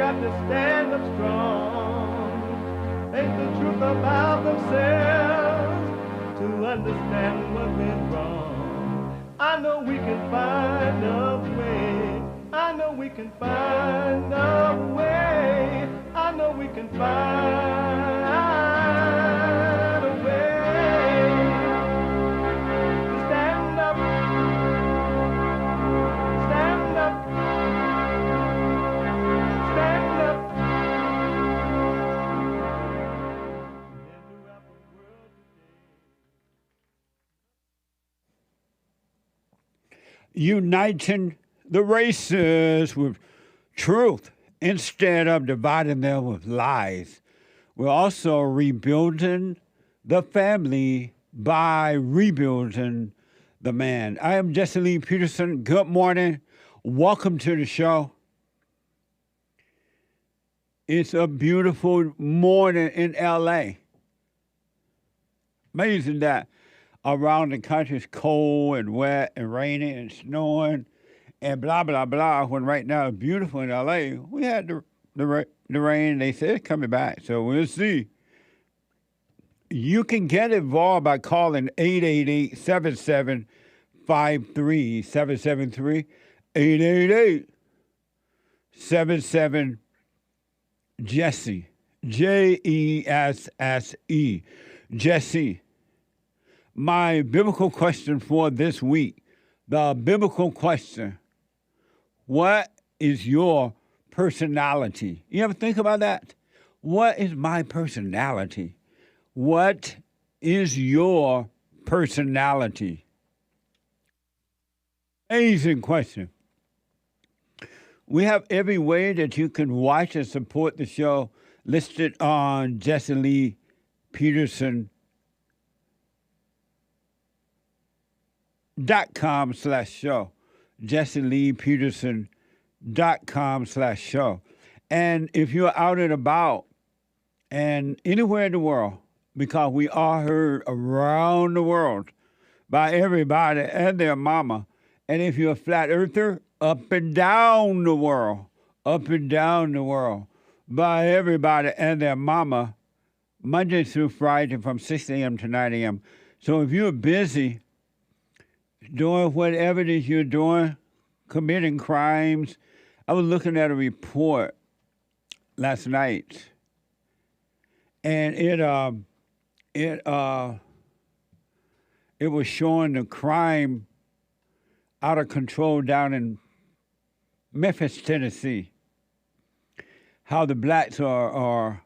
got to stand up strong, think the truth about themselves, to understand what went wrong. I know we can find a way. I know we can find a way. I know we can find a way to stand up, stand up, stand up. Uniting the races with truth instead of dividing them with lies. We're also rebuilding the family by rebuilding the man. I am Jesse Lee Peterson. Good morning. Welcome to the show. It's a beautiful morning in LA. Amazing that around the country it's cold and wet and rainy and snowing and blah, blah, blah, when right now it's beautiful in LA. We had the rain. They said it's coming back, so we'll see. You can get involved by calling 888-7753-773, 888-77-JESSE, Jesse, Jesse. My biblical question for this week, the biblical question, what is your personality? You ever think about that? What is my personality? What is your personality? Amazing question. We have every way that you can watch and support the show listed on Jesse Lee Peterson.com/show. JesseLeePeterson.com/show. And if you're out and about and anywhere in the world, because we are heard around the world by everybody and their mama. And if you're a flat earther, up and down the world by everybody and their mama, Monday through Friday from 6 a.m. to 9 a.m. So if you're busy doing whatever it is you're doing, committing crimes. I was looking at a report last night, and it was showing the crime out of control down in Memphis, Tennessee. How the blacks are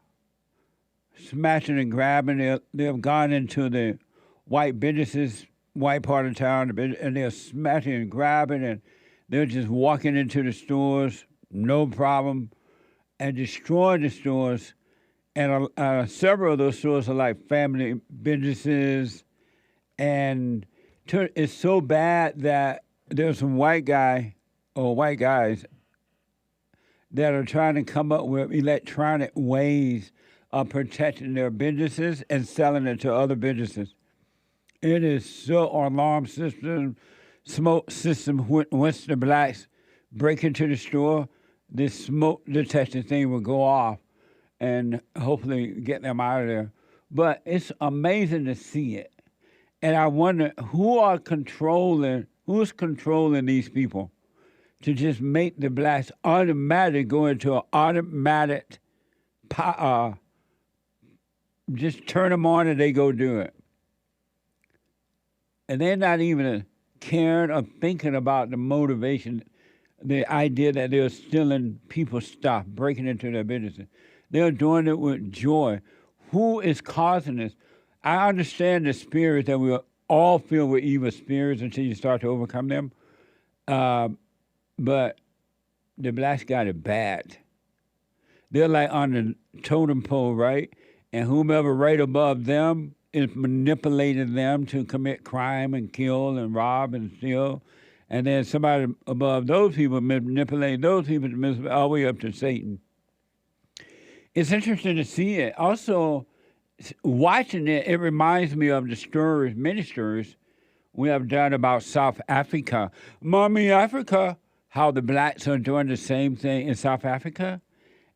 smashing and grabbing. They've gone into the white businesses, white part of town, and they're smashing and grabbing, and they're just walking into the stores, no problem, and destroying the stores. And several of those stores are like family businesses. And it's so bad that there's some white guys that are trying to come up with electronic ways of protecting their businesses and selling it to other businesses. It is so alarm system, smoke system. Once the blacks break into the store, this smoke detector thing will go off and hopefully get them out of there. But it's amazing to see it. And I wonder who's controlling these people to just make the blacks automatic go into an automatic, just turn them on and they go do it. And they're not even caring or thinking about the motivation, the idea that they're stealing people's stuff, breaking into their businesses. They're doing it with joy. Who is causing this? I understand the spirits that we all filled with evil spirits until you start to overcome them. But the blacks got it bad. They're like on the totem pole, right? And whomever right above them is manipulating them to commit crime and kill and rob and steal. And then somebody above those people manipulate those people all the way up to Satan. It's interesting to see it. Also, watching it, it reminds me of the stories, many stories we have done about South Africa. Mommy Africa, how the blacks are doing the same thing in South Africa.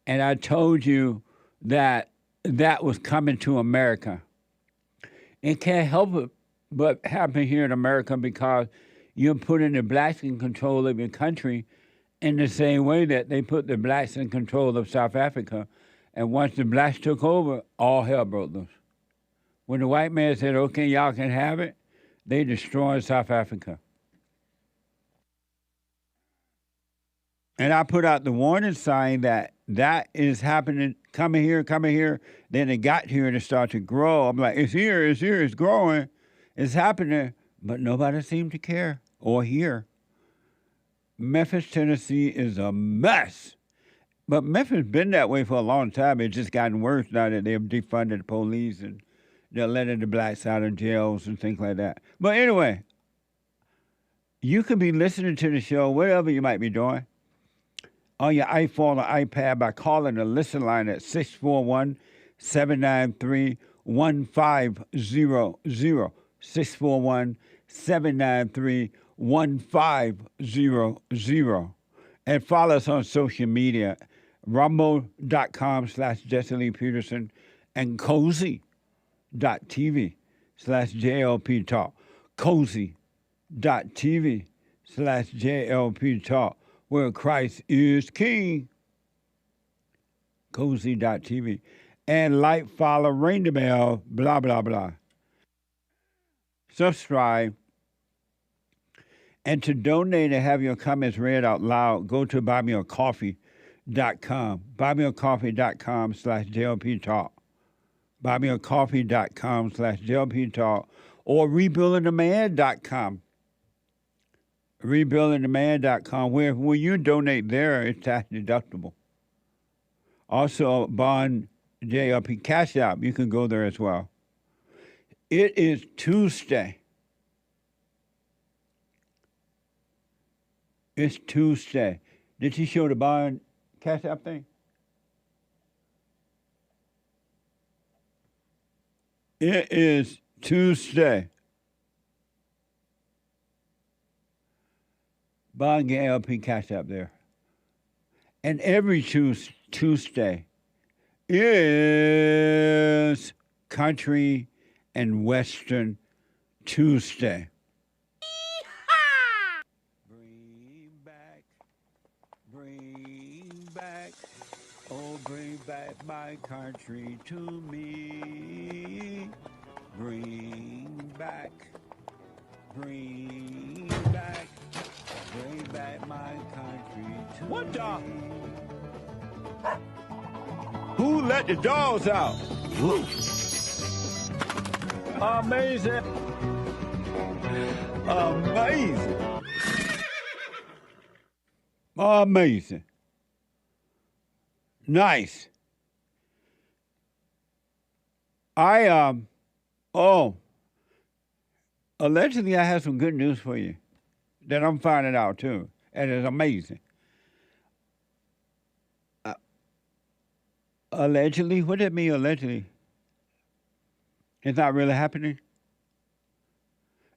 And I told you that that was coming to America. It can't help it but happen here in America because you're putting the blacks in control of your country in the same way that they put the blacks in control of South Africa. And once the blacks took over, all hell broke loose. When the white man said, okay, y'all can have it, they destroyed South Africa. And I put out the warning sign that that is happening, coming here. Then it got here and it started to grow. I'm like, it's here, it's growing, it's happening. But nobody seemed to care or hear. Memphis, Tennessee is a mess. But Memphis been that way for a long time. It's just gotten worse now that they've defunded the police and they're letting the blacks out of jails and things like that. But anyway, you could be listening to the show, whatever you might be doing, on your iPhone or iPad by calling the listen line at 641-793-1500. 641-793-1500. And follow us on social media, rumble.com/Jesse Lee Peterson and cozy.tv/JLP Talk. Cozy.tv/JLP Talk, where Christ is King. Cozy.tv. And like, follow, ring the bell, blah, blah, blah. Subscribe. And to donate and have your comments read out loud, go to buymeacoffee.com. Buymeacoffee.com/JLP Talk. Buymeacoffee.com/JLP Talk. Or rebuildingdemand.com. Rebuildingdemand.com, where when you donate there, it's tax deductible. Also, Bond JLP Cash App, you can go there as well. It is Tuesday. It's Tuesday. Did she show the Bond Cash App thing? It is Tuesday. Bond JLP Cash App there. And every Tuesday is Country and Western Tuesday. Bring back my country to me. Bring back my country to me. What the? Who let the dogs out? Woo. Amazing. Amazing. Amazing. Nice. Allegedly I have some good news for you that I'm finding out too, and it's amazing. Allegedly? What did it mean, allegedly? It's not really happening?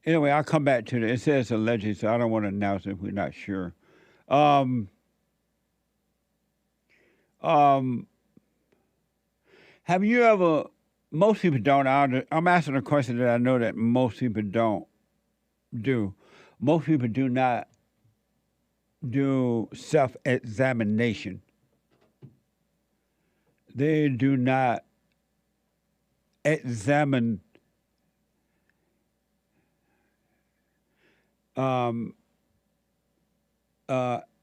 Anyway, I'll come back to it. It says allegedly, so I don't want to announce it if we're not sure. Have you ever, most people don't, I'm asking a question that I know that most people don't do. Most people do not do self-examination. They do not examine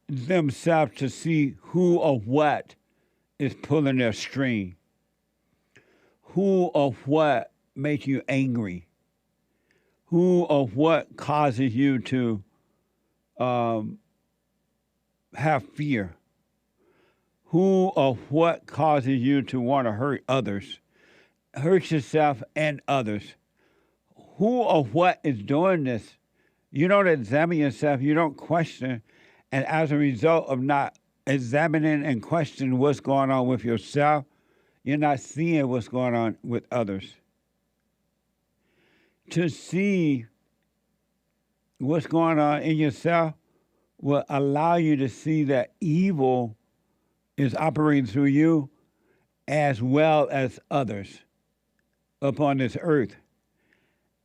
themselves to see who or what is pulling their string. Who or what makes you angry? Who or what causes you to have fear? Who or what causes you to want to hurt others? Hurt yourself and others. Who or what is doing this? You don't examine yourself. You don't question. And as a result of not examining and questioning what's going on with yourself, you're not seeing what's going on with others. To see what's going on in yourself will allow you to see that evil is operating through you as well as others upon this earth.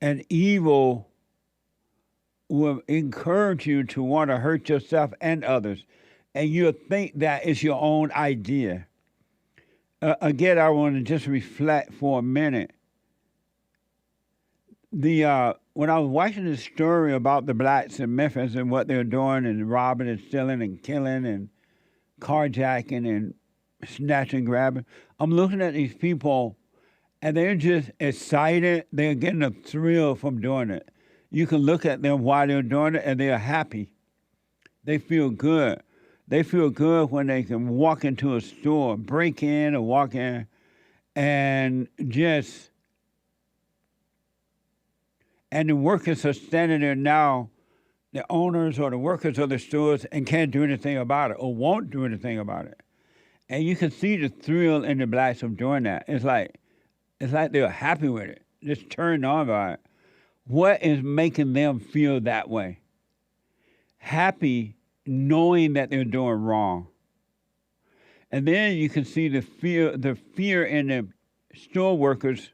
And evil will encourage you to want to hurt yourself and others. And you'll think that it's your own idea. Again, I want to just reflect for a minute. When I was watching this story about the blacks in Memphis and what they're doing and robbing and stealing and killing and carjacking and snatching, grabbing, I'm looking at these people and they're just excited. They're getting a thrill from doing it. You can look at them while they're doing it and they're happy. They feel good. They feel good when they can walk into a store, break in or walk in and just... And the workers are standing there now, the owners or the workers of the stores, and can't do anything about it or won't do anything about it. And you can see the thrill in the blacks of doing that. It's like they're happy with it, just turned on by it. What is making them feel that way? Happy knowing that they're doing wrong. And then you can see the fear in the store workers,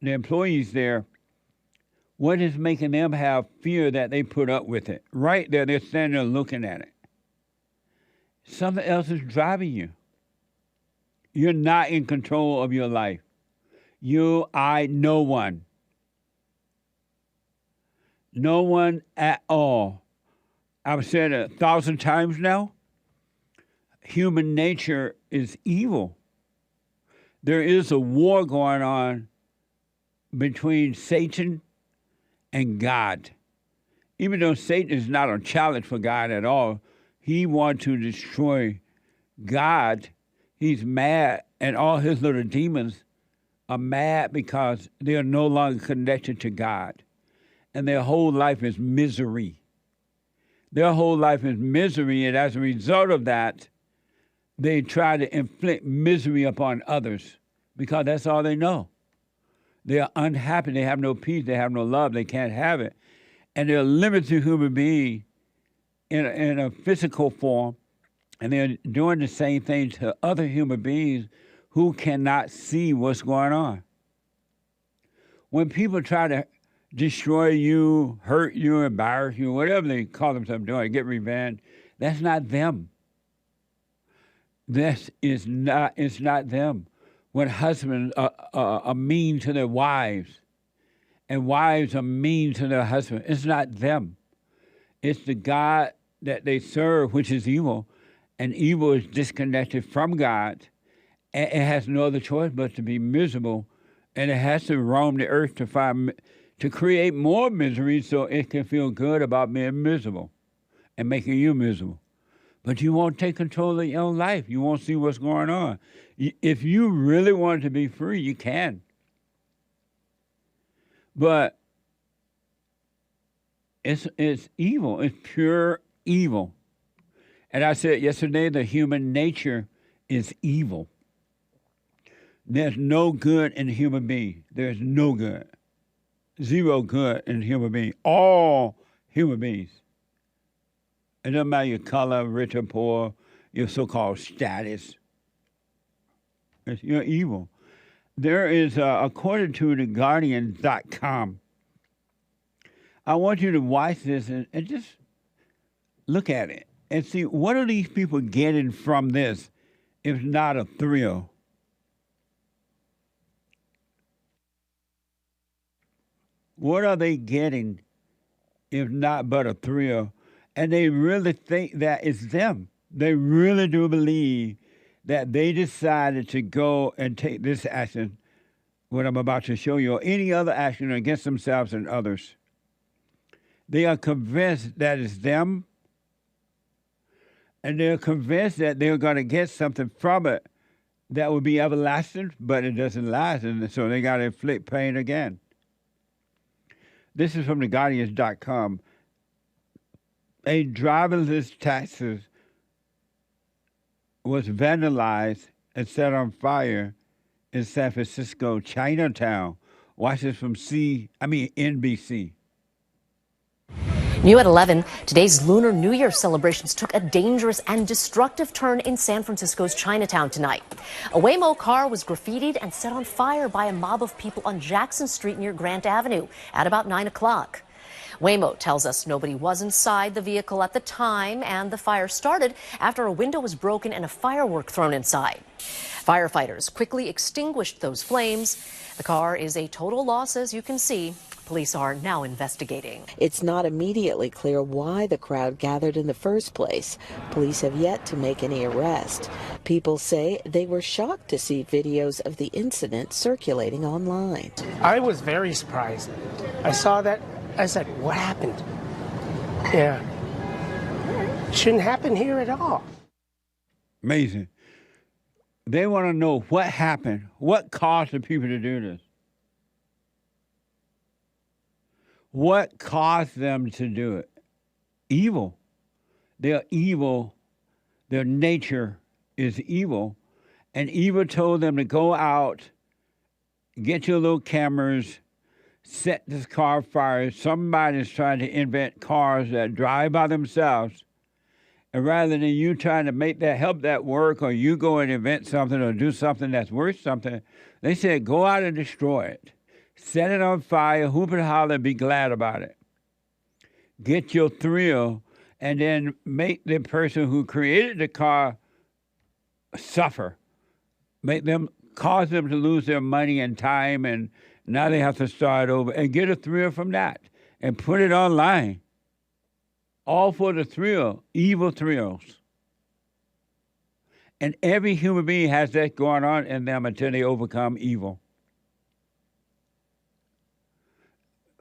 the employees there. What is making them have fear that they put up with it? Right there, they're standing there looking at it. Something else is driving you. You're not in control of your life. No one. No one at all. I've said it 1,000 times now. Human nature is evil. There is a war going on between Satan and God. Even though Satan is not a challenge for God at all, he wants to destroy God. He's mad, and all his little demons are mad because they are no longer connected to God. And their whole life is misery. Their whole life is misery, and as a result of that, they try to inflict misery upon others because that's all they know. They are unhappy. They have no peace. They have no love. They can't have it. And they're limited to human being in a physical form, and they're doing the same thing to other human beings who cannot see what's going on. When people try to destroy you, hurt you, embarrass you, whatever they call themselves doing, get revenge, that's not them. It's not them. When husbands are mean to their wives and wives are mean to their husbands, it's not them. It's the God that they serve, which is evil, and evil is disconnected from God. And it has no other choice but to be miserable, and it has to roam the earth to create more misery so it can feel good about being miserable and making you miserable. But you won't take control of your own life. You won't see what's going on. If you really want to be free, you can. But it's evil. It's pure evil. And I said yesterday, the human nature is evil. There's no good in a human being. There's no good. Zero good in a human being. All human beings. It doesn't matter your color, rich or poor, your so-called status. You're evil. There is, according to theguardian.com, I want you to watch this and just look at it and see what are these people getting from this if not a thrill. What are they getting if not but a thrill? And they really think that it's them. They really do believe that they decided to go and take this action, what I'm about to show you, or any other action against themselves and others. They are convinced that it's them, and they're convinced that they're going to get something from it that will be everlasting, but it doesn't last, and so they got to inflict pain again. This is from theguardians.com. A driverless taxi was vandalized and set on fire in San Francisco, Chinatown. Watch this from NBC. New at 11, today's Lunar New Year celebrations took a dangerous and destructive turn in San Francisco's Chinatown tonight. A Waymo car was graffitied and set on fire by a mob of people on Jackson Street near Grant Avenue at about 9 o'clock. Waymo tells us nobody was inside the vehicle at the time, and the fire started after a window was broken and a firework thrown inside. Firefighters quickly extinguished those flames. The car is a total loss, as you can see. Police are now investigating. It's not immediately clear why the crowd gathered in the first place. Police have yet to make any arrest. People say they were shocked to see videos of the incident circulating online. I was very surprised. I saw that. I said, what happened? Yeah. Shouldn't happen here at all. Amazing. They want to know what happened. What caused the people to do this? What caused them to do it? Evil. They're evil. Their nature is evil. And evil told them to go out, get your little cameras, set this car fire. Somebody's trying to invent cars that drive by themselves. And rather than you trying to make that, help that work, or you go and invent something or do something that's worth something, they said, go out and destroy it. Set it on fire, hoop and holler, and be glad about it. Get your thrill, and then make the person who created the car suffer. Cause them to lose their money and time, and now they have to start over, and get a thrill from that, and put it online. All for the thrill, evil thrills. And every human being has that going on in them until they overcome evil.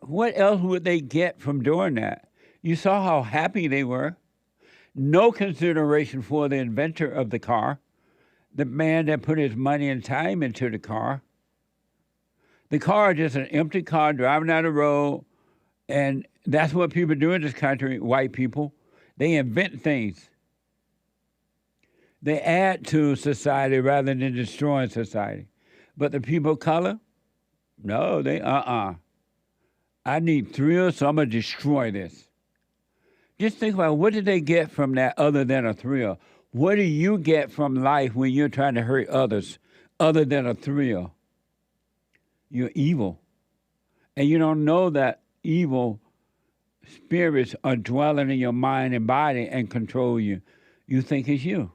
What else would they get from doing that? You saw how happy they were. No consideration for the inventor of the car, the man that put his money and time into the car. The car is just an empty car driving down the road, and that's what people do in this country, white people. They invent things. They add to society rather than destroying society. But the people of color, no, I need thrill, so I'm going to destroy this. Just think about what did they get from that other than a thrill? What do you get from life when you're trying to hurt others other than a thrill? You're evil. And you don't know that evil spirits are dwelling in your mind and body and control you. You think it's you.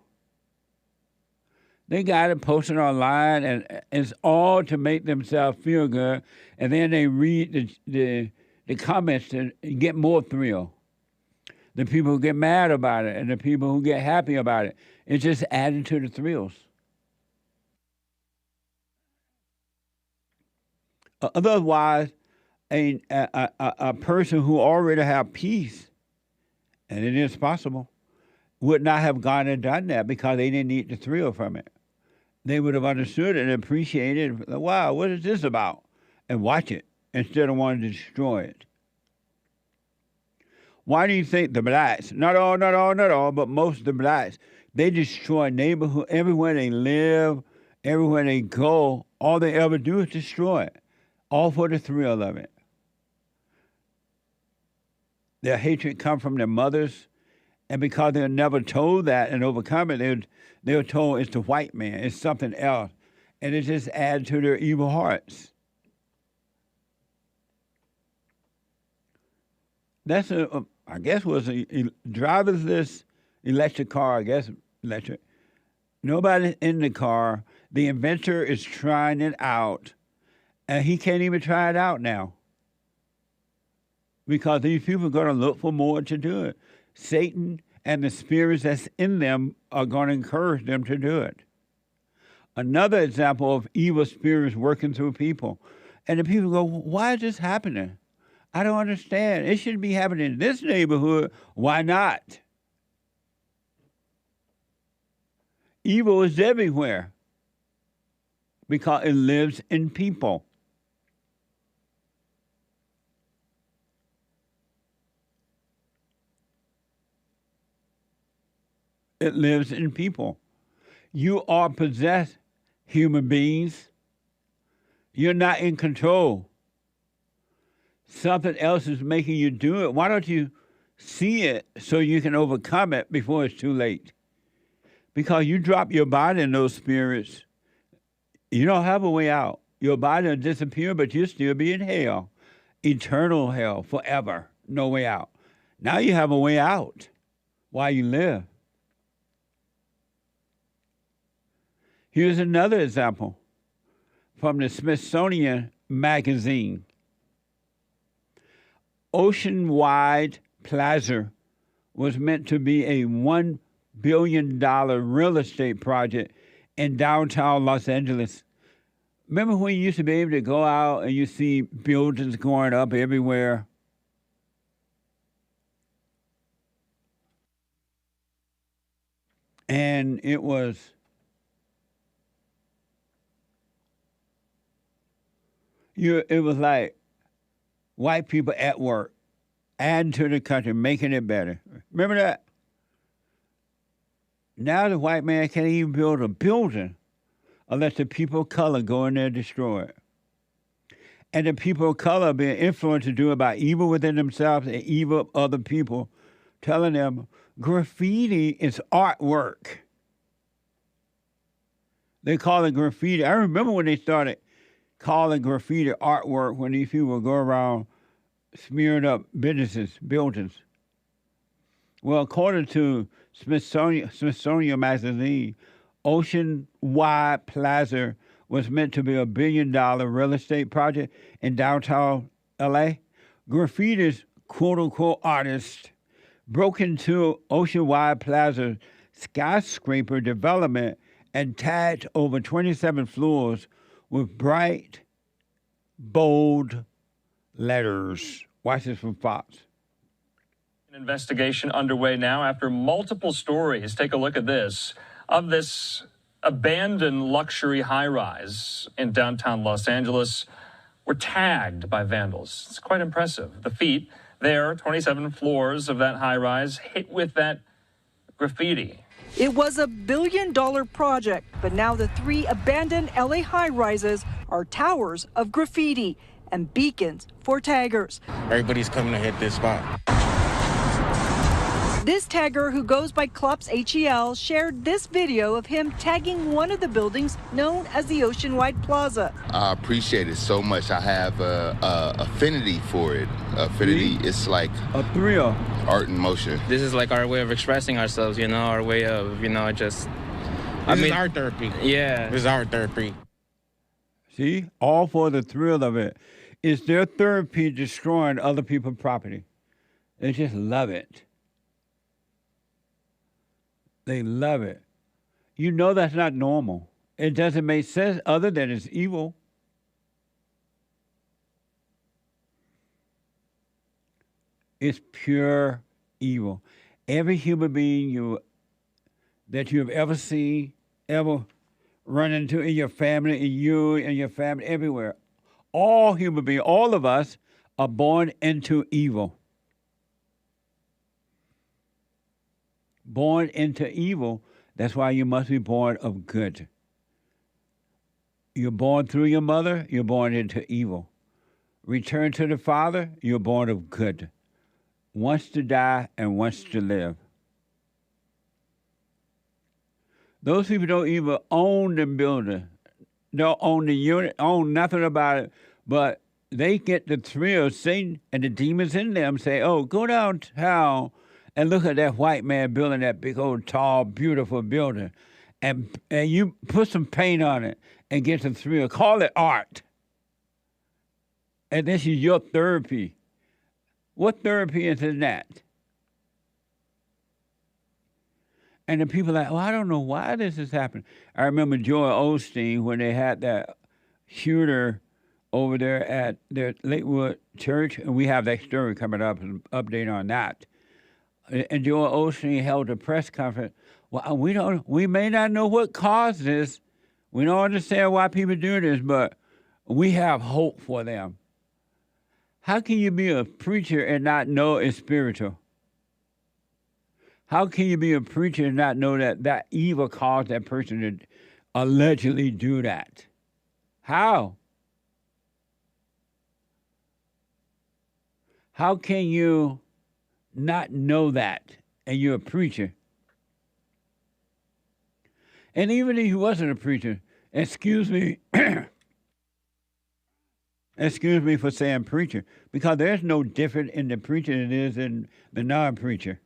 They got it posted online, and it's all to make themselves feel good. And then they read the comments to get more thrill. The people who get mad about it and the people who get happy about it. It's just adding to the thrills. Otherwise, a person who already have peace, and it is possible, would not have gone and done that because they didn't need the thrill from it. They would have understood it and appreciated it. Wow, what is this about? And watch it instead of wanting to destroy it. Why do you think the blacks, not all, but most of the blacks, they destroy neighborhood, everywhere they live, everywhere they go, all they ever do is destroy it, all for the thrill of it. Their hatred comes from their mothers, and because they're never told that and overcome it, they were told it's the white man, it's something else, and it just adds to their evil hearts. That's I guess was a driverless electric car, electric. Nobody in the car. The inventor is trying it out, and he can't even try it out now because these people are going to look for more to do it. Satan and the spirits that's in them are going to encourage them to do it. Another example of evil spirits working through people. And the people go, why is this happening? I don't understand. It shouldn't be happening in this neighborhood. Why not? Evil is everywhere because it lives in people. It lives in people. You are possessed, human beings. You're not in control. Something else is making you do it. Why don't you see it so you can overcome it before it's too late. Because you drop your body in those spirits, you don't have a way out. Your body will disappear, but you'll still be in hell. Eternal hell, forever. No way out. Now you have a way out while you live. Here's another example from the Smithsonian Magazine. Oceanwide Plaza was meant to be a $1 billion real estate project in downtown Los Angeles. Remember when you used to be able to go out and you see buildings going up everywhere? And it was like white people at work, adding to the country, making it better. Remember that? Now the white man can't even build a building unless the people of color go in there and destroy it. And the people of color are being influenced to do about evil within themselves and evil of other people, telling them graffiti is artwork. They call it graffiti. I remember when they started calling graffiti artwork when these people would go around smearing up businesses, buildings. Well, according to Smithsonian Magazine, Oceanwide Plaza was meant to be a $1 billion real estate project in downtown LA. Graffiti's quote-unquote artists broke into Oceanwide Plaza skyscraper development and tagged over 27 floors with bright, bold letters. Watch this from Fox. An investigation underway now after multiple stories. Take a look at this. Of this abandoned luxury high-rise in downtown Los Angeles were tagged by vandals. It's quite impressive. The feet there, 27 floors of that high-rise, hit with that graffiti. It was a $1 billion project, but now the 3 abandoned LA high-rises are towers of graffiti and beacons for taggers. Everybody's coming to hit this spot. This tagger, who goes by Clups HEL, shared this video of him tagging one of the buildings known as the Oceanwide Plaza. I appreciate it so much. I have a affinity for it. Affinity, it's like a thrill. Art in motion. This is like our way of expressing ourselves, you know, our way of, you know, just... This is our therapy. Yeah. This is our therapy. See? All for the thrill of it. It's their therapy destroying other people's property. They just love it. They love it. You know that's not normal. It doesn't make sense other than it's evil. It's pure evil. Every human being that you have ever seen, ever run into in your family, in you and your family, everywhere, all human beings, all of us are born into evil. Born into evil, that's why you must be born of good. You're born through your mother, you're born into evil. Return to the Father, you're born of good. Wants to die and wants to live. Those people don't even own the building, don't own the unit, own nothing about it, but they get the thrill. Satan and the demons in them say, oh, go downtown and look at that white man building that big old tall, beautiful building. And you put some paint on it and get the thrill. Call it art. And this is your therapy. What therapy is in that? And the people are like, well, I don't know why this is happening. I remember Joel Osteen when they had that shooter over there at their Lakewood Church, and we have that story coming up, an update on that. And Joel Osteen held a press conference. Well, we may not know what caused this. We don't understand why people do this, but we have hope for them. How can you be a preacher and not know it's spiritual? How can you be a preacher and not know that evil caused that person to allegedly do that? How? How can you not know that, and you're a preacher. And even if he wasn't a preacher, excuse me, excuse me for saying preacher, because there's no different in the preacher than it is in the non-preacher.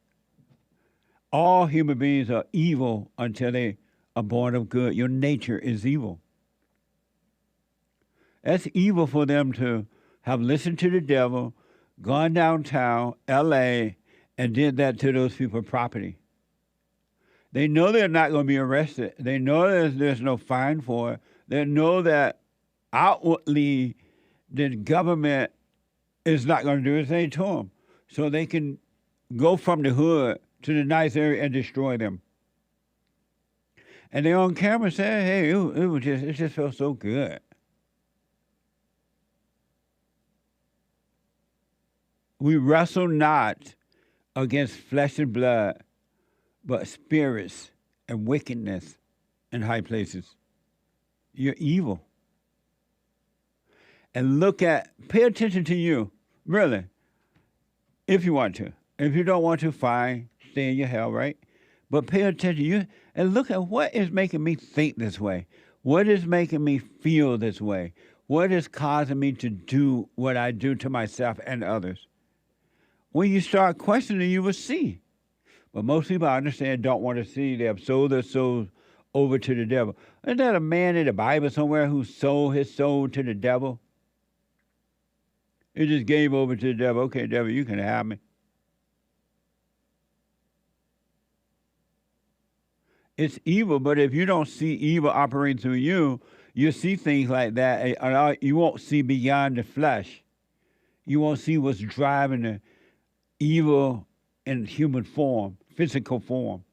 All human beings are evil until they are born of good. Your nature is evil. That's evil for them to have listened to the devil, gone downtown, L.A., and did that to those people's property. They know they're not going to be arrested. They know there's no fine for it. They know that outwardly the government is not going to do anything to them. So they can go from the hood to the nice area and destroy them. And they're on camera saying, hey, it just felt so good. We wrestle not against flesh and blood, but spirits and wickedness in high places. You're evil. And pay attention to you, really, if you want to. If you don't want to, fine, stay in your hell, right? But pay attention to you and look at what is making me think this way. What is making me feel this way? What is causing me to do what I do to myself and others? When you start questioning, you will see. But most people, I understand, don't want to see. They have sold their souls over to the devil. Isn't that a man in the Bible somewhere who sold his soul to the devil? He just gave over to the devil. Okay, devil, you can have me. It's evil, but if you don't see evil operating through you, you see things like that. You won't see beyond the flesh. You won't see what's driving the evil in human form, physical form.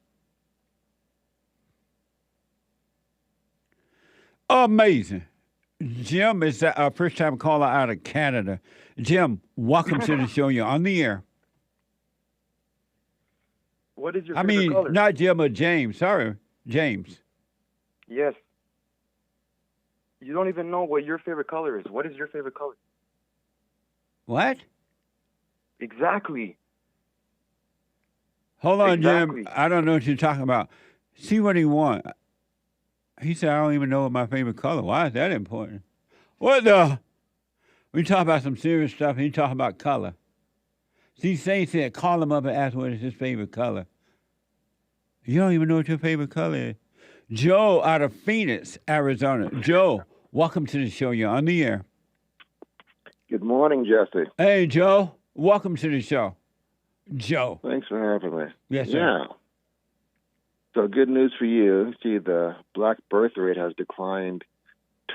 Amazing. Jim is our first-time caller out of Canada. Jim, welcome to the show. You're on the air. What is your favorite color? Not Jim, but James. Sorry, James. Yes. You don't even know what your favorite color is. What is your favorite color? What? Exactly. Hold on, Exactly. Jim. I don't know what you're talking about. See what he wants. He said, I don't even know what my favorite color. Why is that important? What the? We talk about some serious stuff, and he talking about color. See, Saint said, call him up and ask what is his favorite color. You don't even know what your favorite color is. Joe out of Phoenix, Arizona. Joe, welcome to the show. You're on the air. Good morning, Jesse. Hey, Joe. Welcome to the show. Joe. Thanks for having me. Yes, sir. Yeah. So good news for you. See, the black birth rate has declined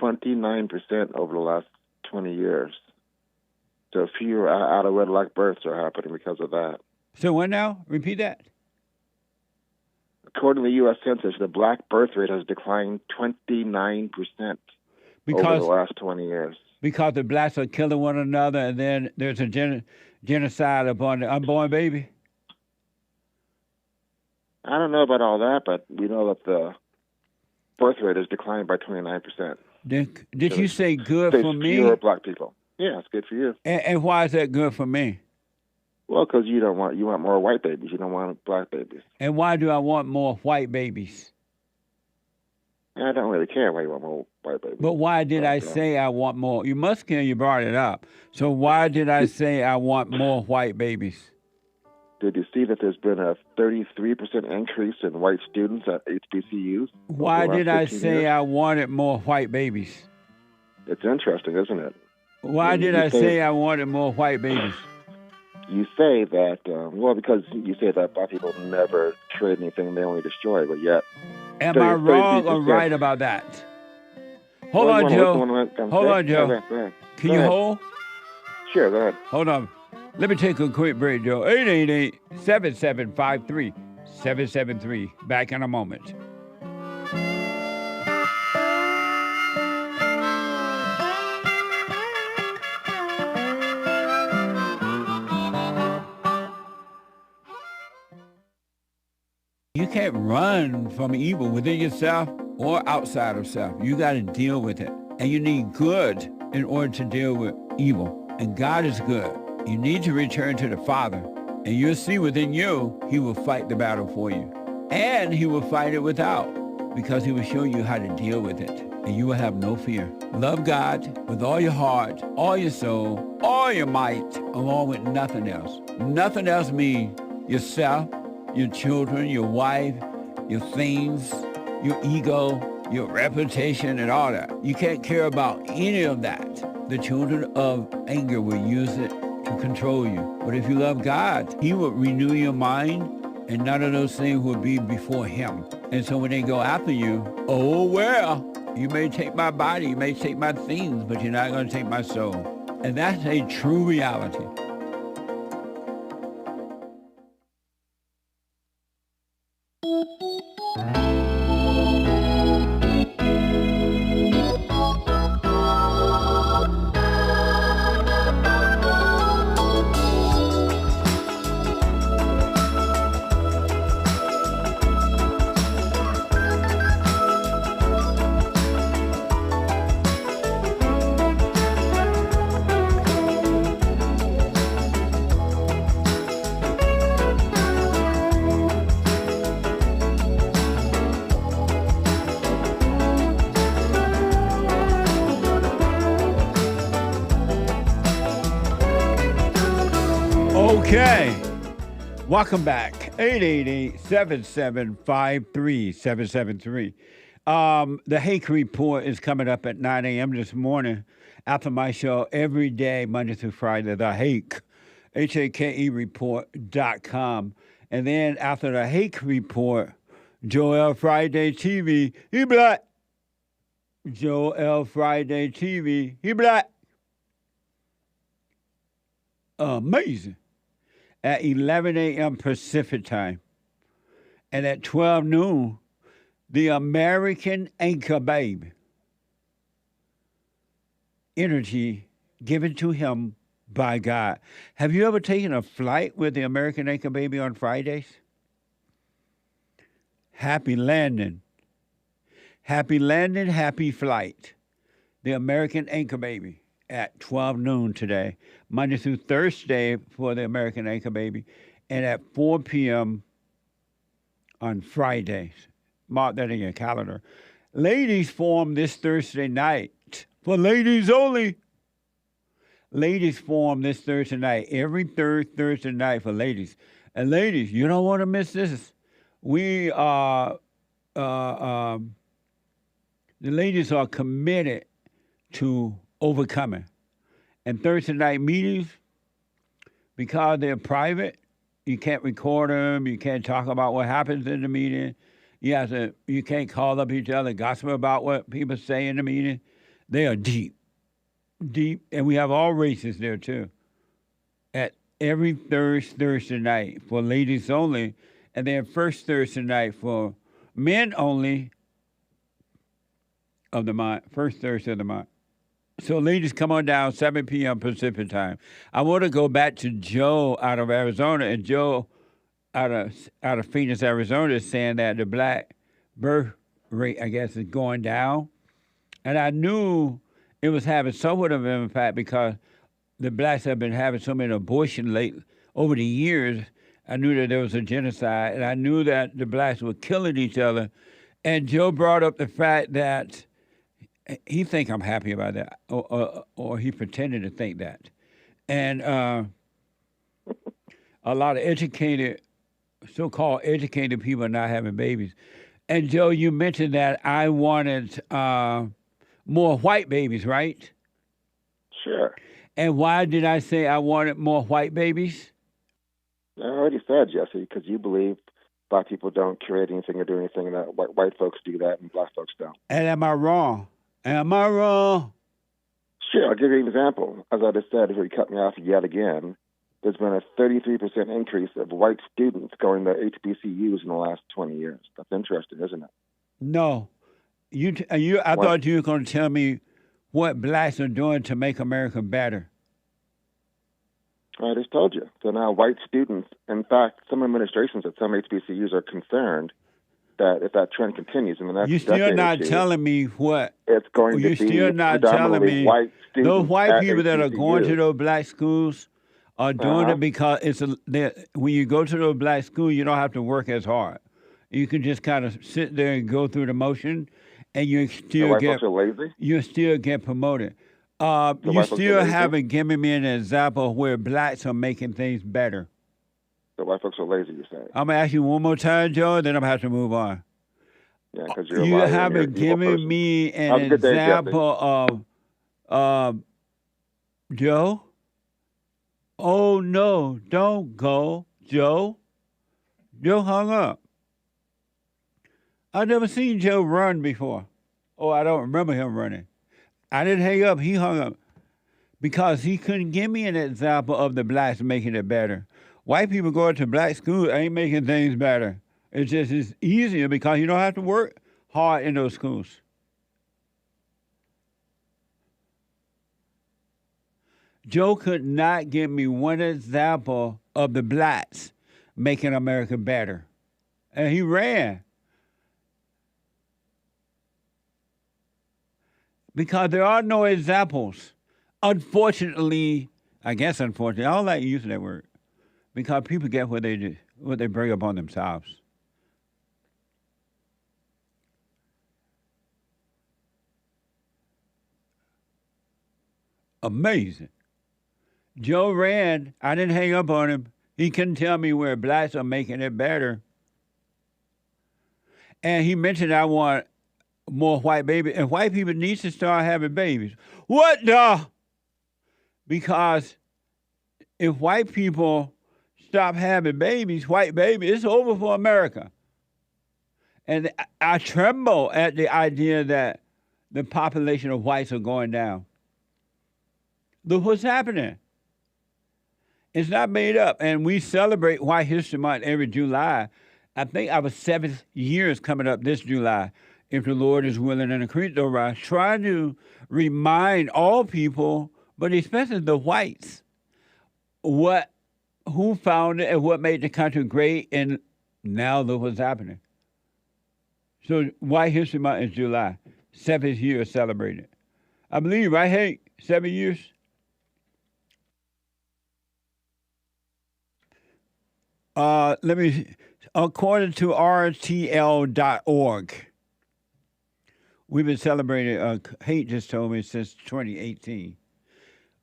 29% over the last 20 years. So fewer out of wedlock births are happening because of that. So what now? Repeat that. According to the U.S. Census, the black birth rate has declined 29% over the last 20 years. Because the blacks are killing one another, and then there's a genocide upon the unborn baby? I don't know about all that, but we know that the birth rate has declined by 29%. Did you say good for me? Fewer black people. Yeah, it's good for you. And why is that good for me? Well, because you want more white babies. You don't want black babies. And why do I want more white babies? I don't really care why you want more white babies. But why did I say I want more? You must care, you brought it up. So why did I say I want more white babies? Did you see that there's been a 33% increase in white students at HBCUs? Why did I say I wanted more white babies? It's interesting, isn't it? Why did I say I wanted more white babies? You say that, because you say that black people never trade anything, they only destroy, but yet... Am I wrong or right about that? Hold on, Joe. Hold on, Joe. Go ahead. Can you hold? Sure, go ahead. Hold on. Let me take a quick break, Joe. 888-7753-773. Back in a moment. You can't run from evil within yourself or outside of self. You got to deal with it. And you need good in order to deal with evil. And God is good. You need to return to the Father And you'll see within you, he will fight the battle for you. And he will fight it without, because he will show you how to deal with it. And you will have no fear. Love God with all your heart, all your soul, all your might, along with nothing else. Nothing else means yourself, your children, your wife, your things, your ego, your reputation, and all that. You can't care about any of that. The children of anger will use it to control you. But if you love God, he will renew your mind, and none of those things will be before him. And so when they go after you, oh, well, you may take my body, you may take my things, but you're not going to take my soul. And that's a true reality. Okay. Welcome back. 888-775-3773. The Hake report is coming up at 9 a.m. this morning after my show every day, Monday through Friday. The Hake, Hake report.com. And then after the Hake report, Joel Friday TV, he black. Joel Friday TV, he black. Amazing. At 11 a.m. Pacific time. And at 12 noon, the American Anchor Baby. Energy given to him by God. Have you ever taken a flight with the American Anchor Baby on Fridays? Happy landing. Happy landing, happy flight. The American Anchor Baby. At 12 noon today, Monday through Thursday for the American Anchor Baby, and at 4 p.m. on Fridays. Mark that in your calendar. Ladies Forum this Thursday night for ladies only. Ladies Forum this Thursday night, every third Thursday night for ladies. And ladies, you don't want to miss this. We are, the ladies are committed to overcoming. And Thursday night meetings, because they're private, you can't record them, you can't talk about what happens in the meeting, you can't call up each other, gossip about what people say in the meeting. They are deep, and we have all races there too. At every Thursday night for ladies only, and then first Thursday night for men only of the month, first Thursday of the month. So, ladies, come on down, 7 p.m. Pacific time. I want to go back to Joe out of Arizona, and Joe out of Phoenix, Arizona, is saying that the black birth rate, I guess, is going down. And I knew it was having somewhat of an impact because the blacks have been having so many abortions over the years. I knew that there was a genocide, and I knew that the blacks were killing each other. And Joe brought up the fact that he think I'm happy about that, or he pretended to think that. And a lot of educated, so-called educated people are not having babies. And Joe, you mentioned that I wanted more white babies, right? Sure. And why did I say I wanted more white babies? I already said, Jesse, because you believe black people don't create anything or do anything, and that white folks do that and black folks don't. And am I wrong? Am I wrong? Sure, I'll give you an example. As I just said, before you cut me off yet again, there's been a 33% increase of white students going to HBCUs in the last 20 years. That's interesting, isn't it? No. I thought you were going to tell me what blacks are doing to make America better. I just told you. So now white students, in fact, some administrations at some HBCUs are concerned that if that trend continues in the next decade, you're still not telling me what it's going to be. You're still not telling me white those white people HBCUs. that are going to those black schools are doing it because when you go to the black school, you don't have to work as hard. You can just kind of sit there and go through the motion, and you still get promoted. You still haven't given me an example where blacks are making things better. The white folks are lazy, you're saying? I'm going to ask you one more time, Joe, then I'm going to have to move on. Yeah, because you're You a liar. haven't given me an example of Joe? Oh, no, don't go, Joe. Joe hung up. I've never seen Joe run before. Oh, I don't remember him running. I didn't hang up. He hung up because he couldn't give me an example of the blacks making it better. White people going to black school ain't making things better. It's easier because you don't have to work hard in those schools. Joe could not give me one example of the blacks making America better. And he ran. Because there are no examples. Unfortunately, I don't like using that word. Because people get what they do, what they bring upon themselves. Amazing. Joe ran. I didn't hang up on him. He couldn't tell me where blacks are making it better. And he mentioned I want more white babies. And white people need to start having babies. What the? Because if white people stop having babies, white babies, it's over for America. And I tremble at the idea that the population of whites are going down. Look what's happening. It's not made up. And we celebrate White History Month every July. I think our 7th year is coming up this July, if the Lord is willing and the creek don't rise, trying to remind all people, but especially the whites, who founded and what made the country great, and now look what's happening. So White History Month is July, 7th year celebrated. I believe, right, Hake? 7 years? According to RTL.org, we've been celebrating, Hake just told me, since 2018.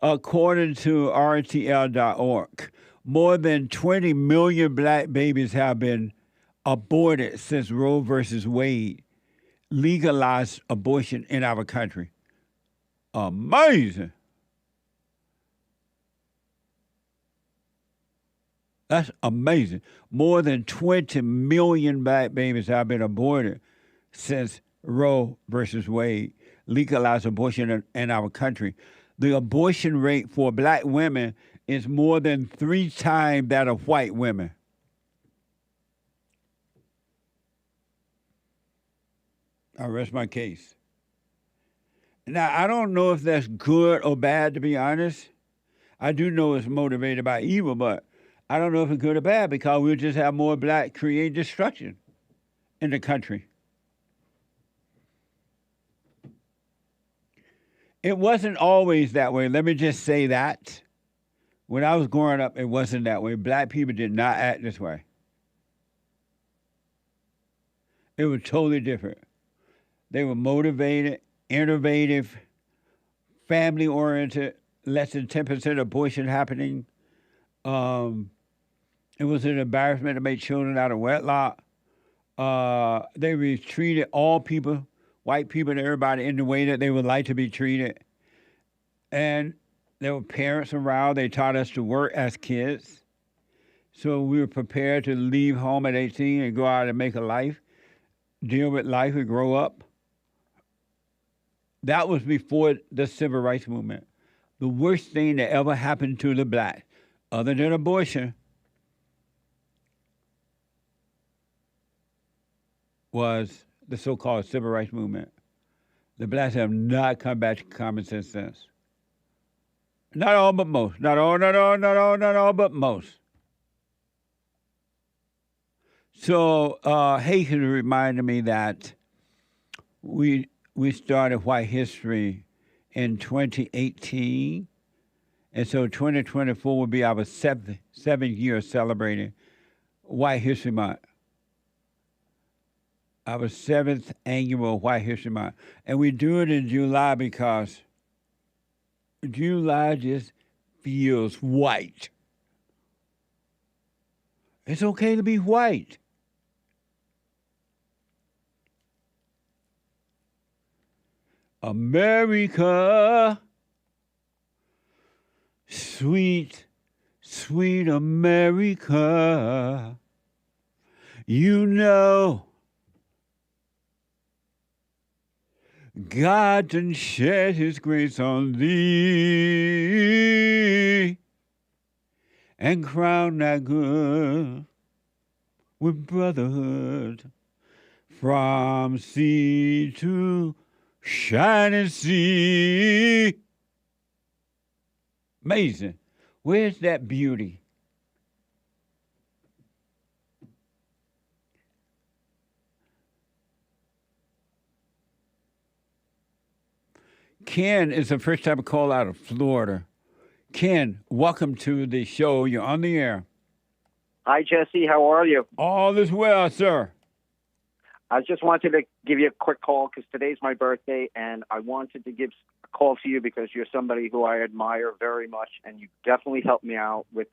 According to RTL.org, more than 20 million black babies have been aborted since Roe versus Wade legalized abortion in our country. Amazing. That's amazing. More than 20 million black babies have been aborted since Roe versus Wade legalized abortion in our country. The abortion rate for black women is more than 3 times that of white women. I rest my case. Now, I don't know if that's good or bad, to be honest. I do know it's motivated by evil, but I don't know if it's good or bad because we'll just have more black create destruction in the country. It wasn't always that way. Let me just say that. When I was growing up, it wasn't that way. Black people did not act this way. It was totally different. They were motivated, innovative, family-oriented, less than 10% abortion happening. It was an embarrassment to make children out of wedlock. They treated all people, white people and everybody, in the way that they would like to be treated. And there were parents around. They taught us to work as kids. So we were prepared to leave home at 18 and go out and make a life, deal with life and grow up. That was before the Civil Rights Movement. The worst thing that ever happened to the black, other than abortion, was the so-called Civil Rights Movement. The blacks have not come back to common sense since. Not all, but most. Not all, but most. So Hake reminded me that we started White History in 2018, And so 2024 will be our seventh year celebrating White History Month. Our 7th annual White History Month. And we do it in July because July just feels white. It's okay to be white. America, sweet, sweet America, you know God done shed his grace on thee and crown that good with brotherhood from sea to shining sea. Amazing. Where's that beauty? Ken is the first time call out of Florida. Ken, welcome to the show. You're on the air. Hi, Jesse. How are you? All is well, sir. I just wanted to give you a quick call because today's my birthday, and I wanted to give a call to you because you're somebody who I admire very much, and you definitely helped me out with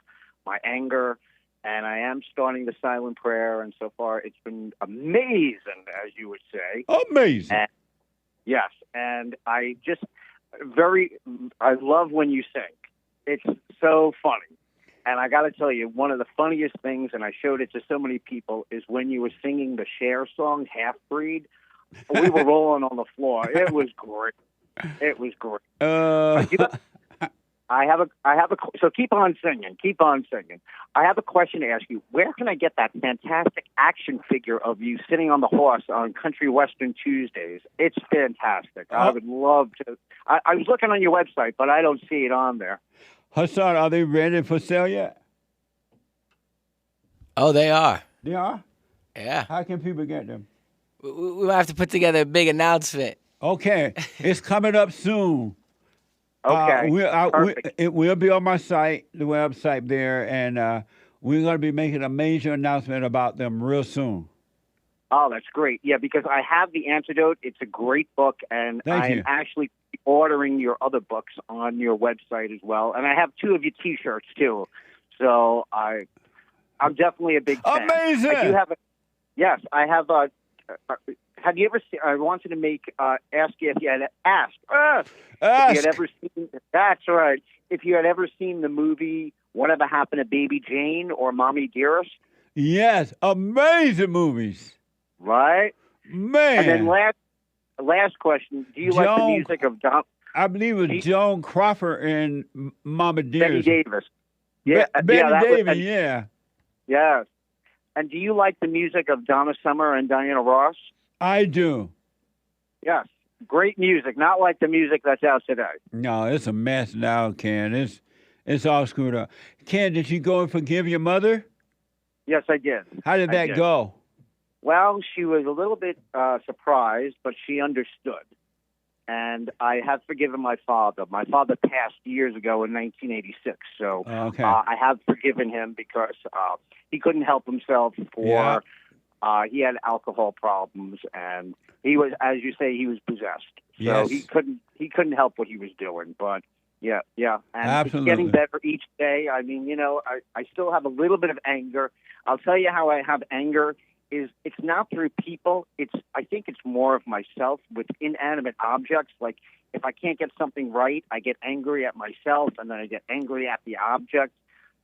my anger, and I am starting the silent prayer, and so far it's been amazing, as you would say. Amazing. And, yes, and I love when you sing. It's so funny. And I got to tell you, one of the funniest things, and I showed it to so many people, is when you were singing the Cher song, Half Breed. We were rolling on the floor. It was great. It was great. So keep on singing. Keep on singing. I have a question to ask you. Where can I get that fantastic action figure of you sitting on the horse on Country Western Tuesdays? It's fantastic. I would love to. I was looking on your website, but I don't see it on there. Hassan, are they ready for sale yet? Oh, they are. They are? Yeah. How can people get them? We'll have to put together a big announcement. Okay. It's coming up soon. Okay. It will be on my site, the website there, and we're going to be making a major announcement about them real soon. Oh, that's great. Yeah, because I have The Antidote. It's a great book, and I'm actually ordering your other books on your website as well. And I have 2 of your T-shirts, too. So I'm definitely a big fan. Amazing! I do have yes, I have have you ever seen, I wanted to ask you if you had if you had ever seen, that's right, if you had ever seen the movie Whatever Happened to Baby Jane or Mommy Dearest? Yes, amazing movies. Right? Man. And then last question, do you like the music of Don? I believe it was Joan Crawford and Mama Dearest. Betty Davis. Yeah, Betty Davis, yeah. Yes. And do you like the music of Donna Summer and Diana Ross? I do. Yes. Great music, not like the music that's out today. No, it's a mess now, Ken. It's all screwed up. Ken, did you go and forgive your mother? Yes, I did. How did that go? Well, she was a little bit surprised, but she understood. And I have forgiven my father. My father passed years ago in 1986, so I have forgiven him because he couldn't help himself. He had alcohol problems, and he was, as you say, he was possessed. So he couldn't help what he was doing. But yeah, and absolutely. It's getting better each day. I mean, I still have a little bit of anger. I'll tell you how I have anger. It's not through people. I think it's more of myself with inanimate objects. Like if I can't get something right, I get angry at myself, and then I get angry at the object.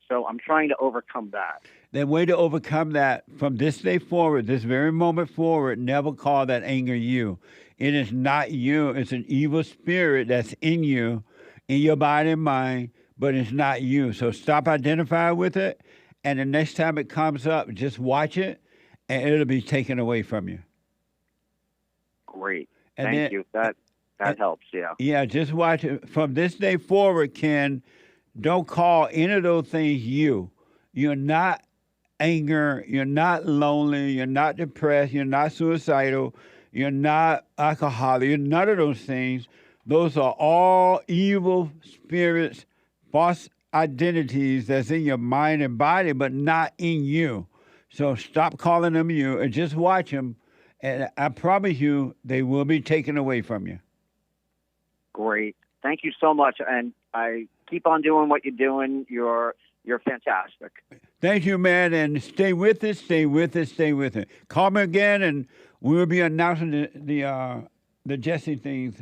So I'm trying to overcome that. The way to overcome that from this day forward, this very moment forward, never call that anger you. It is not you. It's an evil spirit that's in you, in your body and mind, but it's not you. So stop identifying with it, and the next time it comes up, just watch it, and it'll be taken away from you. Great. Thank you. That helps, yeah. Yeah, just watch it. From this day forward, Ken, don't call any of those things you. You're not anger. You're not lonely. You're not depressed. You're not suicidal. You're not alcoholic. You're none of those things. Those are all evil spirits false identities that's in your mind and body, but not in you. So stop calling them you and just watch them. And I promise you, they will be taken away from you. Great. Thank you so much. And I keep on doing what you're doing. You're fantastic. Thank you, man. And stay with it, stay with it, stay with it. Call me again, and we'll be announcing the Jesse things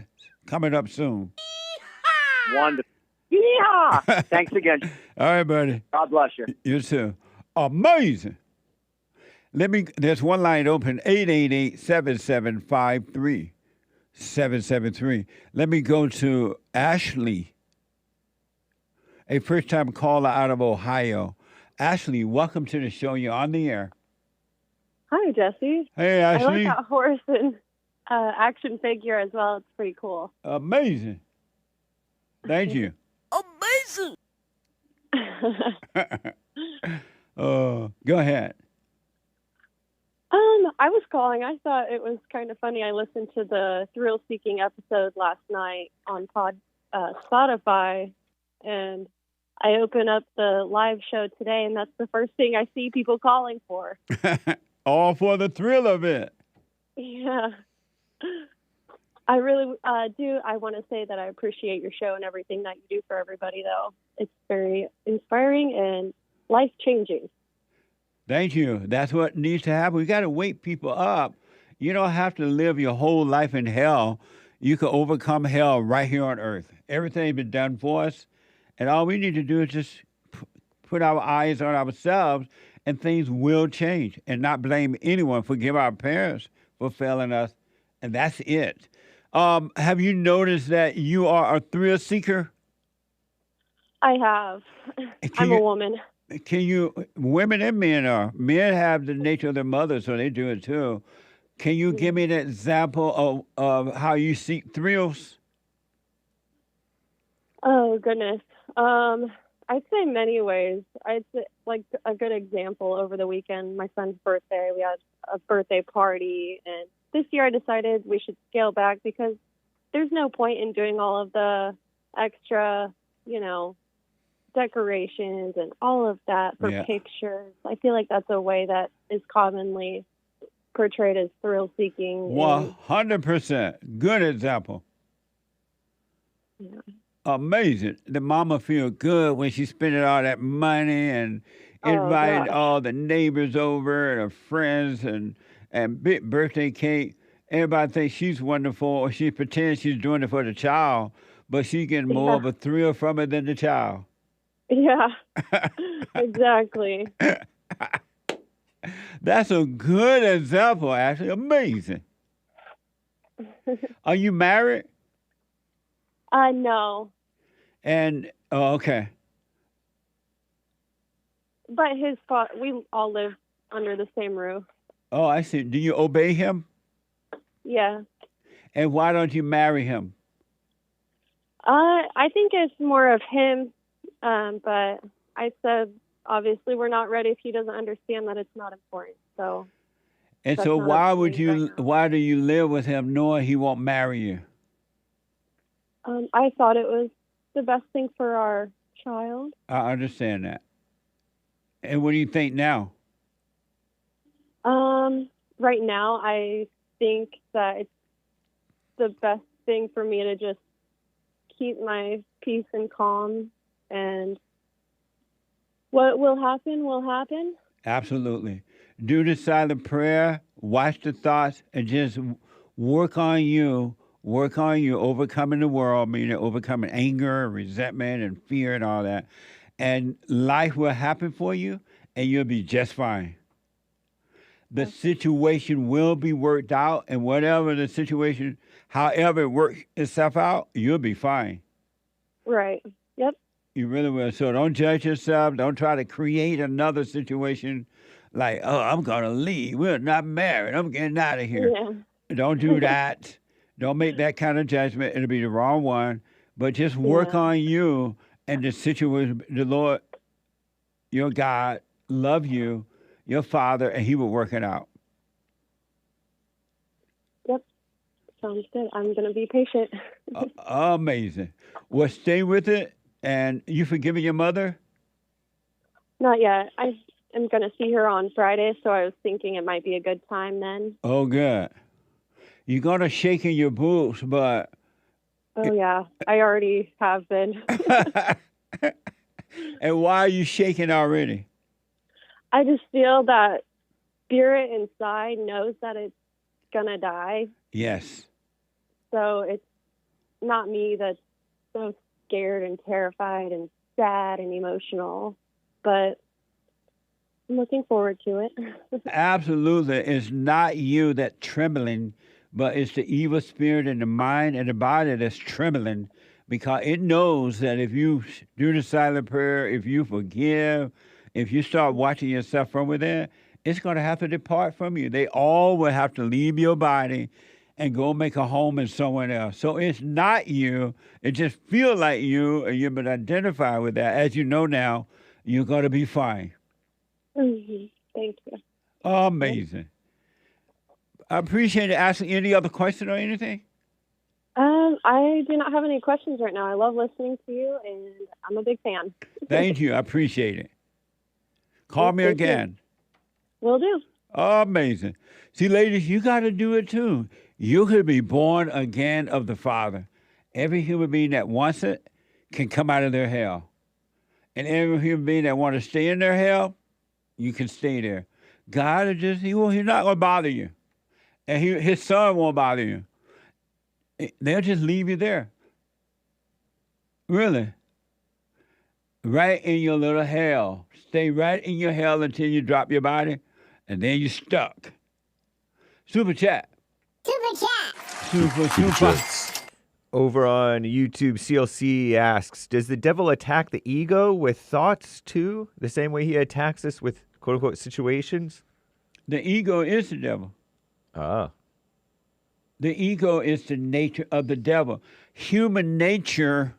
coming up soon. Wonderful. Yeah. Thanks again. All right, buddy. God bless you. You too. Amazing. There's one line open, 888-7753-773. Let me go to Ashley, a first-time caller out of Ohio. Ashley, welcome to the show. You're on the air. Hi, Jesse. Hey, Ashley. I like that horse and action figure as well. It's pretty cool. Amazing. Thank you. Amazing. Go ahead. I was calling. I thought it was kind of funny. I listened to the Thrill Seeking episode last night on Spotify, and I open up the live show today, and that's the first thing I see people calling for. All for the thrill of it. Yeah. I really do. I want to say that I appreciate your show and everything that you do for everybody, though. It's very inspiring and life-changing. Thank you. That's what needs to happen. We got to wake people up. You don't have to live your whole life in hell. You can overcome hell right here on earth. Everything's been done for us, and all we need to do is just put our eyes on ourselves, and things will change, and not blame anyone. Forgive our parents for failing us, and that's it. Have you noticed that you are a thrill seeker? I have. I'm a woman. Can you, women and men have the nature of their mother, so they do it too. Can you give me an example of how you seek thrills? Oh, goodness. I'd say many ways. I'd say, like, a good example over the weekend, my son's birthday, we had a birthday party, and this year I decided we should scale back because there's no point in doing all of the extra, decorations and all of that for pictures. I feel like that's a way that is commonly portrayed as thrill-seeking. 100%. Good example. Yeah. Amazing. The mama feel good when she's spending all that money and inviting all the neighbors over and her friends and big birthday cake. Everybody thinks she's wonderful, or she pretends she's doing it for the child, but she's getting more of a thrill from it than the child. Yeah, exactly. That's a good example, Ashley. Amazing. Are you married? No. And, okay. But we all live under the same roof. Oh, I see. Do you obey him? Yeah. And why don't you marry him? I think it's more of him, but I said, obviously, we're not ready if he doesn't understand that it's not important. So. And so why do you live with him knowing he won't marry you? I thought it was the best thing for our child. I understand that. And what do you think now? Right now, I think that it's the best thing for me to just keep my peace and calm, and what will happen will happen. Absolutely. Do the silent prayer, watch the thoughts, and just work on you, overcoming the world, meaning overcoming anger, resentment, and fear and all that. And life will happen for you, and you'll be just fine. The situation will be worked out, and whatever the situation, however it works itself out, you'll be fine. Right. Yep. You really will. So don't judge yourself. Don't try to create another situation like, oh, I'm going to leave. We're not married. I'm getting out of here. Yeah. Don't do that. Don't make that kind of judgment. It'll be the wrong one. But just work on you and the situation. The Lord, your God, love you, your Father, and He will work it out. Yep. Sounds good. I'm going to be patient. Amazing. Well, stay with it. And you forgiving your mother? Not yet. I am going to see her on Friday, so I was thinking it might be a good time then. Oh, good. You're going to shake in your boots, but... Oh, yeah. I already have been. And why are you shaking already? I just feel that spirit inside knows that it's going to die. Yes. So it's not me that's so scared and terrified and sad and emotional, but I'm looking forward to it. Absolutely. It's not you that's trembling, but it's the evil spirit in the mind and the body that's trembling, because it knows that if you do the silent prayer, if you forgive, if you start watching yourself from within, it's going to have to depart from you. They all will have to leave your body and go make a home in someone else. So it's not you. It just feels like you, and you've been identified with that. As you know now, you're going to be fine. Mm-hmm. Thank you. Amazing. I appreciate it. Asking any other question or anything? I do not have any questions right now. I love listening to you, and I'm a big fan. Thank you. I appreciate it. Call me again. Will do. Amazing. See, ladies, you got to do it too. You could be born again of the Father. Every human being that wants it can come out of their hell. And every human being that wants to stay in their hell, you can stay there. God is just, he's not going to bother you. And his son won't bother you. They'll just leave you there. Really. Right in your little hell. Stay right in your hell until you drop your body, and then you're stuck. Super chat. Super chat. Super. Over on YouTube, CLC asks, does the devil attack the ego with thoughts too, the same way he attacks us with quote-unquote situations? The ego is the devil. Ah. The ego is the nature of the devil. Human nature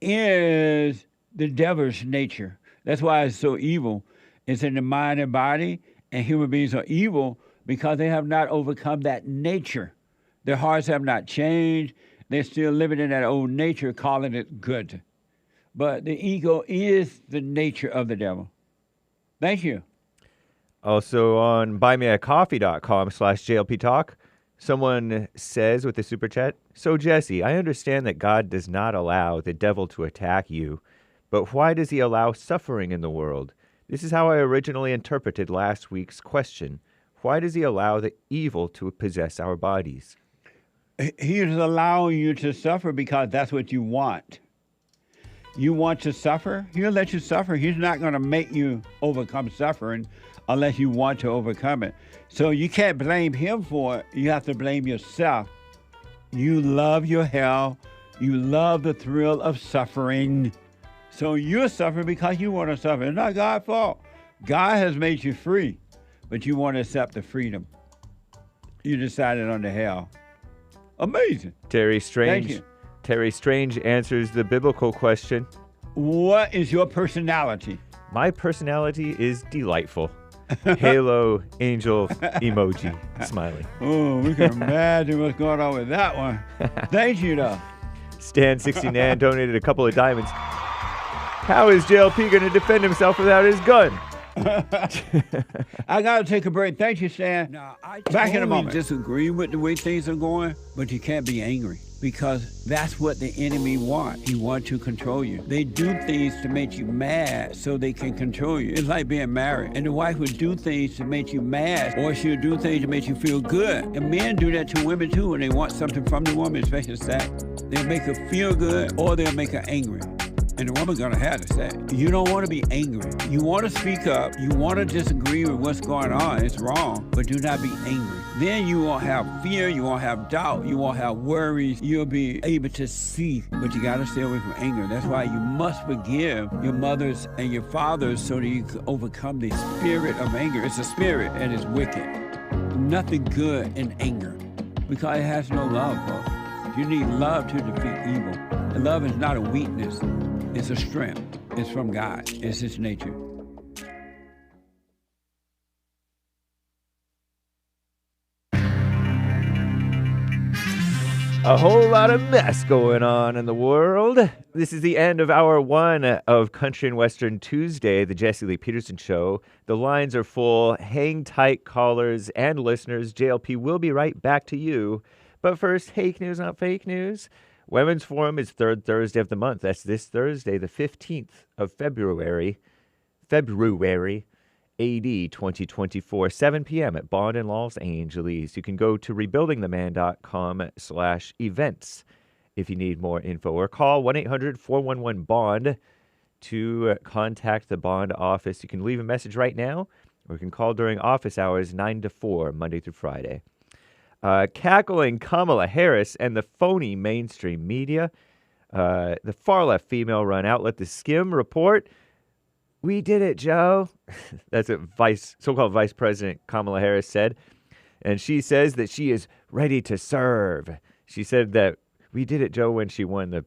is the devil's nature. That's why it's so evil. It's in the mind and body, and human beings are evil because they have not overcome that nature. Their hearts have not changed. They're still living in that old nature, calling it good. But the ego is the nature of the devil. Thank you. Also on buymeacoffee.com/JLP Talk, someone says with the super chat, so Jesse, I understand that God does not allow the devil to attack you, but why does he allow suffering in the world? This is how I originally interpreted last week's question. Why does he allow the evil to possess our bodies? He is allowing you to suffer because that's what you want. You want to suffer, he'll let you suffer. He's not going to make you overcome suffering unless you want to overcome it. So you can't blame him for it. You have to blame yourself. You love your hell. You love the thrill of suffering. So you're suffering because you want to suffer. It's not God's fault. God has made you free, but you want to accept the freedom. You decided on the hell. Amazing. Terry Strange. Thank you. Terry Strange answers the biblical question. What is your personality? My personality is delightful. Halo angel emoji smiley. Oh, we can imagine what's going on with that one. Thank you, though. Stan69 donated a couple of diamonds. How is JLP going to defend himself without his gun? I got to take a break. Thank you, Stan. Now, I Back in a moment. Disagree with the way things are going, but you can't be angry because that's what the enemy wants. He wants to control you. They do things to make you mad so they can control you. It's like being married, and the wife would do things to make you mad, or she'll do things to make you feel good. And men do that to women too when they want something from the woman, especially sex. They'll make her feel good, or they'll make her angry. And the woman's gonna have to say, you don't want to be angry. You want to speak up. You want to disagree with what's going on. It's wrong, but do not be angry. Then you won't have fear. You won't have doubt. You won't have worries. You'll be able to see, but you got to stay away from anger. That's why you must forgive your mothers and your fathers so that you can overcome the spirit of anger. It's a spirit and it's wicked. Nothing good in anger because it has no love, folks. You need love to defeat evil. And love is not a weakness. It's a strength. It's from God. It's His nature. A whole lot of mess going on in the world. This is the end of hour one of Country and Western Tuesday, the Jesse Lee Peterson Show. The lines are full. Hang tight, callers and listeners. JLP will be right back to you. But first, Hake news, not fake news. Women's Forum is third Thursday of the month. That's this Thursday, the 15th of February, AD 2024, 7 p.m. at Bond in Los Angeles. You can go to rebuildingtheman.com/events if you need more info, or call 1-800-411-BOND to contact the Bond office. You can leave a message right now, or you can call during office hours 9 to 4, Monday through Friday. Cackling Kamala Harris and the phony mainstream media. The far-left female-run outlet, The Skim, report, "We did it, Joe." That's what so-called Vice President Kamala Harris said. And she says that she is ready to serve. She said that we did it, Joe, when she won the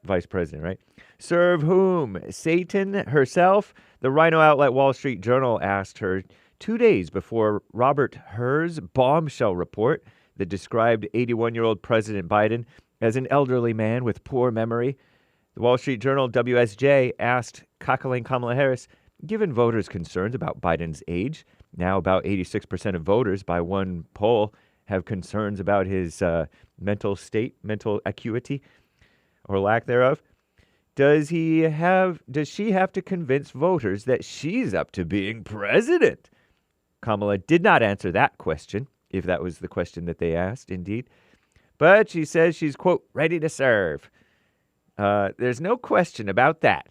vice president, right? Serve whom? Satan herself? The Rhino outlet Wall Street Journal asked her 2 days before Robert Herr's bombshell report that described 81-year-old President Biden as an elderly man with poor memory. The Wall Street Journal WSJ asked cackling Kamala Harris, given voters' concerns about Biden's age, now about 86% of voters by one poll have concerns about his mental state, mental acuity, or lack thereof, does she have to convince voters that she's up to being president? Kamala did not answer that question, if that was the question that they asked, indeed. But she says she's, quote, ready to serve. There's no question about that.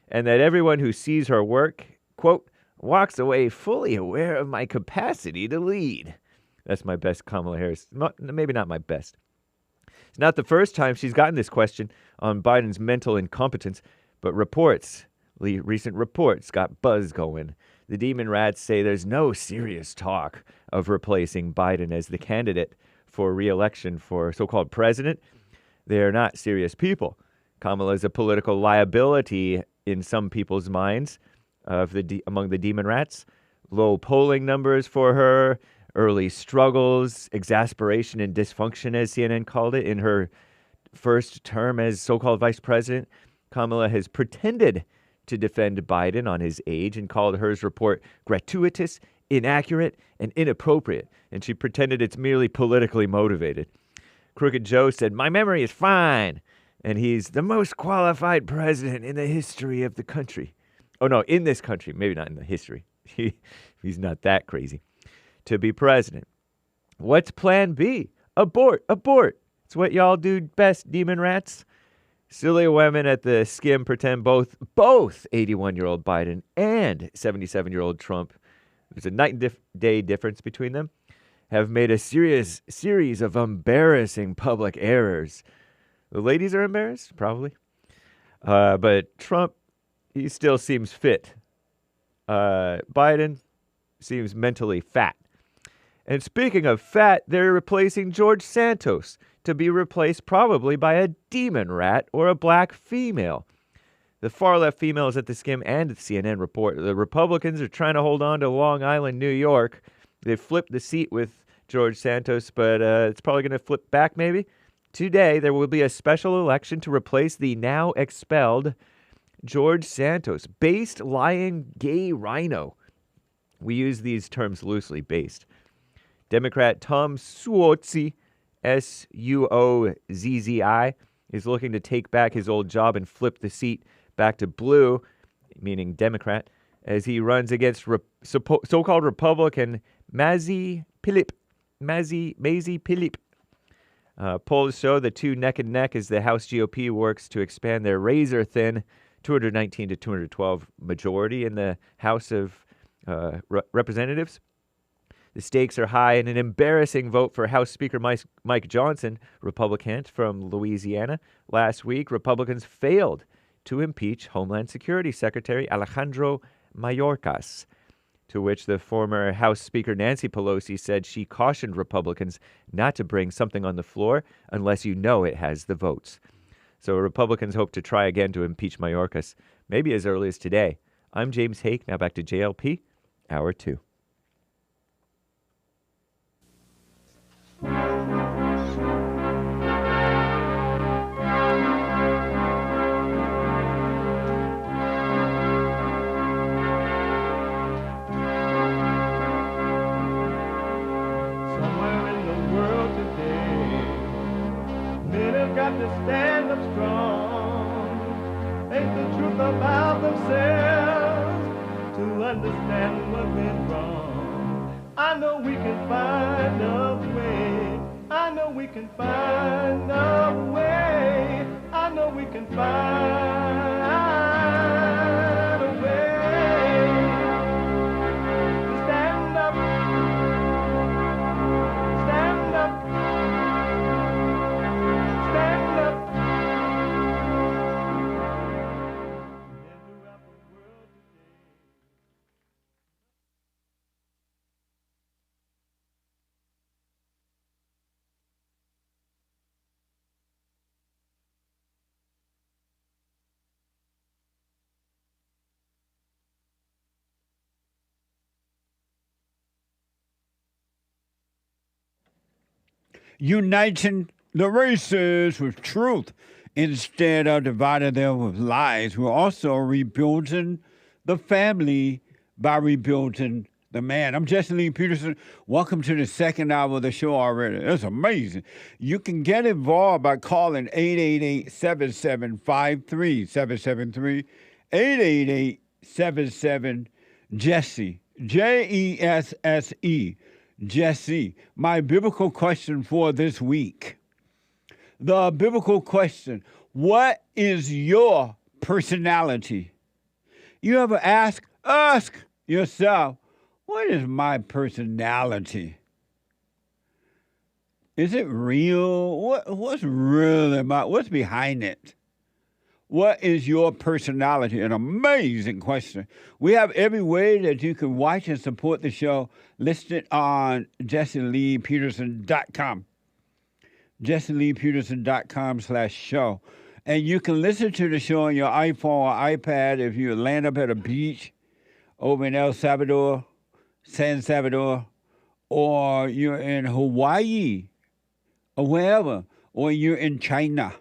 And that everyone who sees her work, quote, walks away fully aware of my capacity to lead. That's my best Kamala Harris. Maybe not my best. It's not the first time she's gotten this question on Biden's mental incompetence, but recent reports got buzz going. The Demon Rats say there's no serious talk of replacing Biden as the candidate for re-election for so-called president. They're not serious people. Kamala is a political liability in some people's minds among the Demon Rats. Low polling numbers for her, early struggles, exasperation and dysfunction, as CNN called it, in her first term as so-called vice president. Kamala has pretended to defend Biden on his age and called Herr's report gratuitous, inaccurate, and inappropriate. And she pretended it's merely politically motivated. Crooked Joe said, my memory is fine, and he's the most qualified president in the history of the country. Oh, no, in this country. Maybe not in the history. He's not that crazy. To be president. What's plan B? Abort, abort. It's what y'all do best, Demon Rats. Silly women at the Skim pretend both 81-year-old Biden and 77-year-old Trump, there's a night and day difference between them, have made a series of embarrassing public errors. The ladies are embarrassed, probably. But Trump, he still seems fit. Biden seems mentally fat. And speaking of fat, they're replacing George Santos to be replaced probably by a demon rat or a black female. The far-left females at the Skim and the CNN report, the Republicans are trying to hold on to Long Island, New York. They flipped the seat with George Santos, but it's probably going to flip back maybe. Today, there will be a special election to replace the now expelled George Santos, based, lying, gay rhino. We use these terms loosely, based. Democrat Tom Suozzi, Suozzi, is looking to take back his old job and flip the seat back to blue, meaning Democrat, as he runs against so-called Republican Mazi Pilip. Polls show the two neck and neck as the House GOP works to expand their razor-thin 219 to 212 majority in the House of Representatives. The stakes are high in an embarrassing vote for House Speaker Mike Johnson, Republican from Louisiana. Last week, Republicans failed to impeach Homeland Security Secretary Alejandro Mayorkas, to which the former House Speaker Nancy Pelosi said she cautioned Republicans not to bring something on the floor unless you know it has the votes. So Republicans hope to try again to impeach Mayorkas, maybe as early as today. I'm James Hake. Now back to JLP, Hour 2. got to stand up strong. Ain't the truth about themselves to understand what went wrong. I know we can find a way. I know we can find a way. I know we can find a way to stand up, stand up, stand up. Uniting the races with truth instead of dividing them with lies. We're also rebuilding the family by rebuilding the man. I'm Jesse Lee Peterson. Welcome to the second hour of the show already. That's amazing. You can get involved by calling 888-7753-773, 888-77-JESSE, Jesse. Jesse, my biblical question for this week. The biblical question, what is your personality? You ever ask yourself, what is my personality? Is it real? What's really what's behind it? What is your personality? An amazing question. We have every way that you can watch and support the show listed on JesseLeePeterson.com. JesseLeePeterson.com/show. And you can listen to the show on your iPhone or iPad if you land up at a beach over in El Salvador, San Salvador, or you're in Hawaii or wherever, or you're in China,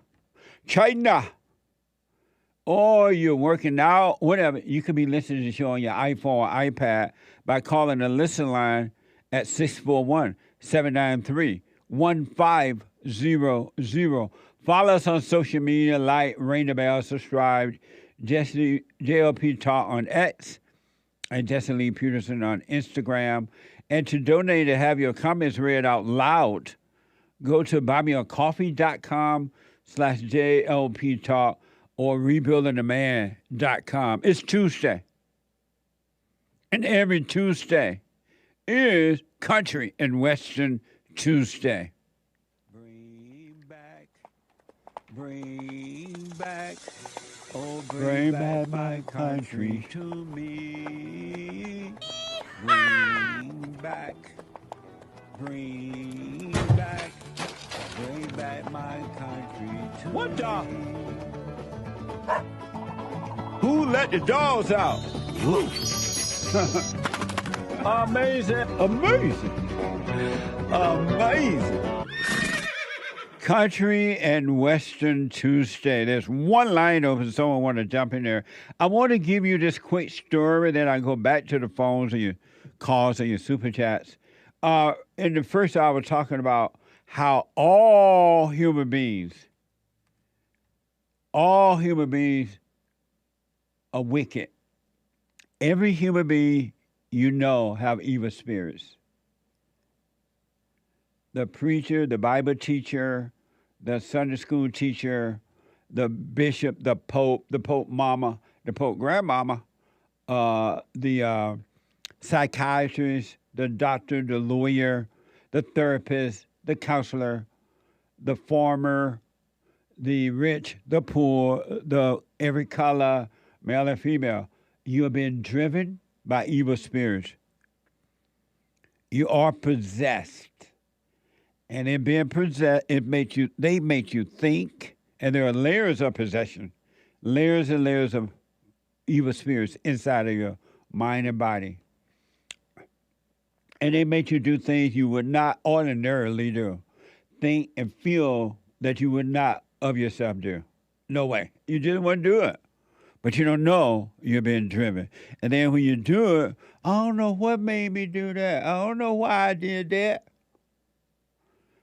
or you're working out, whatever. You can be listening to the show on your iPhone or iPad by calling the listen line at 641-793-1500. Follow us on social media, like, ring the bell, subscribe, JLP Talk on X, and Jesse Lee Peterson on Instagram. And to donate to have your comments read out loud, go to buymeacoffee.com/JLP Talk or rebuildingtheman.com. It's Tuesday. And every Tuesday is Country and Western Tuesday. Bring back, oh, bring back my country to me. Bring back my country to what dog? Me. Who let the dogs out? Amazing. Country and Western Tuesday. There's one line open. Someone want to jump in there. I want to give you this quick story. Then I go back to the phones and your calls and your super chats. In the first hour, I was talking about how all human beings are wicked. Every human being you know have evil spirits. The preacher, the Bible teacher, the Sunday school teacher, the bishop, the pope mama, the pope grandmama, the psychiatrist, the doctor, the lawyer, the therapist, the counselor, the farmer, the rich, the poor, the every color, male and female. You have been driven by evil spirits. You are possessed. And in being possessed, they make you think, and there are layers of possession, layers and layers of evil spirits inside of your mind and body. And they make you do things you would not ordinarily do. Think and feel that you would not of yourself do. No way. You just wouldn't do it. But you don't know you're being driven. And then when you do it, I don't know what made me do that. I don't know why I did that.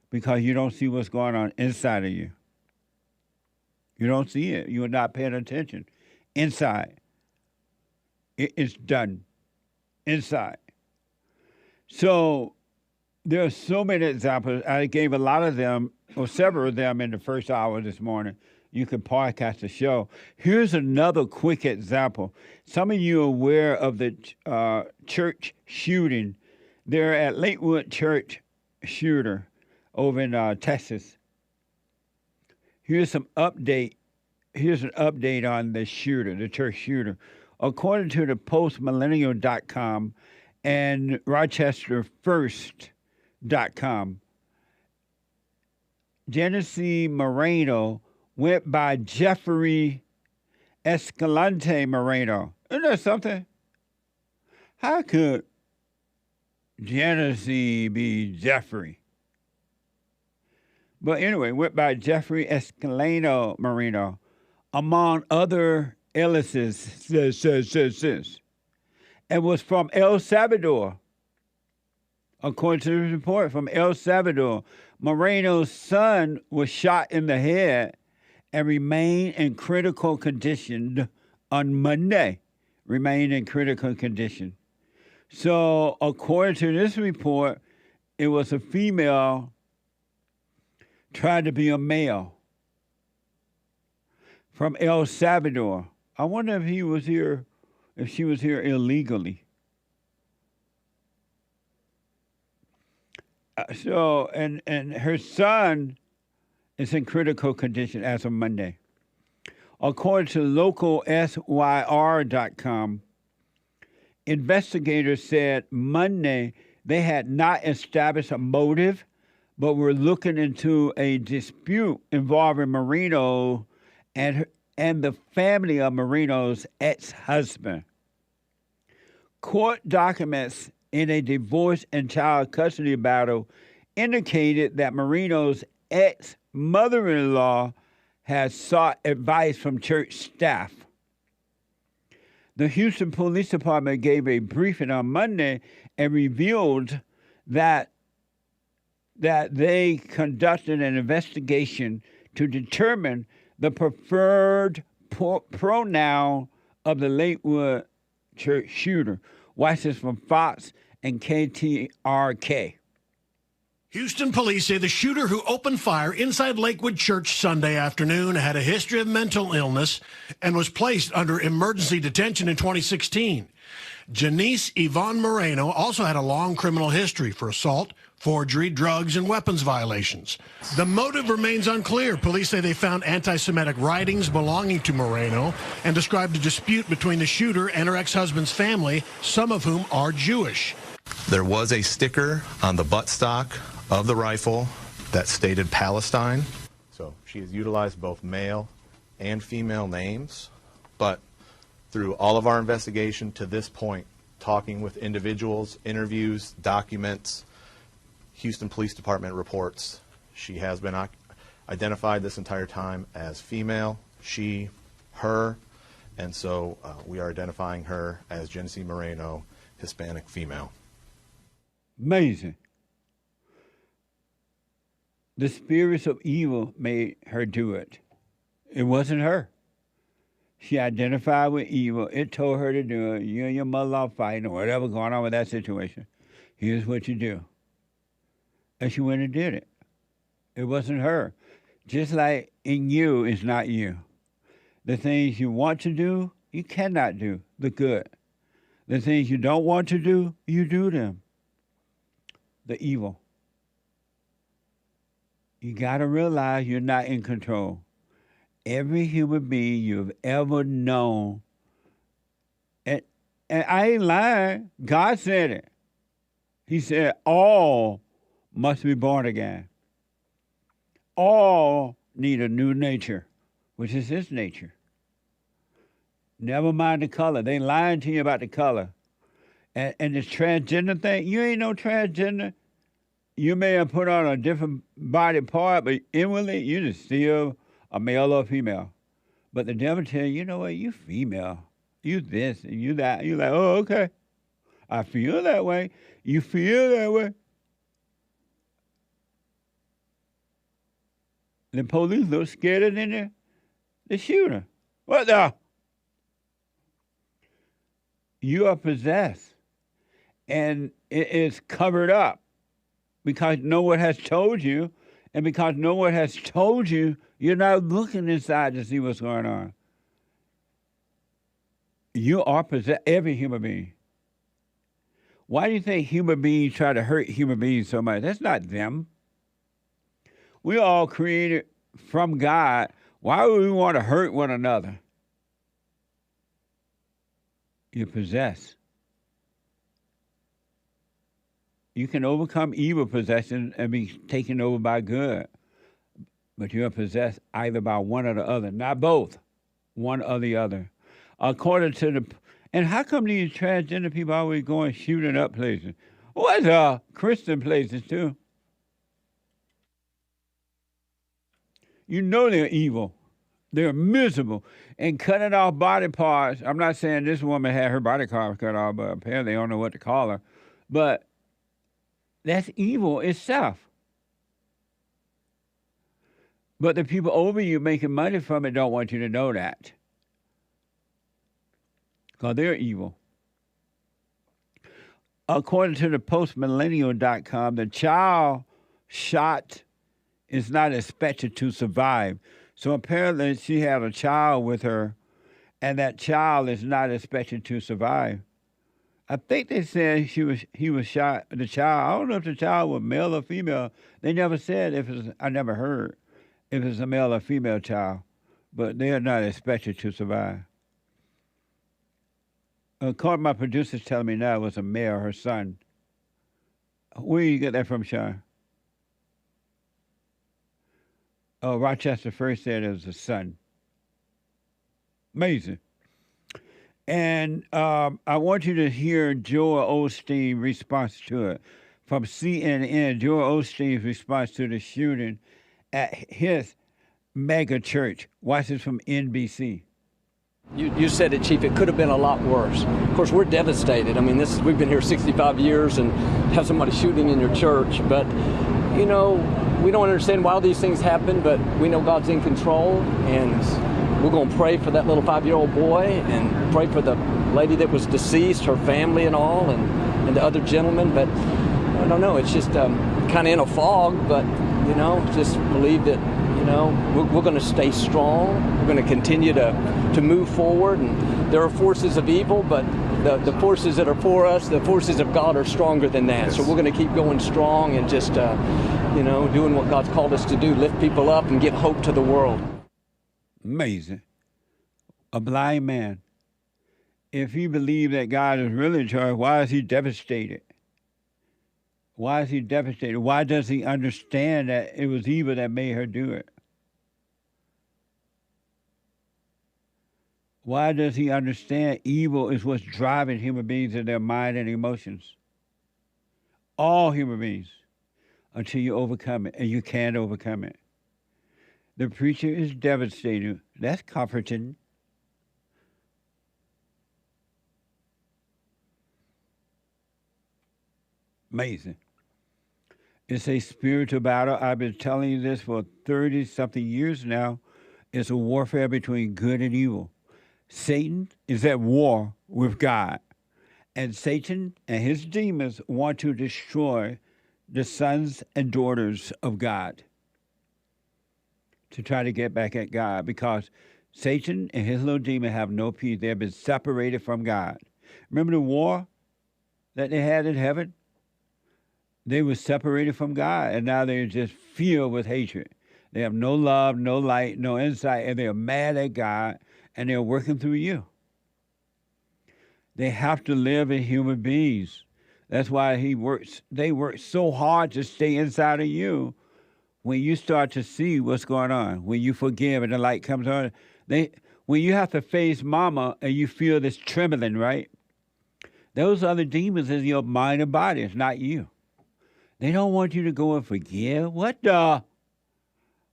Because you don't see what's going on inside of you. You don't see it. You're not paying attention. Inside. It's done. Inside. So there are so many examples. I gave a lot of them, or several of them in the first hour this morning. You can podcast the show. Here's another quick example. Some of you are aware of the church shooting. They're at Lakewood Church shooter over in Texas. Here's an update on the shooter, the church shooter. According to the postmillennial.com and rochesterfirst.com, Genesee Moreno went by Jeffrey Escalante Moreno. Isn't that something? How could Genesee be Jeffrey? But anyway, went by Jeffrey Escalante Moreno, among other aliases, and was from El Salvador. According to the report, from El Salvador, Moreno's son was shot in the head and remained in critical condition on Monday. Remained in critical condition. So, according to this report, it was a female trying to be a male from El Salvador. I wonder if she was here illegally. So, and her son is in critical condition as of Monday. According to local SYR.com, investigators said Monday they had not established a motive, but were looking into a dispute involving Moreno and the family of Moreno's ex-husband. Court documents in a divorce and child custody battle indicated that Moreno's ex-mother-in-law had sought advice from church staff. The Houston Police Department gave a briefing on Monday and revealed that they conducted an investigation to determine the preferred pronoun of the Lakewood church shooter. Watch this from Fox and KTRK. Houston police say the shooter who opened fire inside Lakewood Church Sunday afternoon had a history of mental illness and was placed under emergency detention in 2016. Janice Yvonne Moreno also had a long criminal history for assault, forgery, drugs, and weapons violations. The motive remains unclear. Police say they found anti-Semitic writings belonging to Moreno and described a dispute between the shooter and her ex-husband's family, some of whom are Jewish. There was a sticker on the buttstock of the rifle that stated Palestine. So she has utilized both male and female names, but through all of our investigation to this point, talking with individuals, interviews, documents, Houston Police Department reports, she has been identified this entire time as female, she, her, and so we are identifying her as Genesee Moreno, Hispanic female. Amazing. The spirits of evil made her do it. It wasn't her. She identified with evil. It told her to do it. You and your mother-in-law fighting or whatever going on with that situation. Here's what you do. And she went and did it. It wasn't her. Just like in you is not you. The things you want to do, you cannot do the good. The things you don't want to do, you do them. The evil. You got to realize you're not in control. Every human being you've ever known, and I ain't lying, God said it. He said all must be born again. All need a new nature, which is his nature. Never mind the color. They lying to you about the color. And this transgender thing, you ain't no transgender. You may have put on a different body part, but inwardly, you're just still a male or a female. But the devil tell you, you know what, you female. You this and you that. You're like, oh, okay. I feel that way. You feel that way. The police look scared in there. The shooter. What the? You are possessed. And it is covered up because no one has told you. And because no one has told you, you're not looking inside to see what's going on. You are possessed, every human being. Why do you think human beings try to hurt human beings so much? That's not them. We're all created from God. Why would we want to hurt one another? You're possessed. You can overcome evil possession and be taken over by good. But you're possessed either by one or the other, not both, one or the other. According to the, and how come these transgender people always going shooting up places? What's Christian places too? You know they're evil. They're miserable. And cutting off body parts, I'm not saying this woman had her body parts cut off, but apparently they don't know what to call her. But that's evil itself. But the people over you making money from it don't want you to know that. Because they're evil. According to the postmillennial.com, the child shot is not expected to survive. So apparently she had a child with her, and that child is not expected to survive. I think they said he was shot, the child. I don't know if the child was male or female. They never said if it's, I never heard if it's a male or female child, but they are not expected to survive. According to my producer's telling me now it was a male, her son. Where you get that from, Sean? Oh, Rochester first said it was a son. Amazing. And I want you to hear Joel Osteen's response to it. From CNN, Joel Osteen's response to the shooting at his mega church. Watch this from NBC. You said it, Chief. It could have been a lot worse. Of course, we're devastated. I mean, we've been here 65 years and have somebody shooting in your church. But, you know, we don't understand why these things happen, but we know God's in control. And we're going to pray for that little 5-year-old boy and pray for the lady that was deceased, her family and all, and the other gentleman. But I don't know. It's just kind of in a fog. But, you know, just believe that, you know, we're going to stay strong. We're going to continue to move forward. And there are forces of evil, but the forces that are for us, the forces of God are stronger than that. Yes. So we're going to keep going strong and just, you know, doing what God's called us to do, lift people up and give hope to the world. Amazing. A blind man. If he believed that God is really in charge, why is he devastated? Why is he devastated? Why does he understand that it was evil that made her do it? Why does he understand evil is what's driving human beings in their mind and emotions? All human beings, until you overcome it, and you can't overcome it. The preacher is devastated. That's comforting. Amazing. It's a spiritual battle. I've been telling you this for 30-something years now. It's a warfare between good and evil. Satan is at war with God. And Satan and his demons want to destroy the sons and daughters of God to try to get back at God, because Satan and his little demon have no peace. They have been separated from God. Remember the war that they had in heaven? They were separated from God, and now they're just filled with hatred. They have no love, no light, no insight, and they're mad at God, and they're working through you. They have to live in human beings. That's why they work so hard to stay inside of you. When you start to see what's going on, when you forgive and the light comes on, when you have to face mama and you feel this trembling, right? Those are the demons in your mind and body. It's not you. They don't want you to go and forgive. What the?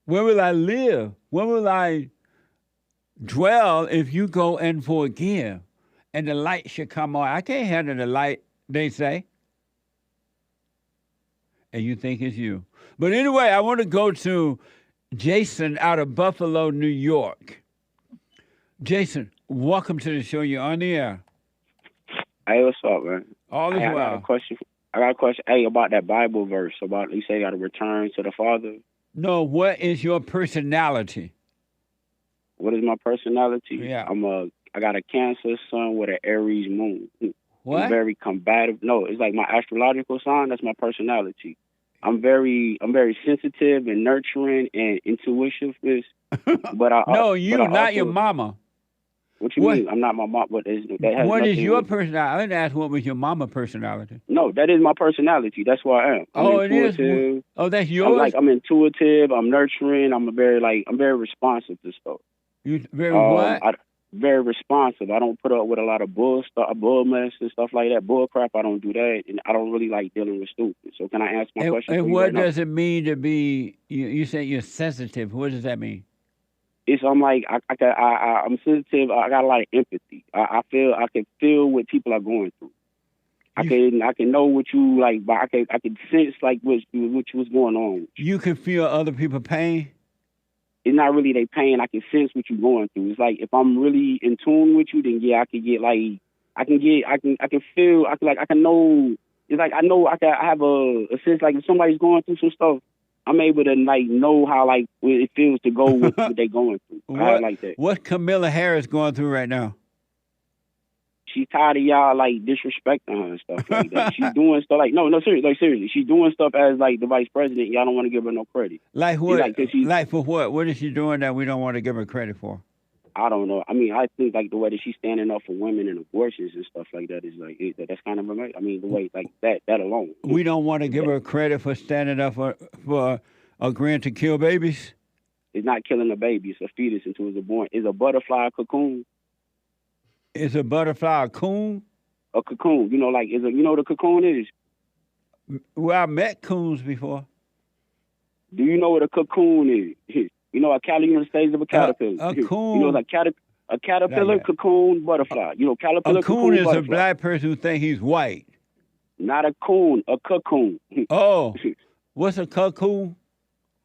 Where will I live? Where will I dwell if you go and forgive? And the light should come on. I can't handle the light, they say. And you think it's you. But anyway, I want to go to Jason out of Buffalo, New York. Jason, welcome to the show. You're on the air. Hey, what's up, man? All is I got well. a question. Hey, about that Bible verse about you say you got to return to the Father. No, what is your personality? What is my personality? Yeah. I got a Cancer sun with an Aries moon. What? I'm very combative. No, it's like my astrological sign. That's my personality. I'm very sensitive and nurturing and intuitive. But no, you're not your mama. What you mean? I'm not my mom. But that has what is nothing your with- personality? I didn't ask what was your mama personality. No, that is my personality. That's who I am. It is. Oh, that's yours. I'm intuitive. I'm nurturing. I'm very responsive to stuff. You very what? Very responsive. I don't put up with a lot of bull mess and stuff like that. Bull crap. I don't do that, and I don't really like dealing with stupid. So can I ask my question? And what does it mean to be? You say you're sensitive. What does that mean? I'm sensitive. I got a lot of empathy. I can feel what people are going through. I can know what you like, but I can sense like what's going on. You can feel other people's pain. It's not really their pain. I can sense what you're going through. It's like if I'm really in tune with you, then yeah, I can feel. I can know. It's like I know. I have a sense like if somebody's going through some stuff, I'm able to like know how like it feels to go with what they're going through. I like that. What Kamala Harris going through right now? She's tired of y'all like disrespecting her and stuff like that. She's doing stuff like seriously. She's doing stuff as like the vice president. Y'all don't want to give her no credit. Like what? Like for what? What is she doing that we don't want to give her credit for? I don't know. I mean, I think like the way that she's standing up for women and abortions and stuff like that is like that's kind of amazing. I mean, the way like that alone. We don't want to give her credit for standing up for agreeing to kill babies. It's not killing a baby. It's a fetus until it's born. Is a butterfly a cocoon? Is a butterfly a coon? A cocoon. You know, like you know what a cocoon is? Well, I met coons before. Do you know what a cocoon is? You know, a stage of a caterpillar. A coon. You know, like a caterpillar, cocoon, butterfly. You know, caterpillar, a coon is butterfly. A black person who thinks he's white. Not a coon, a cocoon. Oh, what's a cocoon?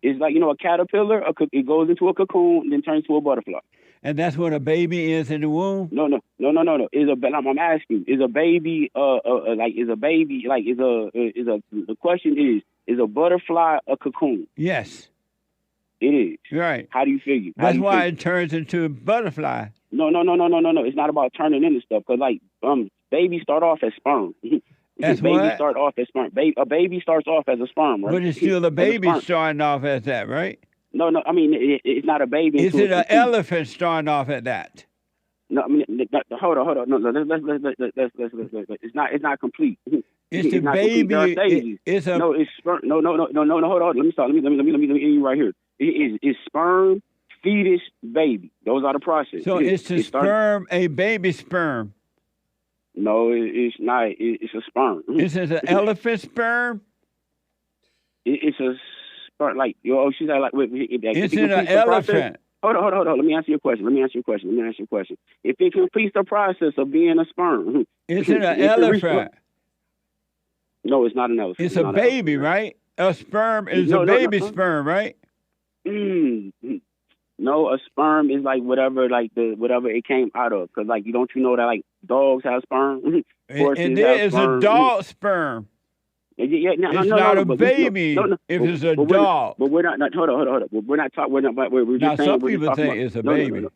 It's like, you know, a caterpillar, it goes into a cocoon and then turns to a butterfly. And that's what a baby is in the womb? No. I'm asking, the question is a butterfly a cocoon? Yes. It is. Right. How do you figure? That's why it turns into a butterfly. No. It's not about turning into stuff. Because, like, babies start off as sperm. That's what? Babies start off as sperm. A baby starts off as a sperm, right? But it's still a baby starting off as that, right? No. I mean, it's not a baby. Is it an elephant starting off at that? No, I mean, hold on. No, let's. It's not complete. It's the baby. It's a. No, it's sperm. No. Hold on. Let me start. Let me end you right here. It's sperm, fetus, baby. Those are the process. So it's a sperm, a baby sperm. No, it's not. It's a sperm. Is it an elephant sperm? It's a sperm. Like she's like. It's an elephant. Hold on. Let me answer your question. If it completes the process of being a sperm, it's an elephant. No, it's not an elephant. It's a baby, right? A sperm is a baby sperm, right? No, a sperm is like whatever it came out of. Because like you know that like dogs have sperm. And there is a dog sperm. Yeah, it's not a baby if it's a dog. But we're not. Hold on. We're not talking. We're just saying. Some people think it's a baby.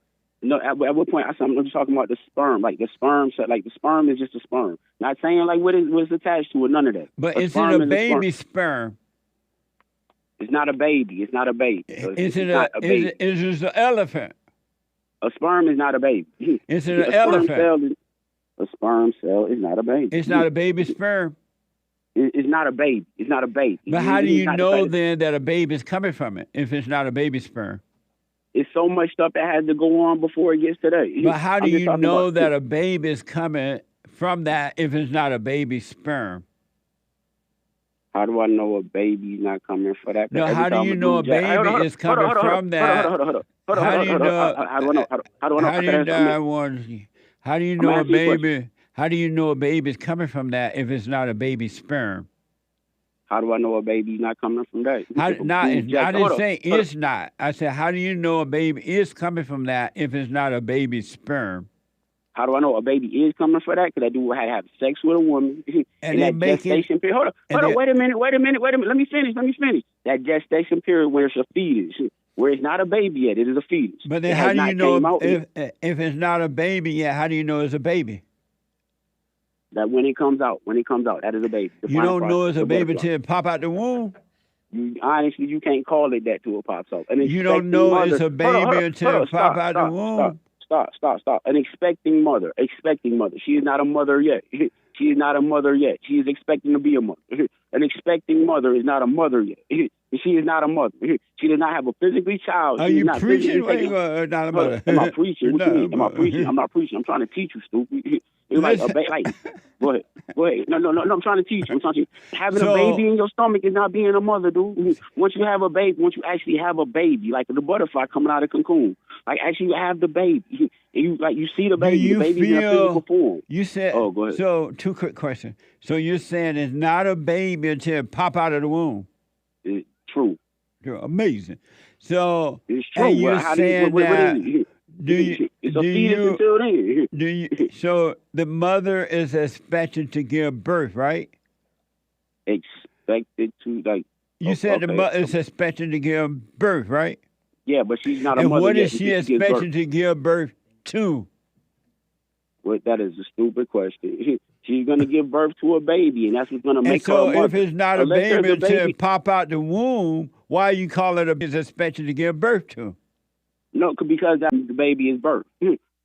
No, at what point? I'm just talking about the sperm. Like the sperm, like the sperm is just a sperm. Not saying like what's attached to it. None of that. But it's a baby sperm. It's not a baby. It's not a baby. Is it an elephant? A sperm is not a baby. Is it an elephant? A sperm cell is not a baby. It's not a baby sperm. It's not a baby. It's not a baby. But how do you know then that a baby is coming from it if it's not a baby sperm? It's so much stuff that has to go on before it gets to that. But how do you know that a baby is coming from that if it's not a baby sperm? How do I know a baby's not coming for that? No, how do you know a baby is coming from that? How do you know? How do you know a baby? How do you know a baby is coming from that if it's not a baby sperm? How do I know a baby's not coming from that? I didn't say it's not. I said, how do you know a baby is coming from that if it's not a baby's sperm? How do I know a baby is coming for that? Because I do have sex with a woman and in that gestation period. Hold on, wait a minute. Let me finish. That gestation period where it's a fetus, where it's not a baby yet, it is a fetus. But then how do you know if it's not a baby yet, how do you know it's a baby? That when it comes out, that is a baby. You don't know it's a baby until it pop out the womb? Honestly, you can't call it that till it pops out. You don't know it's a baby until it pop out the womb? Stop. An expecting mother. She is not a mother yet. She is not a mother yet. She is expecting to be a mother. An expecting mother is not a mother yet. She is not a mother. She does not have a physically child. Are you preaching? Not a mother. Am I preaching? What you mean? Am I preaching? I'm not preaching. I'm trying to teach you, stupid. It's like go ahead. No. I'm trying to teach you. Having a baby in your stomach is not being a mother, dude. Once you actually have a baby, like the butterfly coming out of cocoon, like actually you have the baby, and you see the baby, the baby's in a physical form. You said. Oh, go ahead. So, two quick questions. So you're saying it's not a baby until it pop out of the womb? It's true. Amazing. So, it's true. And you're saying that. It's a fetus until then. So the mother is expected to give birth, right? Expected to, like. You said the mother is expected to give birth, right? Yeah, but she's not a mother. And what yet is she expected to give birth to? Well, that is a stupid question. She's going to give birth to a baby, and that's what's going to make her a mother. So if it's not a baby until it pop out the womb, why you call it is expected to give birth to? No, because the baby is birthed.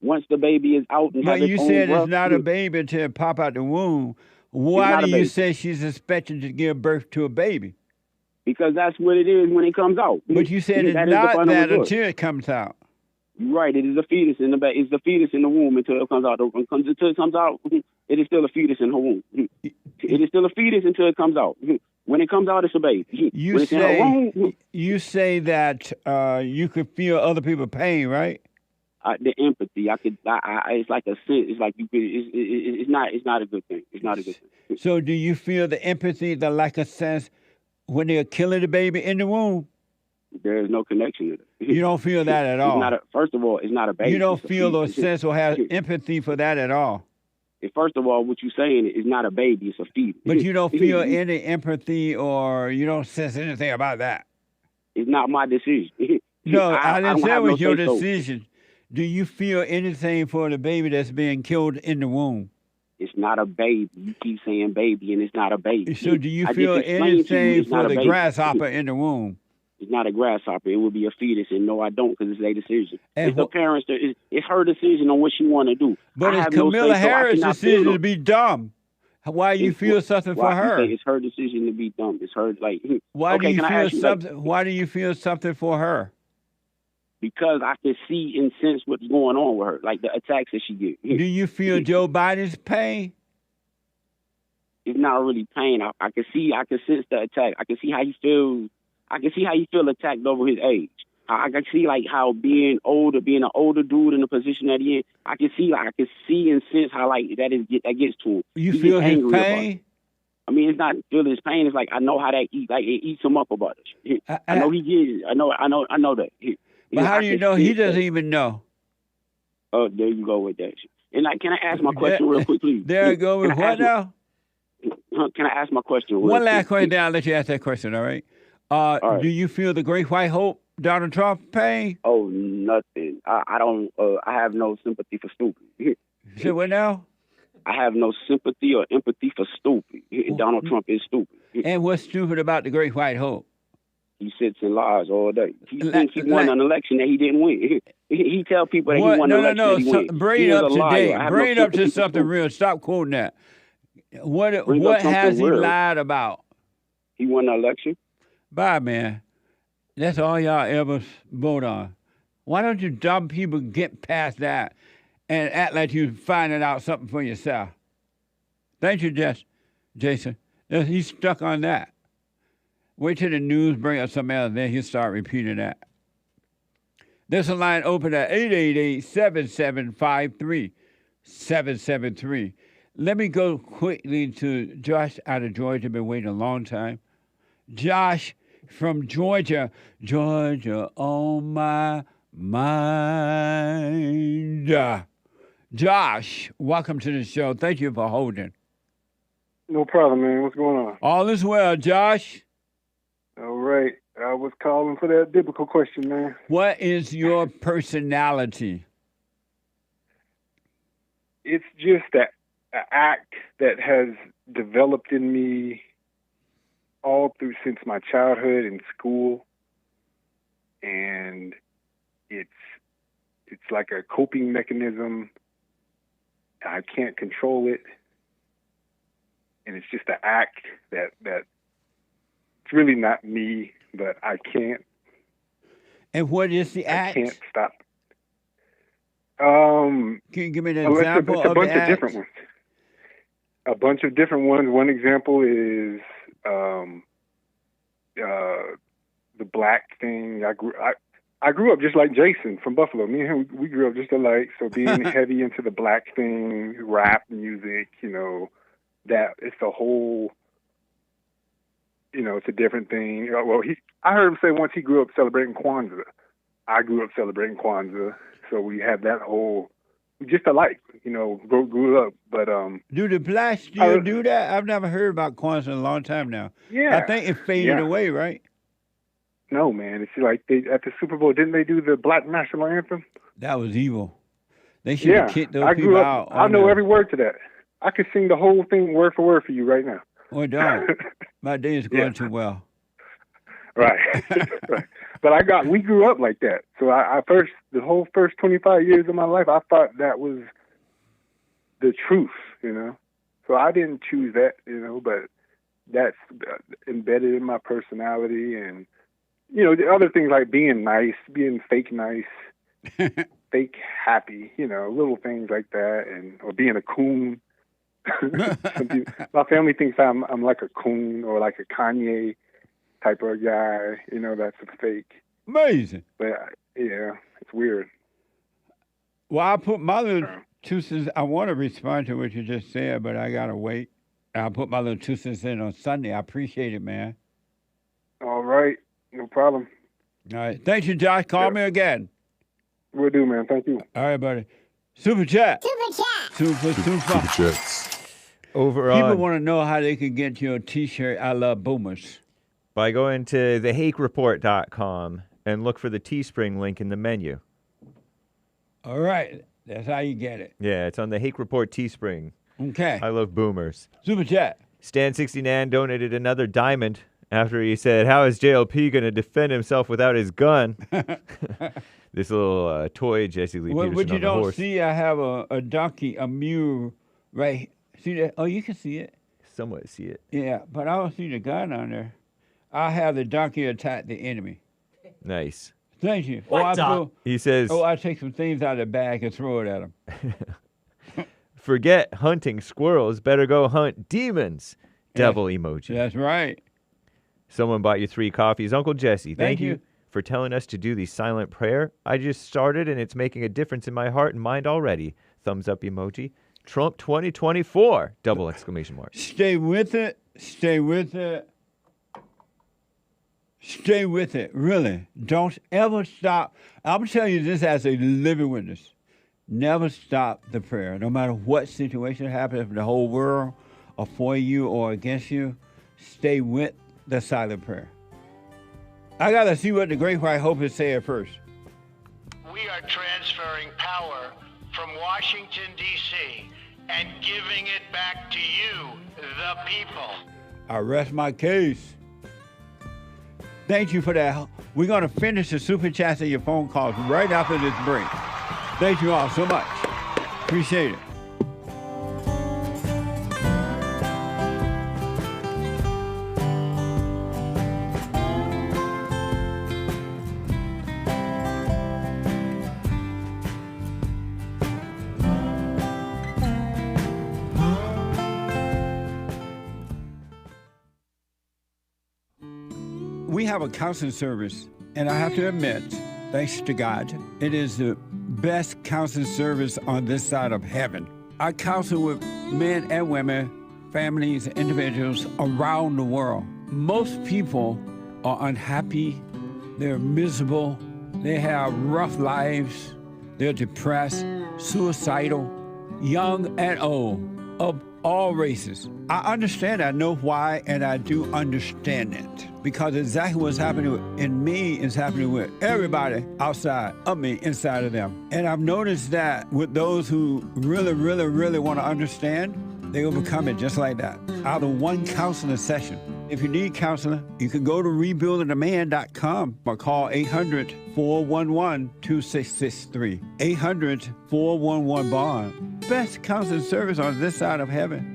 Once the baby is out and but you said it's not a baby until it pop out the womb. Why do you say she's expected to give birth to a baby? Because that's what it is when it comes out. But you said it's not that until it comes out. Right, it is a fetus in the it's the fetus in the womb until it comes out. Until it comes out, it is still a fetus in her womb. It is still a fetus until it comes out. When it comes out, it's a baby. You say that you could feel other people's pain, right? The empathy, it's like a sense. It's like you could. It's not a good thing. It's not a good thing. So, do you feel the empathy, the like a sense, when they're killing the baby in the womb? There is no connection to it. You don't feel that at all. First of all, it's not a baby. You don't feel or sense or have empathy for that at all. First of all, what you're saying is not a baby; it's a fetus. But you don't feel any empathy, or you don't sense anything about that. It's not my decision. No, I didn't say it was your decision. Do you feel anything for the baby that's being killed in the womb? It's not a baby. You keep saying baby, and it's not a baby. So do you feel anything for the grasshopper in the womb? It's not a grasshopper. It would be a fetus, and no, I don't, because it's their decision. It's the parents. It's her decision on what she want to do. But it's Kamala Harris' decision to be dumb. Why you feel something for her? It's her decision to be dumb. It's her like. Why do you feel something? Why do you feel something for her? Because I can see and sense what's going on with her, like the attacks that she gets. Do you feel Joe Biden's pain? It's not really pain. I can sense the attack. I can see how he feels. I can see how he feel attacked over his age. I can see like how being an older dude in the position that he in. I can see and sense how like that gets to him. You feel his pain? I mean, it's not feeling his pain. It's like I know how that it eats him up about it. I know he gets. I know that. But how do you know? He doesn't even know. Oh, there you go with that. And like, can I ask my question real quick, please? There you go with what now? Can I ask my question? One last question, then I'll let you ask that question. All right. All right. Do you feel the great white hope Donald Trump pain? Oh, nothing. I don't. I have no sympathy for stupid. Say what now? I have no sympathy or empathy for stupid. Donald Trump is stupid. And what's stupid about the great white hope? He sits and lies all day. He thinks he won an election that he didn't win. He tell people that he won an election that he won. Bring it up to date. Bring it up to something real. Stop quoting that. What has he lied about? He won the election. Bye, man. That's all y'all ever vote on. Why don't you dumb people get past that and act like you're finding out something for yourself? Thank you, Jason. He's stuck on that. Wait till the news bring up something else, then he'll start repeating that. There's a line open at 888-7753-773. Let me go quickly to Josh out of Georgia. Been waiting a long time. Josh from Georgia. Georgia on my mind. Josh, welcome to the show. Thank you for holding. No problem, man. What's going on? All is well, Josh. All right. I was calling for that biblical question, man. What is your personality? It's just an act that has developed in me all through since my childhood and school, and it's like a coping mechanism. I can't control it, and it's just an act that it's really not me, but I can't. And what is the act? I can't stop. Can you give me an example it's a of bunch the of act? different ones. A bunch of different ones. One example is the black thing. I grew up just like Jason from Buffalo. Me and him, we grew up just alike. So being heavy into the black thing, rap music, that it's a whole, it's a different thing. Well, I heard him say once he grew up celebrating Kwanzaa. I grew up celebrating Kwanzaa. So we had that whole, just alike, grew up. But do the blacks still do that? I've never heard about Kwanzaa in a long time now. Yeah, I think it faded away, right? No, man. It's like at the Super Bowl, didn't they do the black national anthem? That was evil. They should have kicked those I people grew up, out. I know every word to that. I could sing the whole thing word for word for you right now. Well, don't. My day is going too well. Right. Right. But we grew up like that. So the whole first 25 years of my life, I thought that was the truth, So I didn't choose that, but that's embedded in my personality. And, the other things like being nice, being fake nice, fake happy, little things like that, or being a coon. My family thinks I'm like a coon or like a Kanye type of guy, that's a fake. Amazing. But yeah, it's weird. Well, I put my little 2 cents. I want to respond to what you just said, but I gotta wait. I'll put my little 2 cents in on Sunday. I appreciate it, man. All right, no problem. All right, thank you, Josh. Call me again. Will do, man. Thank you. All right, buddy. Super chat. Super chats. Over People on want to know how they can get your T-shirt. I love boomers. by going to thehakereport.com and look for the Teespring link in the menu. All right. That's how you get it. Yeah, it's on the Hake Report Teespring. Okay. I love boomers. Super chat. Stan69 donated another diamond after he said, how is JLP going to defend himself without his gun? This little toy Jesse Lee Peterson what you on the don't horse. see, I have a donkey, a mule, right? See that? Oh, you can see it. Somewhat see it. Yeah, but I don't see the gun on there. I have the donkey attack the enemy. Nice. Thank you. He says, I take some things out of the bag and throw it at him. forget hunting squirrels, better go hunt demons. Devil emoji. That's right. Someone bought you 3 coffees. Uncle Jesse, thank you for telling us to do the silent prayer. I just started, and it's making a difference in my heart and mind already. Thumbs up emoji. Trump 2024, double exclamation mark. Stay with it. Stay with it. Stay with it, really. Don't ever stop. I'm telling you this as a living witness. Never stop the prayer. No matter what situation happens, if the whole world are for you or against you, stay with the silent prayer. I got to see what the Great White Hope is saying first. We are transferring power from Washington, D.C., and giving it back to you, the people. I rest my case. Thank you for that. We're going to finish the super chats and your phone calls right after this break. Thank you all so much. Appreciate it. We have a counseling service, and I have to admit, thanks to God, it is the best counseling service on this side of heaven. I counsel with men and women, families, individuals around the world. most people are unhappy, they're miserable, they have rough lives, they're depressed, suicidal, young and old, of all races. I understand, I know why, and I do understand it. Because exactly what's happening in me is happening with everybody outside of me, inside of them. And I've noticed that with those who really, really, really want to understand, they will become it just like that, out of one counseling session. If you need counseling, you can go to rebuildingaman.com or call 800-411-2663. 800-411-BOND. Best counseling service on this side of heaven.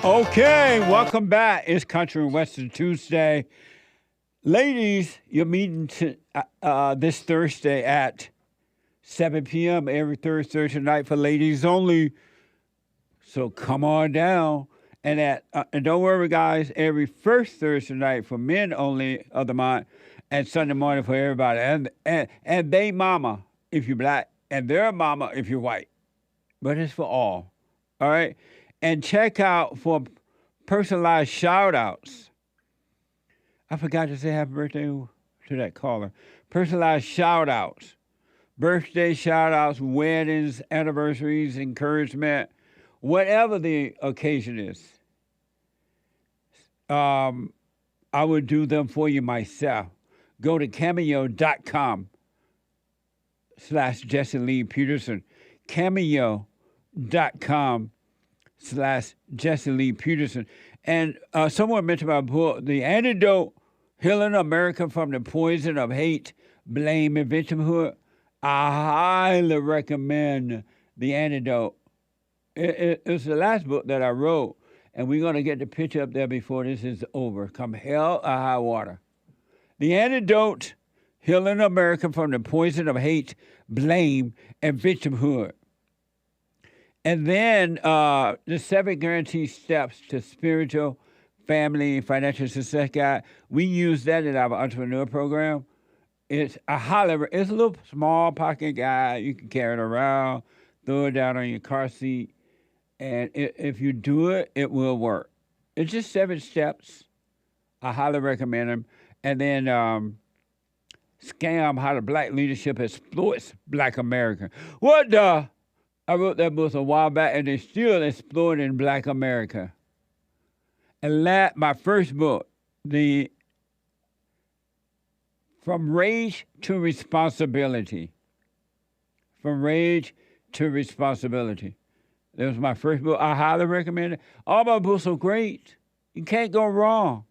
Okay, welcome back. It's Country and Western Tuesday. Ladies, you're meeting this Thursday at 7 p.m. every Thursday night for ladies only. So come on down. And don't worry, guys, every first Thursday night for men only of the month and Sunday morning for everybody. And they mama if you're black and their mama if you're white. But it's for all. All right? And check out for personalized shout-outs. I forgot to say happy birthday to that caller. Personalized shout-outs. Birthday shout-outs, weddings, anniversaries, encouragement, whatever the occasion is. I would do them for you myself. Go to cameo.com/Jesse Lee Peterson. Cameo.com/Jesse Lee Peterson. And someone mentioned my book, The Antidote, Healing America from the Poison of Hate, Blame, and Victimhood. I highly recommend The Antidote. It's the last book that I wrote, and we're going to get the picture up there before this is over. Come hell or high water. The Antidote, Healing America from the Poison of Hate, Blame, and Victimhood. And then the 7 guaranteed steps to spiritual, family, and financial success guide. We use that in our entrepreneur program. It's a little small pocket guide. You can carry it around, throw it down on your car seat, and if you do it, it will work. It's just 7 steps. I highly recommend them. And then Scam: How the Black Leadership Exploits Black America. What the? I wrote that book a while back, and they're still exploiting Black America. And my first book, From Rage to Responsibility. From Rage to Responsibility. That was my first book. I highly recommend it. All my books are great. You can't go wrong.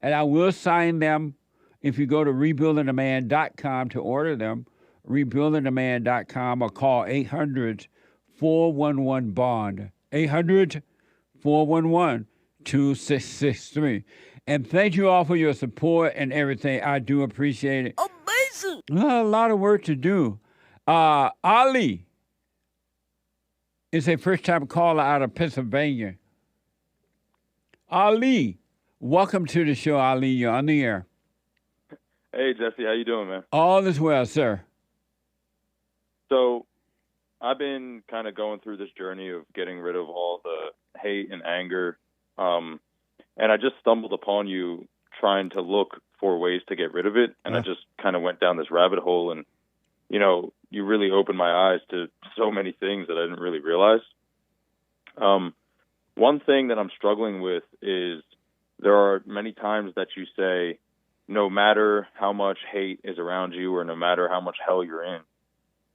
And I will sign them if you go to rebuildingaman.com to order them. rebuildingaman.com or call 800-411-BOND. 800-411-2663. And thank you all for your support and everything. I do appreciate it. Amazing. A lot of work to do. Ali is a first-time caller out of Pennsylvania. Ali, welcome to the show, Ali. You're on the air. Hey, Jesse. How you doing, man? All is well, sir. So I've been kind of going through this journey of getting rid of all the hate and anger. And I just stumbled upon you trying to look for ways to get rid of it. And I just kind of went down this rabbit hole, and, you know, you really opened my eyes to so many things that I didn't really realize. One thing that I'm struggling with is there are many times that you say, no matter how much hate is around you or no matter how much hell you're in,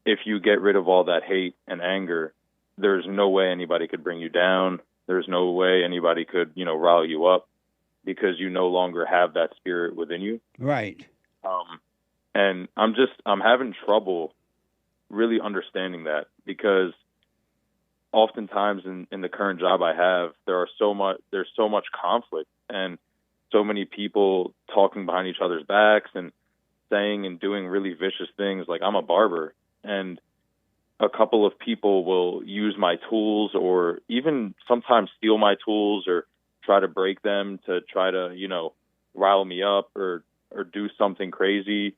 if you get rid of all that hate and anger, there's no way anybody could bring you down. There's no way anybody could, you know, rile you up, because you no longer have that spirit within you. Right. And I'm having trouble really understanding that, because oftentimes in the current job I have, there's so much conflict and so many people talking behind each other's backs and saying and doing really vicious things. Like, I'm a barber, and a couple of people will use my tools or even sometimes steal my tools or try to break them to try to, you know, rile me up or do something crazy.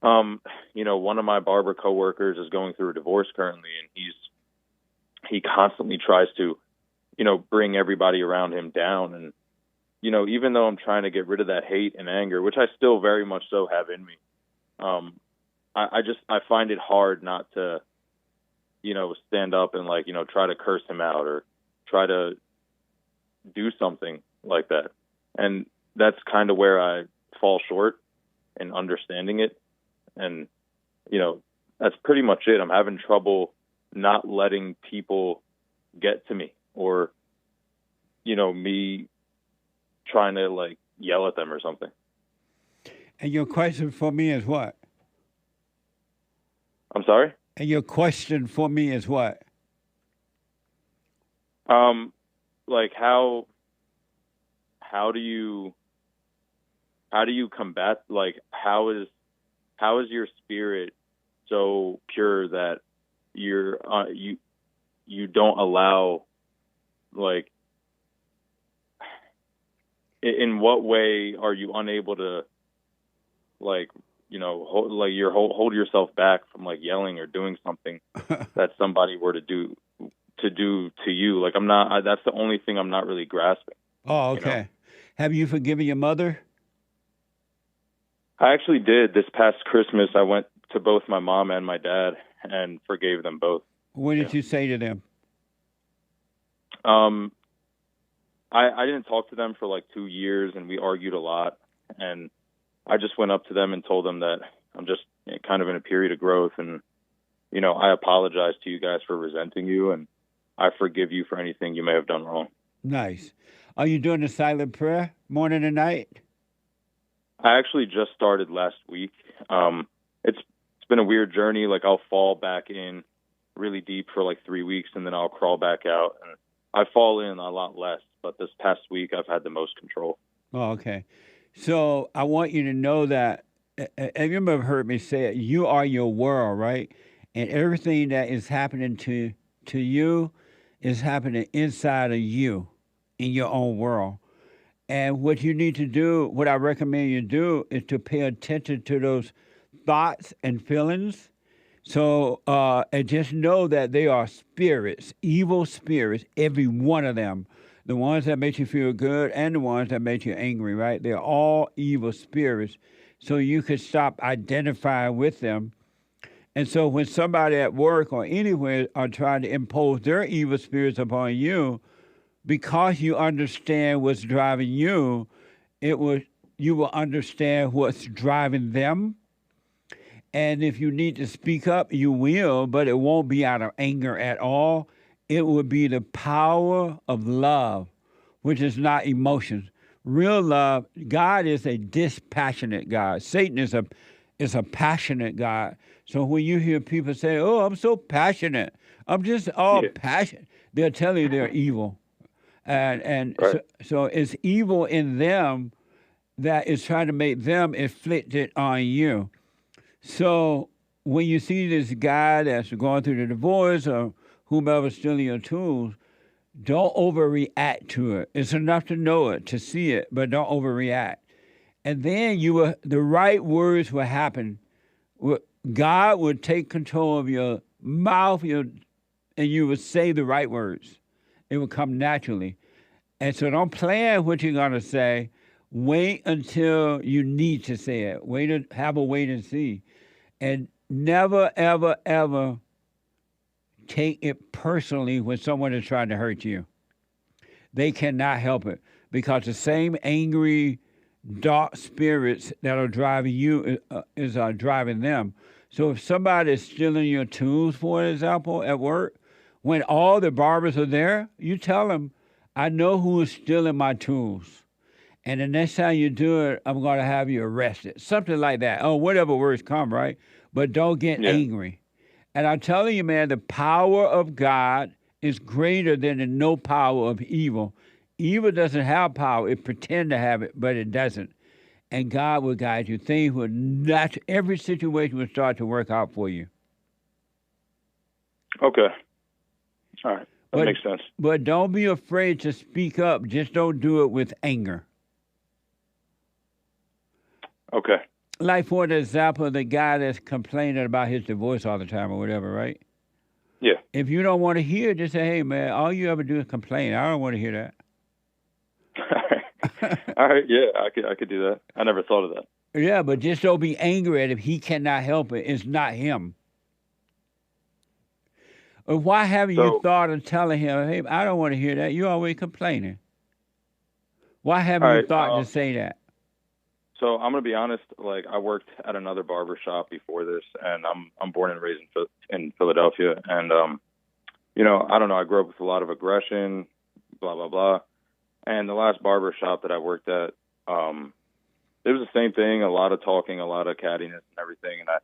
You know, one of my barber coworkers is going through a divorce currently, and he constantly tries to, you know, bring everybody around him down. And, you know, even though I'm trying to get rid of that hate and anger, which I still very much so have in me, I find it hard not to, you know, stand up and, like, you know, try to curse him out or try to do something like that. And that's kind of where I fall short in understanding it. And, you know, that's pretty much it. I'm having trouble not letting people get to me, or, you know, me trying to, like, yell at them or something. And your question for me is what? I'm sorry? And your question for me is what? Like, how do you combat, like, how is your spirit so pure that you don't allow, like, in what way are you unable to, like, you know, hold yourself back from, like, yelling or doing something that somebody were to do to you? Like, that's the only thing I'm not really grasping. Oh, okay. You know? Have you forgiven your mother? I actually did. This past Christmas, I went to both my mom and my dad and forgave them both. What did you say to them? I didn't talk to them for like 2 years, and we argued a lot. And I just went up to them and told them that I'm just kind of in a period of growth, and, you know, I apologize to you guys for resenting you, and I forgive you for anything you may have done wrong. Nice. Are you doing the silent prayer morning and night? I actually just started last week. It's been a weird journey. Like, I'll fall back in really deep for like 3 weeks, and then I'll crawl back out. And I fall in a lot less, but this past week I've had the most control. Oh, okay. So I want you to know that, have you ever heard me say it? You are your world, right? And everything that is happening to you is happening inside of you, in your own world. And what you need to do, what I recommend you do, is to pay attention to those thoughts and feelings. So, and just know that they are spirits, evil spirits, every one of them. The ones that make you feel good and the ones that make you angry, right? They're all evil spirits. So you can stop identifying with them. And so when somebody at work or anywhere are trying to impose their evil spirits upon you, because you understand what's driving you, you will understand what's driving them. And if you need to speak up, you will, but it won't be out of anger at all. It will be the power of love, which is not emotions. Real love, God is a dispassionate God. Satan is a passionate God. So when you hear people say, oh, I'm so passionate, I'm just passionate, they're telling you they're evil. And right. so it's evil in them that is trying to make them inflict it on you. So when you see this guy that's going through the divorce or whomever stealing your tools, don't overreact to it. It's enough to know it, to see it, but don't overreact. And then the right words will happen. God would take control of your mouth, and you would say the right words. It would come naturally. And so don't plan what you're going to say. Wait until you need to say it. Have a wait and see. And never, ever, ever take it personally when someone is trying to hurt you. They cannot help it because the same angry, dark spirits that are driving you is driving them. So if somebody is stealing your tools, for example, at work, when all the barbers are there, you tell them, I know who is stealing my tools. And the next time you do it, I'm going to have you arrested. Something like that. Oh, whatever words come, right? But don't get angry. And I'm telling you, man, the power of God is greater than the no power of evil. Evil doesn't have power. It pretends to have it, but it doesn't. And God will guide you. Things will not, every situation will start to work out for you. Okay. All right. That makes sense. But don't be afraid to speak up. Just don't do it with anger. Okay. Like, for example, the guy that's complaining about his divorce all the time or whatever, right? Yeah. If you don't want to hear it, just say, hey, man, all you ever do is complain. I don't want to hear that. All right. Yeah, I could do that. I never thought of that. Yeah, but just don't be angry at him. He cannot help it. It's not him. Or why haven't you thought of telling him, hey, I don't want to hear that. You're always complaining. Why haven't you thought to say that? So I'm gonna be honest. Like, I worked at another barber shop before this, and I'm born and raised in Philadelphia, and you know, I don't know. I grew up with a lot of aggression, blah blah blah. And the last barber shop that I worked at, it was the same thing. A lot of talking, a lot of cattiness, and everything. And I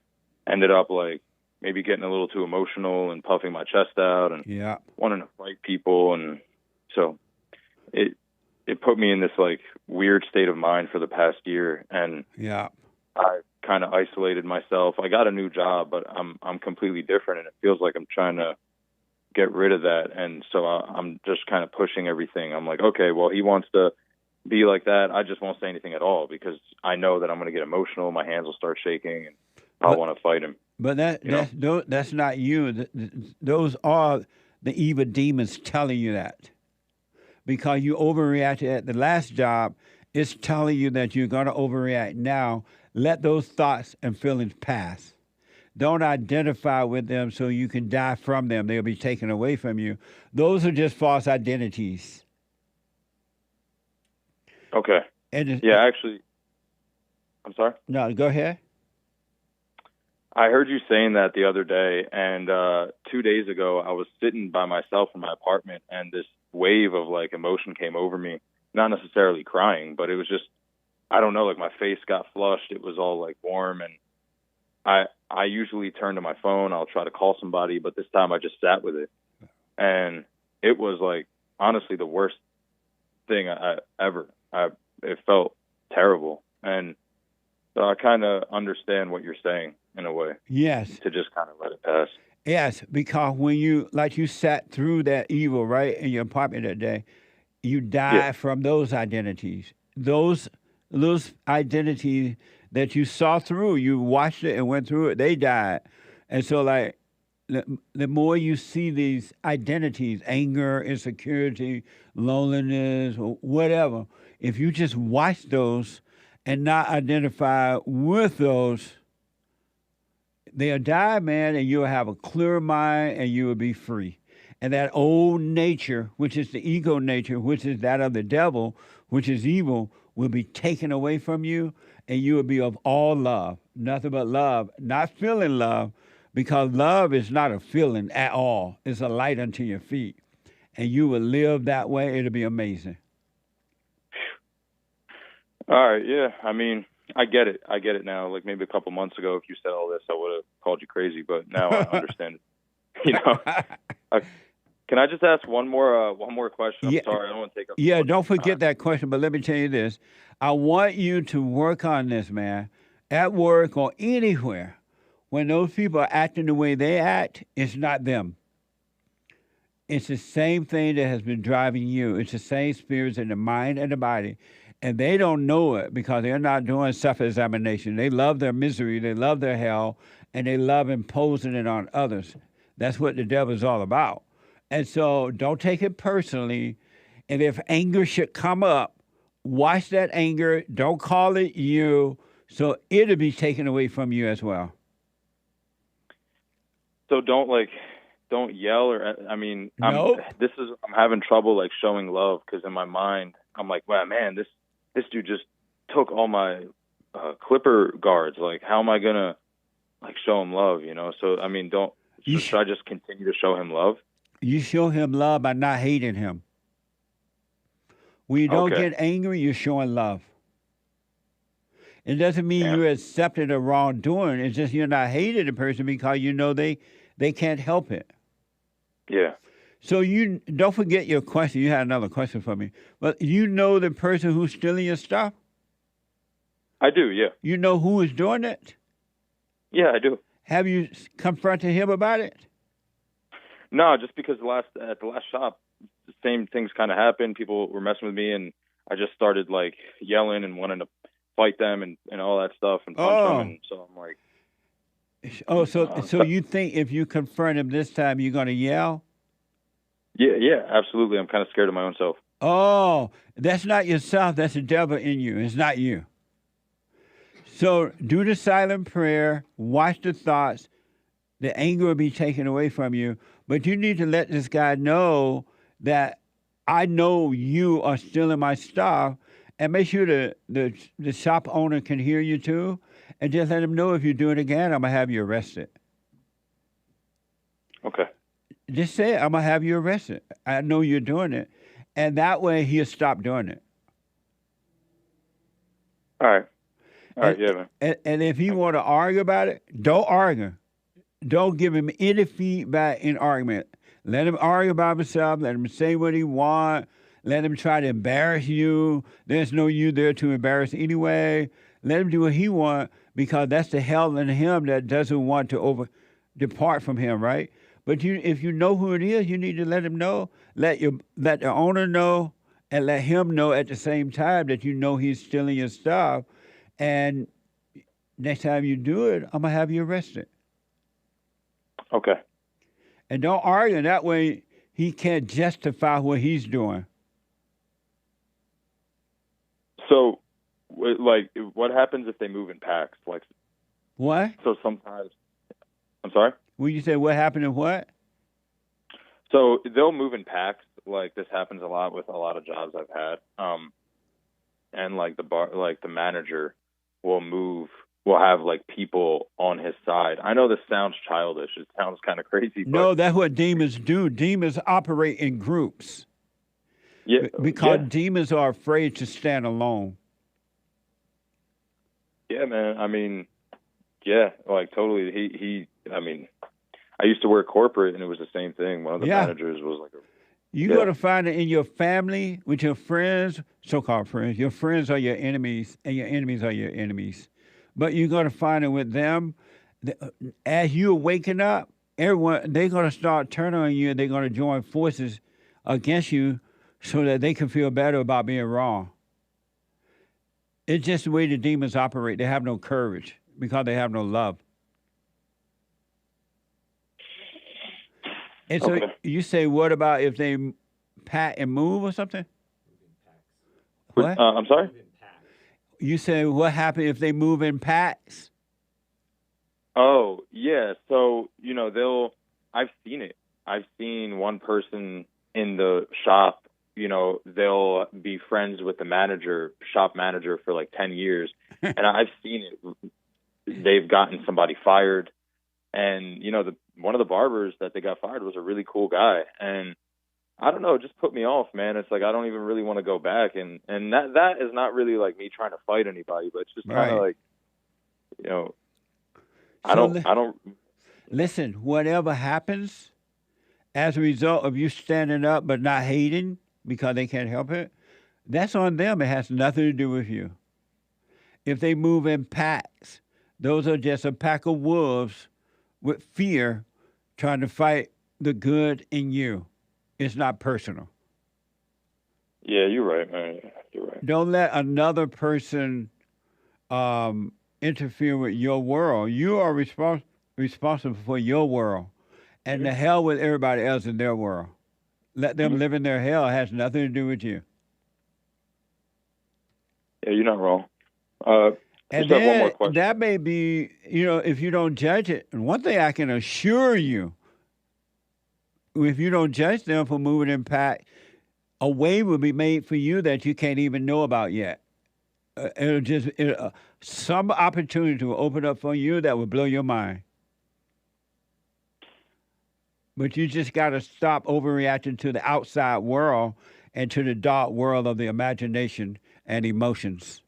ended up like maybe getting a little too emotional and puffing my chest out and wanting to fight people, and so it put me in this like weird state of mind for the past year, and I kind of isolated myself. I got a new job, but I'm completely different, and it feels like I'm trying to get rid of that. And so I'm just kind of pushing everything. I'm like, okay, well, he wants to be like that. I just won't say anything at all because I know that I'm going to get emotional. My hands will start shaking, and I'll want to fight him. But that's not you. Those are the evil demons telling you that. Because you overreacted at the last job, it's telling you that you're going to overreact now. Let those thoughts and feelings pass. Don't identify with them so you can die from them. They'll be taken away from you. Those are just false identities. Okay. Actually, I'm sorry? No, go ahead. I heard you saying that the other day, and 2 days ago, I was sitting by myself in my apartment, and this wave of like emotion came over me. Not necessarily crying, but it was just, I don't know, like my face got flushed. It was all like warm, and I usually turn to my phone. I'll try to call somebody, but this time I just sat with it, and it was like honestly the worst thing I ever. It felt terrible, and so I kind of understand what you're saying in a way. Yes. To just kind of let it pass. Yes, because when you sat through that evil, right, in your apartment that day, you died from those identities. Those identities that you saw through, you watched it and went through it, they died. And so, like, the more you see these identities, anger, insecurity, loneliness, or whatever, if you just watch those and not identify with those, they'll die, man, and you'll have a clear mind and you will be free. And that old nature, which is the ego nature, which is that of the devil, which is evil, will be taken away from you, and you will be of all love, nothing but love, not feeling love, because love is not a feeling at all. It's a light unto your feet. And you will live that way. It'll be amazing. All right, yeah. I mean, I get it. I get it now. Like maybe a couple months ago, if you said all this, I would have called you crazy. But now I understand. You know, can I just ask one more question? I'm sorry, I don't want to take up. Yeah, don't forget that question. But let me tell you this: I want you to work on this, man, at work or anywhere. When those people are acting the way they act, it's not them. It's the same thing that has been driving you. It's the same spirits in the mind and the body. And they don't know it because they're not doing self-examination. They love their misery. They love their hell. and they love imposing it on others. That's what the devil is all about. And so don't take it personally. And if anger should come up, watch that anger. Don't call it you, so it'll be taken away from you as well. So don't yell or, I mean, Nope. I'm having trouble like showing love because in my mind, I'm like, wow, man, this dude just took all my clipper guards. Like, how am I going to like show him love, you know? So, I mean, should I just continue to show him love? You show him love by not hating him. When you don't get angry, you're showing love. It doesn't mean you're accepting the wrongdoing. It's just you're not hating the person because you know they can't help it. Yeah. So you don't forget your question. You had another question for me. But you know the person who's stealing your stuff? I do, yeah. You know who is doing it? Yeah, I do. Have you confronted him about it? No, just because at the last shop, the same things kind of happened. People were messing with me, and I just started like yelling and wanting to fight them and all that stuff and punch them. And so I'm like, so you think if you confront him this time, you're going to yell? Yeah, absolutely. I'm kind of scared of my own self. Oh, that's not yourself. That's the devil in you. It's not you. So do the silent prayer. Watch the thoughts. The anger will be taken away from you. But you need to let this guy know that I know you are stealing my stuff, and make sure the shop owner can hear you too, and just let him know if you do it again, I'm going to have you arrested. Okay. Just say it, I'm going to have you arrested. I know you're doing it. And that way he'll stop doing it. All right. All right, yeah, man. And if he want to argue about it, don't argue. Don't give him any feedback in argument. Let him argue by himself. Let him say what he wants. Let him try to embarrass you. There's no you there to embarrass anyway. Let him do what he wants because that's the hell in him that doesn't want to depart from him, right? But if you know who it is, you need to let him know. Let the owner know and let him know at the same time that you know he's stealing your stuff. And next time you do it, I'm going to have you arrested. Okay. And don't argue. That way he can't justify what he's doing. So, like, what happens if they move in packs? Like, what? So sometimes, I'm sorry? When you say what happened and what? So they'll move in packs. Like, this happens a lot with a lot of jobs I've had. And like the manager will have like people on his side. I know this sounds childish. It sounds kind of crazy. No, that's what demons do. Demons operate in groups. Yeah. Because demons are afraid to stand alone. Yeah, man. I mean, yeah, like totally. I mean, I used to work corporate and it was the same thing. One of the managers was like you got to find it in your family, with your friends, so-called friends. Your friends are your enemies, and your enemies are your enemies. But you're going to find it with them. As you're waking up, everyone, they're going to start turning on you, and they're going to join forces against you so that they can feel better about being wrong. It's just the way the demons operate. They have no courage because they have no love. And so you say, what about if they pack and move or something? What? I'm sorry? You say, what happened if they move in packs? Oh, yeah. So, I've seen it. I've seen one person in the shop, they'll be friends with the shop manager for like 10 years. And I've seen it. They've gotten somebody fired. And, one of the barbers that they got fired was a really cool guy. And I don't know, it just put me off, man. It's like, I don't even really want to go back. And that is not really like me trying to fight anybody, but it's just kind of like, I don't. Listen, whatever happens as a result of you standing up but not hating because they can't help it, that's on them. It has nothing to do with you. If they move in packs, those are just a pack of wolves with fear trying to fight the good in you. It's not personal. Yeah, you're right, man. You're right. Don't let another person interfere with your world. You are responsible responsible for your world. And the hell with everybody else in their world. Let them live in their hell. It has nothing to do with you. Yeah, you're not wrong. And just have one more then question. that may be, if you don't judge it. And one thing I can assure you, if you don't judge them for moving impact, a way will be made for you that you can't even know about yet. Some opportunity will open up for you that will blow your mind. But you just got to stop overreacting to the outside world and to the dark world of the imagination and emotions.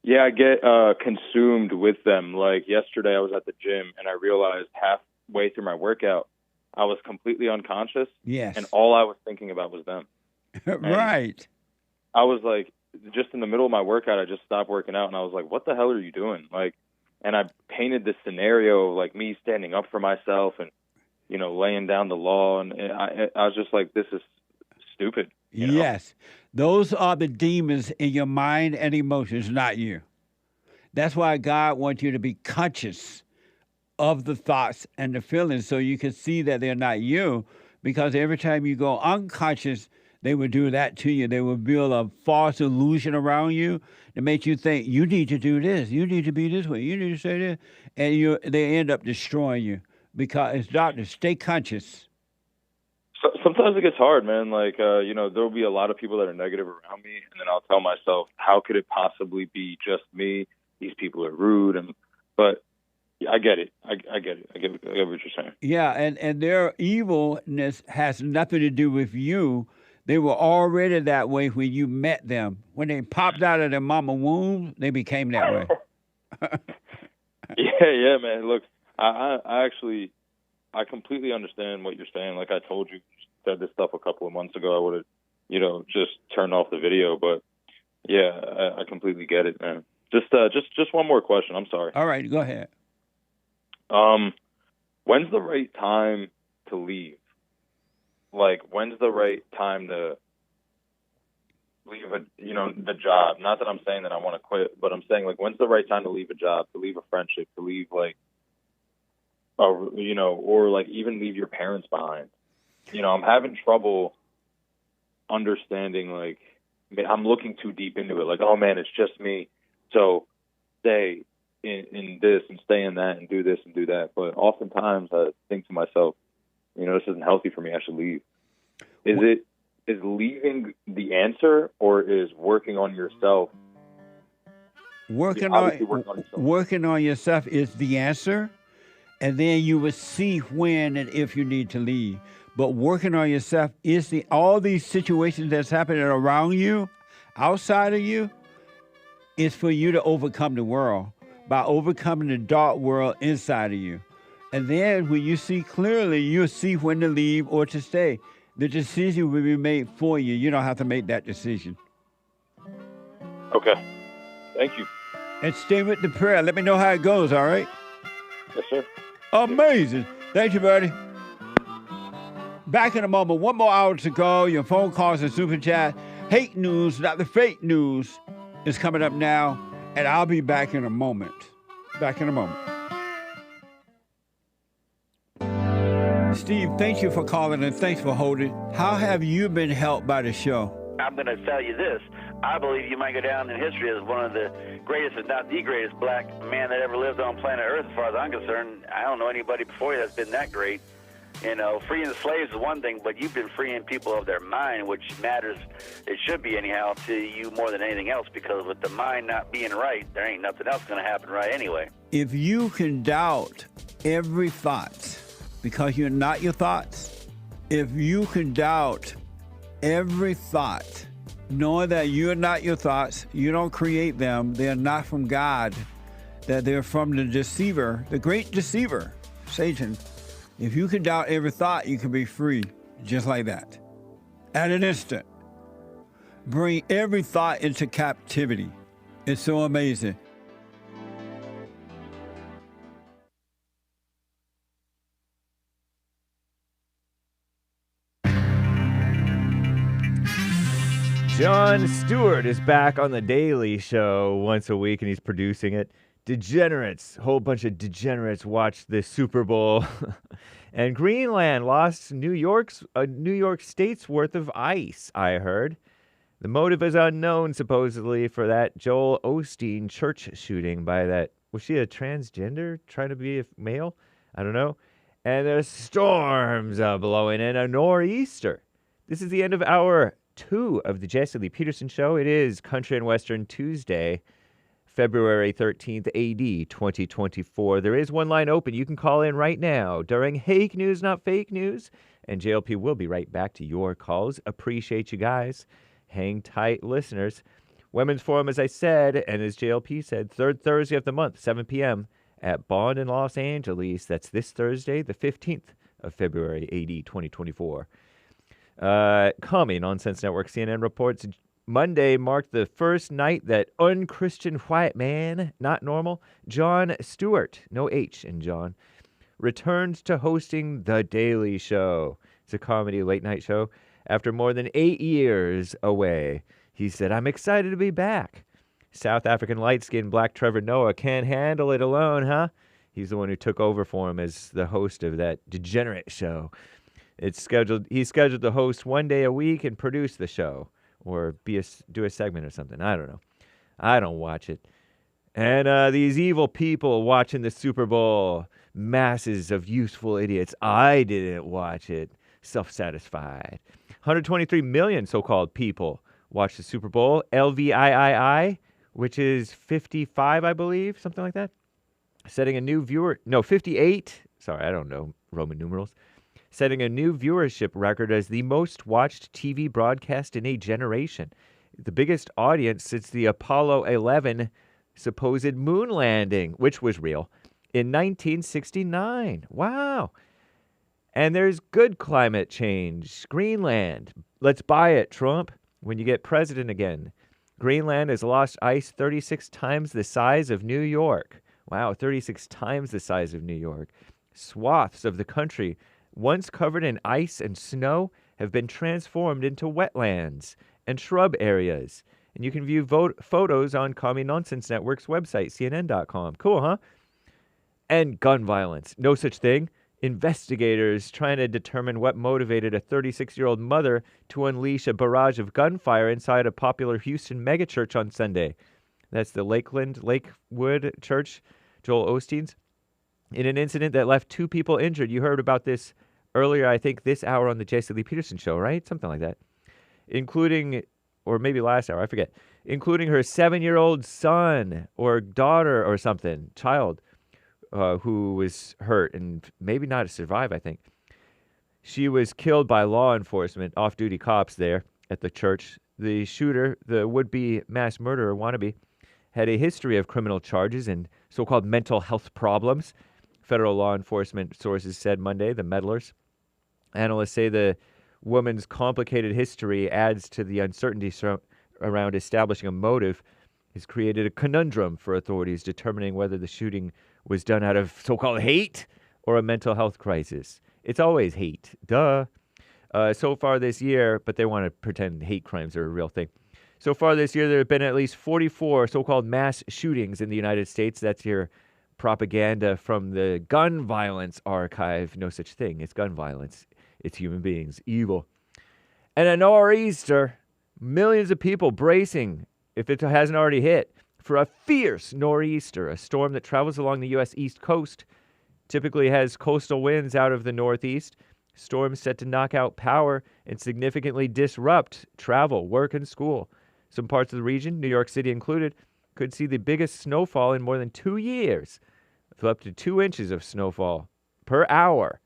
Yeah, I get consumed with them. Like yesterday I was at the gym and I realized halfway through my workout, I was completely unconscious. Yes. And all I was thinking about was them. Right. I was like, just in the middle of my workout, I just stopped working out and I was like, what the hell are you doing? Like, and I painted this scenario of like me standing up for myself and, laying down the law. And I was just like, this is stupid. Yes. Those are the demons in your mind and emotions, not you. That's why God wants you to be conscious of the thoughts and the feelings so you can see that they're not you. Because every time you go unconscious, they will do that to you. They will build a false illusion around you to make you think you need to do this. You need to be this way. You need to say this. And they end up destroying you. Because it's doctors, stay conscious. Sometimes it gets hard, man. Like, there'll be a lot of people that are negative around me, and then I'll tell myself, how could it possibly be just me? These people are rude. But I get it. I get it. I get what you're saying. Yeah, and their evilness has nothing to do with you. They were already that way when you met them. When they popped out of their mama womb, they became that way. Yeah, man. Look, I completely understand what you're saying. Like I told you, said this stuff a couple of months ago, I would have, just turned off the video. But yeah, I completely get it, man. Just one more question. I'm sorry. All right, go ahead. When's the right time to leave? Like, when's the right time to leave the job? Not that I'm saying that I want to quit, but I'm saying, like, when's the right time to leave a job, to leave a friendship, to leave, like, or like even leave your parents behind. I'm having trouble understanding, like, I'm looking too deep into it. Like, oh man, it's just me. So stay in this and stay in that and do this and do that. But oftentimes I think to myself, this isn't healthy for me. I should leave. Is leaving the answer, or is working on yourself? Working on yourself is the answer. And then you will see when and if you need to leave. But working on yourself is all these situations that's happening around you, outside of you, is for you to overcome the world by overcoming the dark world inside of you. And then when you see clearly, you'll see when to leave or to stay. The decision will be made for you. You don't have to make that decision. Okay. Thank you. And stay with the prayer. Let me know how it goes, all right? Yes, sir. Amazing. Thank you, buddy. Back in a moment. One more hour to go. Your phone calls and super chat. Hate news, not the fake news, is coming up now. And I'll be back in a moment. Steve, thank you for calling and thanks for holding. How have you been helped by the show? I'm going to tell you this. I believe you might go down in history as one of the greatest, if not the greatest, black man that ever lived on planet Earth, as far as I'm concerned. I don't know anybody before you that's been that great. Freeing the slaves is one thing, but you've been freeing people of their mind, which matters, it should be anyhow, to you more than anything else, because with the mind not being right, there ain't nothing else going to happen right anyway. If you can doubt every thought because you're not your thoughts, if you can doubt every thought, knowing that you're not your thoughts, you don't create them, they're not from God, that they're from the deceiver, the great deceiver, Satan. If you can doubt every thought, you can be free, just like that. At an instant. Bring every thought into captivity. It's so amazing. Jon Stewart is back on The Daily Show once a week, and he's producing it. Degenerates, a whole bunch of degenerates watched the Super Bowl. And Greenland lost New York State's worth of ice, I heard. The motive is unknown, supposedly, for that Joel Osteen church shooting by that, was she a transgender trying to be a male? I don't know. And there's storms blowing in a nor'easter. This is the end of hour 2 of the Jesse Lee Peterson Show. It is Country and Western Tuesday, February 13th, AD 2024. There is one line open. You can call in right now during Hake News, Not Fake News. And JLP will be right back to your calls. Appreciate you guys. Hang tight, listeners. Women's Forum, as I said, and as JLP said, third Thursday of the month, 7 p.m. at Bond in Los Angeles. That's this Thursday, the 15th of February, AD 2024. Coming on Sense Network, CNN reports Monday marked the first night that unchristian white man, not normal, Jon Stewart, no H in John, returned to hosting The Daily Show. It's a comedy late-night show. After more than 8 years away, he said, "I'm excited to be back." South African light-skinned black Trevor Noah can't handle it alone, huh? He's the one who took over for him as the host of that degenerate show. He's scheduled to host one day a week and produce the show. Or do a segment or something. I don't know. I don't watch it. And these evil people watching the Super Bowl, masses of useful idiots. I didn't watch it. Self-satisfied. 123 million so-called people watched the Super Bowl. LVIII, which is 55, I believe, something like that. Setting a new 58. Sorry, I don't know Roman numerals. Setting a new viewership record as the most watched TV broadcast in a generation. The biggest audience since the Apollo 11 supposed moon landing, which was real, in 1969. Wow. And there's good climate change. Greenland. Let's buy it, Trump, when you get president again. Greenland has lost ice 36 times the size of New York. Wow, 36 times the size of New York. Swaths of the country once covered in ice and snow have been transformed into wetlands and shrub areas. And you can view photos on Commie Nonsense Network's website, CNN.com. Cool, huh? And gun violence. No such thing. Investigators trying to determine what motivated a 36-year-old mother to unleash a barrage of gunfire inside a popular Houston megachurch on Sunday. That's the Lakewood Church, Joel Osteen's. In an incident that left 2 people injured. You heard about this earlier, I think, this hour on the Jesse Lee Peterson Show, right? Something like that. Including, or maybe last hour, I forget. Including her 7-year-old son or daughter or something, child, who was hurt and maybe not survive, I think. She was killed by law enforcement, off-duty cops there at the church. The shooter, the would-be mass murderer wannabe, had a history of criminal charges and so-called mental health problems. Federal law enforcement sources said Monday, the meddlers. Analysts say the woman's complicated history adds to the uncertainty around establishing a motive, has created a conundrum for authorities determining whether the shooting was done out of so-called hate or a mental health crisis. It's always hate. Duh. So far this year, but they want to pretend hate crimes are a real thing. So far this year, there have been at least 44 so-called mass shootings in the United States. That's your propaganda from the gun violence archive. No such thing. It's gun violence. It's human beings. Evil. And a nor'easter. Millions of people bracing, if it hasn't already hit, for a fierce nor'easter, a storm that travels along the U.S. East Coast. Typically has coastal winds out of the northeast. Storms set to knock out power and significantly disrupt travel, work, and school. Some parts of the region, New York City included, could see the biggest snowfall in more than 2 years, with up to 2 inches of snowfall per hour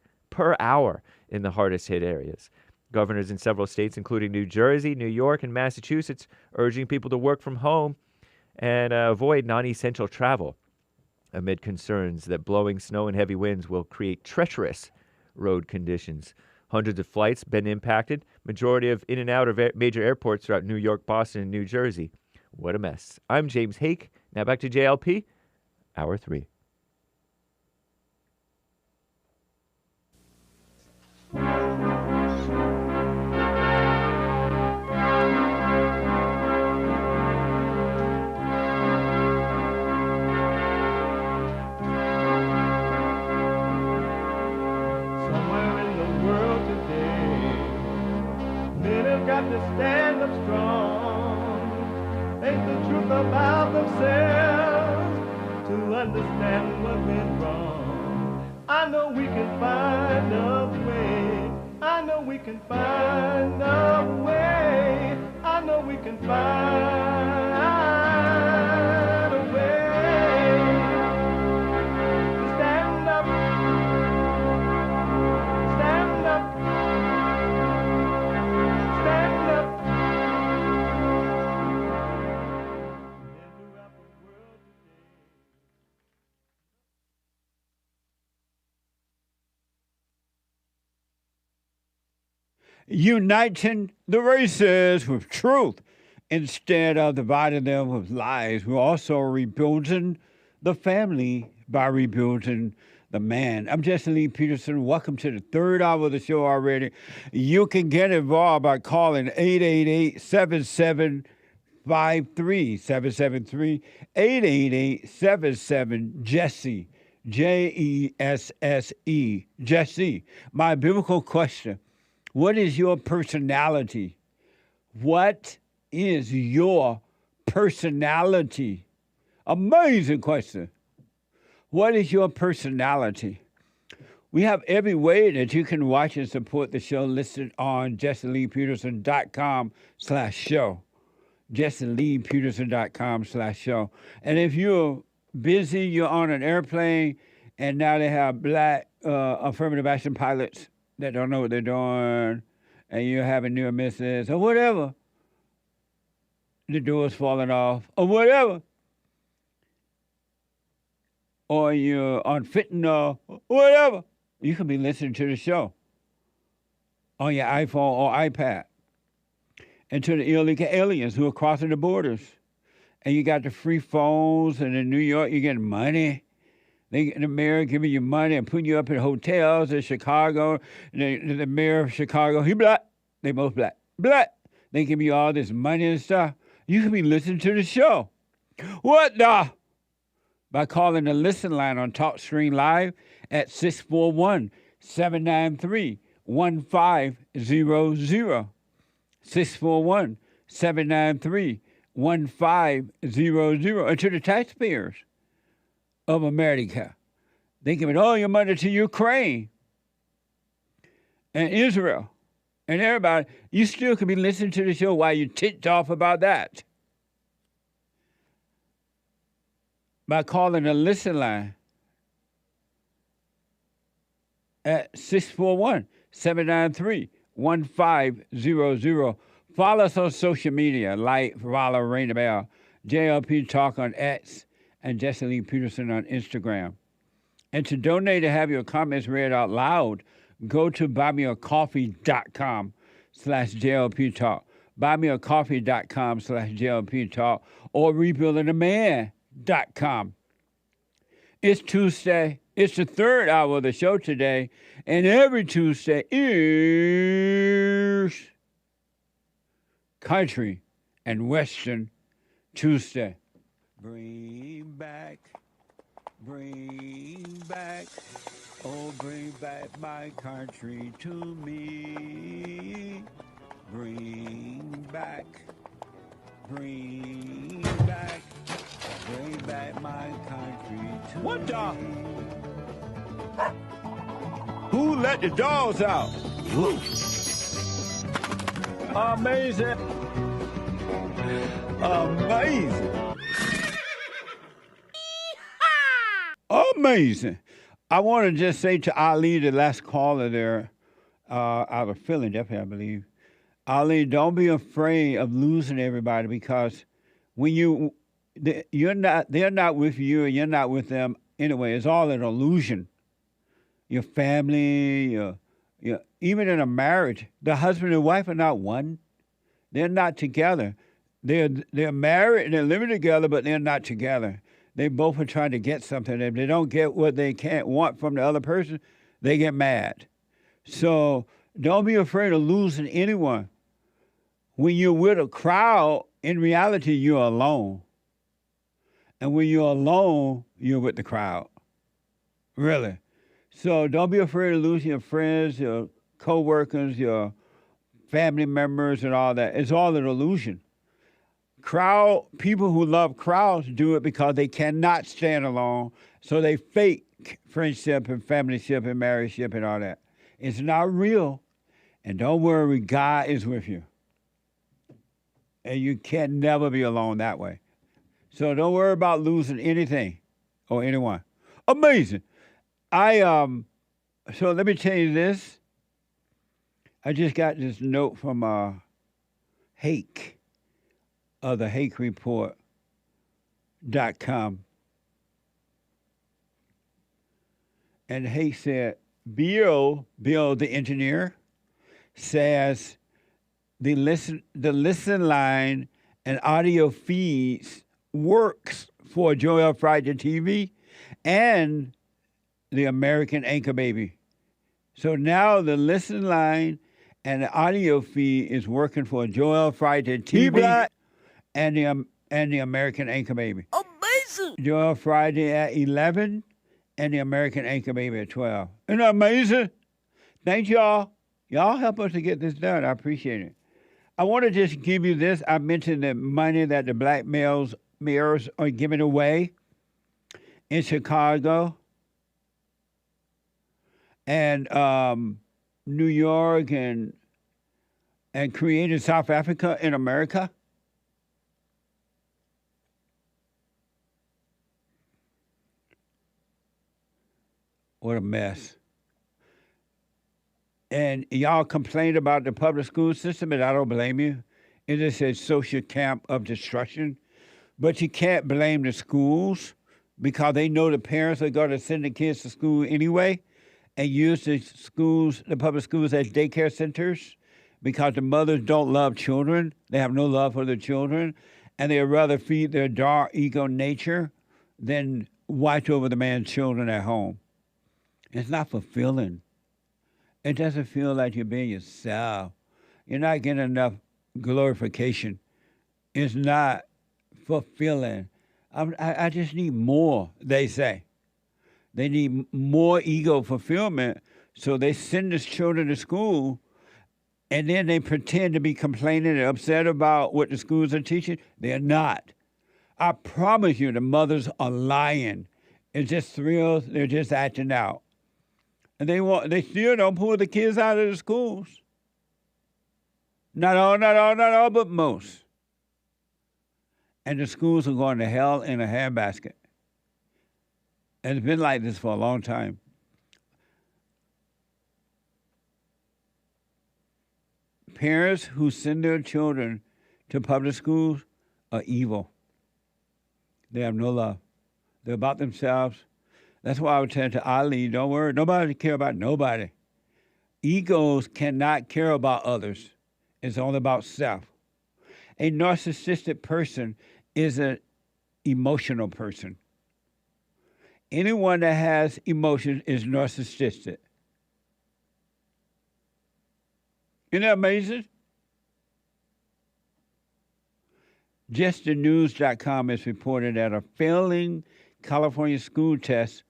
in the hardest hit areas. Governors in several states, including New Jersey, New York, and Massachusetts, urging people to work from home and avoid non-essential travel amid concerns that blowing snow and heavy winds will create treacherous road conditions. Hundreds of flights been impacted, majority of in and out of major airports throughout New York, Boston, and New Jersey. What a mess. I'm James Hake. Now back to JLP, Hour 3. men have got to stand up strong. Think the truth about themselves to understand what went wrong. I know we can find a way. I know we can find a way. I know we can find a way to stand up, stand up, stand up. Uniting the races with truth instead of dividing them with lies. We're also rebuilding the family by rebuilding the man. I'm Jesse Lee Peterson. Welcome to the third hour of the show already. You can get involved by calling 888-7753, 773-888-77-JESSE, Jesse, Jesse. My biblical question: what is your personality? What is your personality? Amazing question. What is your personality? We have every way that you can watch and support the show listed on JesseLeePeterson.com/show. JesseLeePeterson.com/show. And if you're busy, you're on an airplane, and now they have black affirmative action pilots that don't know what they're doing, and you're having near misses or whatever, the door's falling off or whatever, or you're on fentanyl or whatever, you can be listening to the show on your iPhone or iPad. And to the illegal aliens who are crossing the borders. And you got the free phones, and in New York, you get money. The mayor giving you money and putting you up in hotels in Chicago. The mayor of Chicago, he black. They both black. Black. They give you all this money and stuff. You can be listening to the show. What the? By calling the listen line on TalkStream Live at 641-793-1500. 641-793-1500. And to the taxpayers of America, they giving all your money to Ukraine and Israel and everybody. You still can be listening to the show while you ticked off about that by calling the listen line at 641-793-1500. Follow us on social media, like, follow, ring the bell. JLP Talk on X and Jesse Lee Peterson on Instagram. And to donate to have your comments read out loud, go to buymeacoffee.com/JLP Talk. Buymeacoffee.com/JLP Talk or rebuildingtheman.com. It's Tuesday. It's the third hour of the show today. And every Tuesday is Country and Western Tuesday. Bring back, oh, bring back my country to me. Bring back my country to what the? Me. Who let the dogs out? Woo. Amazing. Amazing. Amazing. I want to just say to Ali, the last caller there, out of Philadelphia, I believe. Ali, don't be afraid of losing everybody, because when they're not with you and you're not with them anyway. It's all an illusion. Your family, even in a marriage, the husband and wife are not one. They're not together. They're married and they're living together, but they're not together. They both are trying to get something. If they don't get what they can't want from the other person, they get mad. So don't be afraid of losing anyone. When you're with a crowd, in reality, you're alone. And when you're alone, you're with the crowd. Really. So don't be afraid of losing your friends, your co-workers, your family members and all that. It's all an illusion. People who love crowds do it because they cannot stand alone, so they fake friendship and familyship and marriageship and all that. It's not real. And don't worry, God is with you. And you can never be alone that way. So don't worry about losing anything or anyone. Amazing. So let me tell you this. I just got this note from Hake of the HakeReport.com. And Hake said, Bill the engineer, says the listen line and audio feeds works for Joel Friday TV and the American Anchor Baby. So now the listen line and the audio feed is working for Joel Friday TV and the American Anchor Baby. Amazing. Joel Friday at 11 and the American Anchor Baby at 12. Isn't that amazing? Thank y'all. Y'all help us to get this done. I appreciate it. I want to just give you this. I mentioned the money that the black mayors are giving away in Chicago and New York and creating South Africa in America. What a mess. And y'all complain about the public school system, and I don't blame you. It is a social camp of destruction. But you can't blame the schools because they know the parents are going to send the kids to school anyway and use the public schools as daycare centers because the mothers don't love children. They have no love for their children, and they'd rather feed their dark ego nature than watch over the man's children at home. It's not fulfilling. It doesn't feel like you're being yourself. You're not getting enough glorification. It's not fulfilling. I just need more, they say. They need more ego fulfillment, so they send these children to school, and then they pretend to be complaining and upset about what the schools are teaching. They're not. I promise you the mothers are lying. It's just thrills. They're just acting out. And they still don't pull the kids out of the schools. Not all, but most. And the schools are going to hell in a handbasket. And it's been like this for a long time. Parents who send their children to public schools are evil. They have no love. They're about themselves. That's why I would tell to Ali, don't worry, nobody care about nobody. Egos cannot care about others. It's all about self. A narcissistic person is an emotional person. Anyone that has emotions is narcissistic. Isn't that amazing? JustTheNews.com has reported that a failing California school test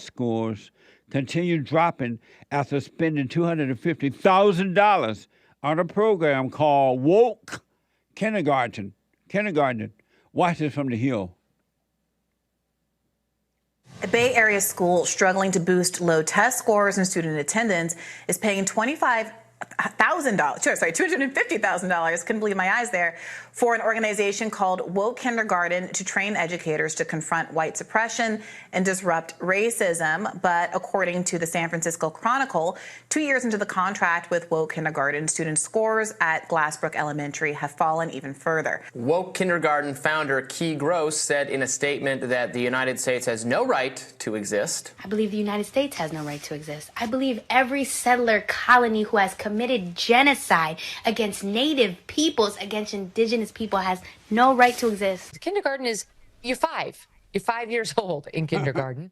scores continue dropping after spending $250,000 on a program called Woke Kindergarten. Watch this from the Hill. A Bay Area school struggling to boost low test scores and student attendance is paying $250,000, couldn't believe my eyes there, for an organization called Woke Kindergarten to train educators to confront white suppression and disrupt racism. But according to the San Francisco Chronicle, 2 years into the contract with Woke Kindergarten, student scores at Glassbrook Elementary have fallen even further. Woke Kindergarten founder Key Gross said in a statement that the United States has no right to exist. I believe the United States has no right to exist. I believe every settler colony who has committed genocide against native peoples, against indigenous people, has no right to exist. Kindergarten is, you're 5 years old in kindergarten.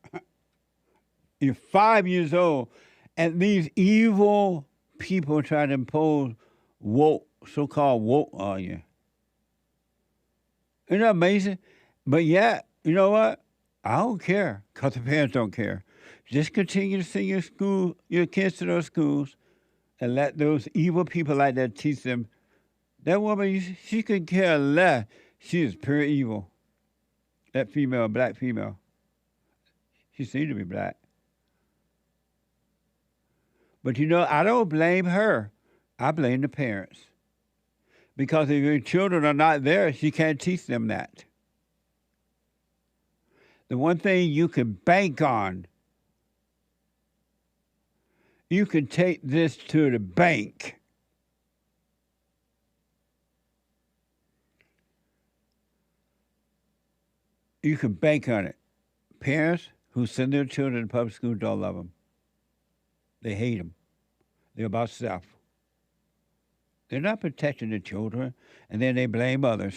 You're 5 years old, and these evil people try to impose woke, so-called woke on you. Isn't that amazing? But yet, you know what? I don't care, because the parents don't care. Just continue to send your kids to those schools, and let those evil people like that teach them. That woman, she could care less. She is pure evil. That female, black female. She seemed to be black. But you know, I don't blame her. I blame the parents. Because if your children are not there, she can't teach them that. The one thing you can bank on, you can take this to the bank. You can bank on it. Parents who send their children to public school don't love them. They hate them. They're about self. They're not protecting the children, and then they blame others.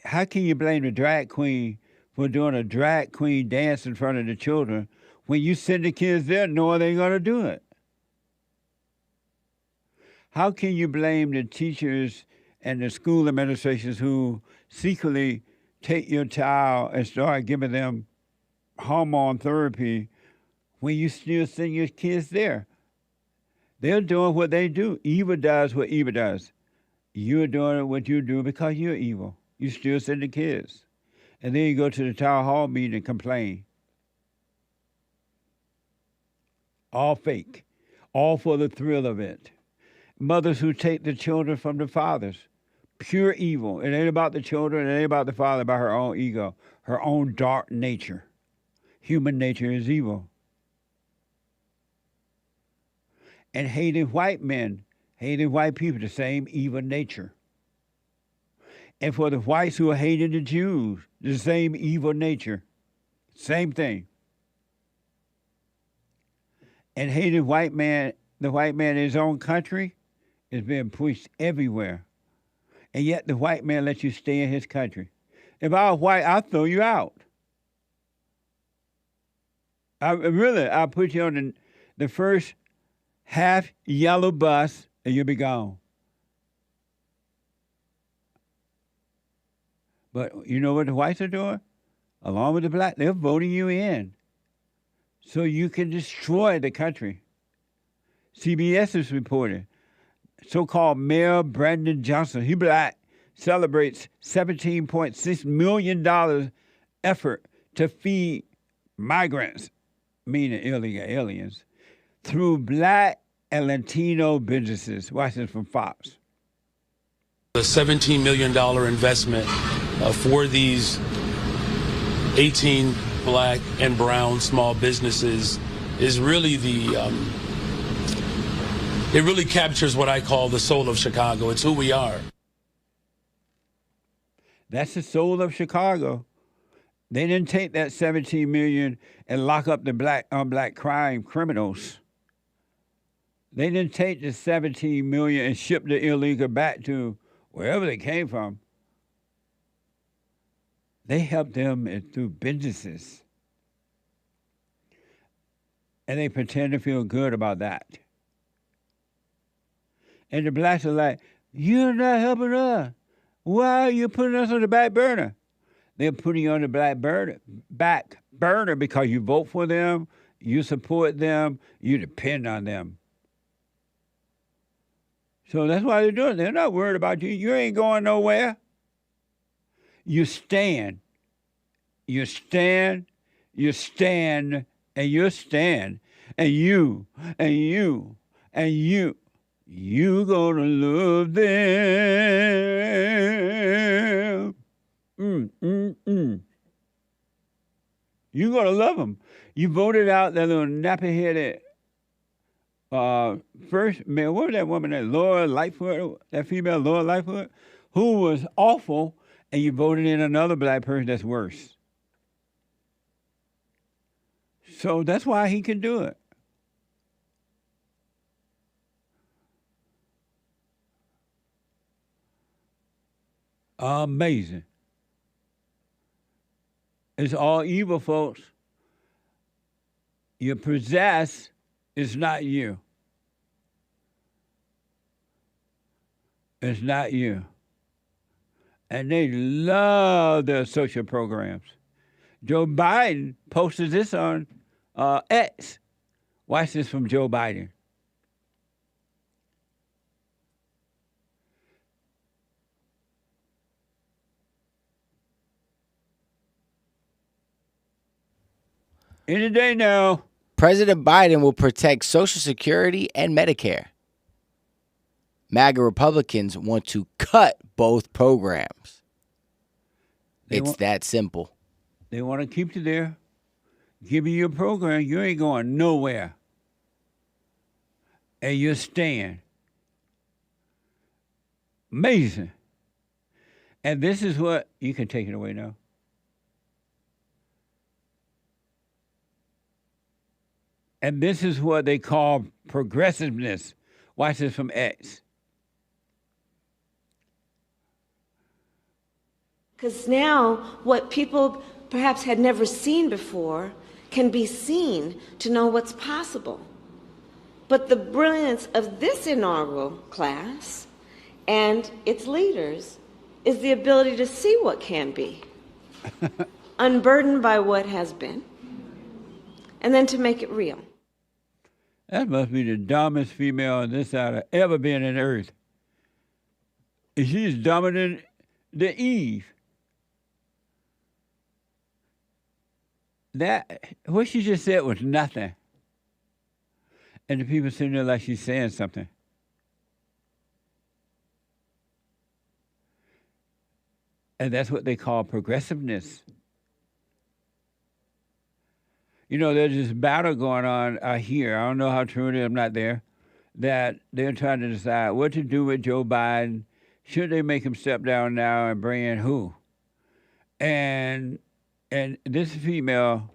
How can you blame the drag queen for doing a drag queen dance in front of the children when you send the kids there knowing they're going to do it? How can you blame the teachers and the school administrations who secretly take your child and start giving them hormone therapy when you still send your kids there? They're doing what they do. Evil does what evil does. You're doing what you do because you're evil. You still send the kids. And then you go to the town hall meeting and complain. All fake. All for the thrill of it. Mothers who take the children from the fathers. Pure evil. It ain't about the children. It ain't about the father, about her own ego. Her own dark nature. Human nature is evil. And hating white men, hating white people, the same evil nature. And for the whites who are hating the Jews, the same evil nature. Same thing. And hating the white man in his own country is being pushed everywhere. And yet the white man lets you stay in his country. If I was white, I'd throw you out. I'll put you on the first half yellow bus and you'll be gone. But you know what the whites are doing? Along with the black, they're voting you in so you can destroy the country. CBS is reporting. So-called Mayor Brandon Johnson, he black, celebrates $17.6 million effort to feed migrants, meaning illegal aliens, through black and Latino businesses. Watch this from Fox. The $17 million investment for these 18 black and brown small businesses is really it really captures what I call the soul of Chicago. It's who we are. That's the soul of Chicago. They didn't take that $17 million and lock up the black crime criminals. They didn't take the $17 million and ship the illegal back to wherever they came from. They helped them through businesses. And they pretend to feel good about that. And the blacks are like, you're not helping us. Why are you putting us on the back burner? They're putting you on the back burner because you vote for them, you support them, you depend on them. So that's why they're doing it. They're not worried about you. You ain't going nowhere. You stand. You stand. You stand. And you stand. And you. And you. And you. You gonna love them. You gonna love them. You voted out that little nappy-headed first man. What was that woman? That Laura Lightfoot, that female Laura Lightfoot, who was awful, and you voted in another black person that's worse. So that's why he can do it. Amazing. It's all evil, folks. You possess is not you. It's not you. And they love their social programs. Joe Biden posted this on X. Watch this from Joe Biden. Any day now. President Biden will protect Social Security and Medicare. MAGA Republicans want to cut both programs. It's that simple. They want to keep you there. Give you your program. You ain't going nowhere. And you're staying. Amazing. And this is what, you can take it away now. And this is what they call progressiveness. Watch this from X. Because now what people perhaps had never seen before can be seen to know what's possible. But the brilliance of this inaugural class and its leaders is the ability to see what can be, unburdened by what has been, and then to make it real. That must be the dumbest female on this side I've ever been in Earth. She's dumber than Eve. What she just said was nothing. And the people sitting there like she's saying something. And that's what they call progressiveness. You know, there's this battle going on here. I don't know how true it is. I'm not there. That they're trying to decide what to do with Joe Biden. Should they make him step down now and bring in who? And this female,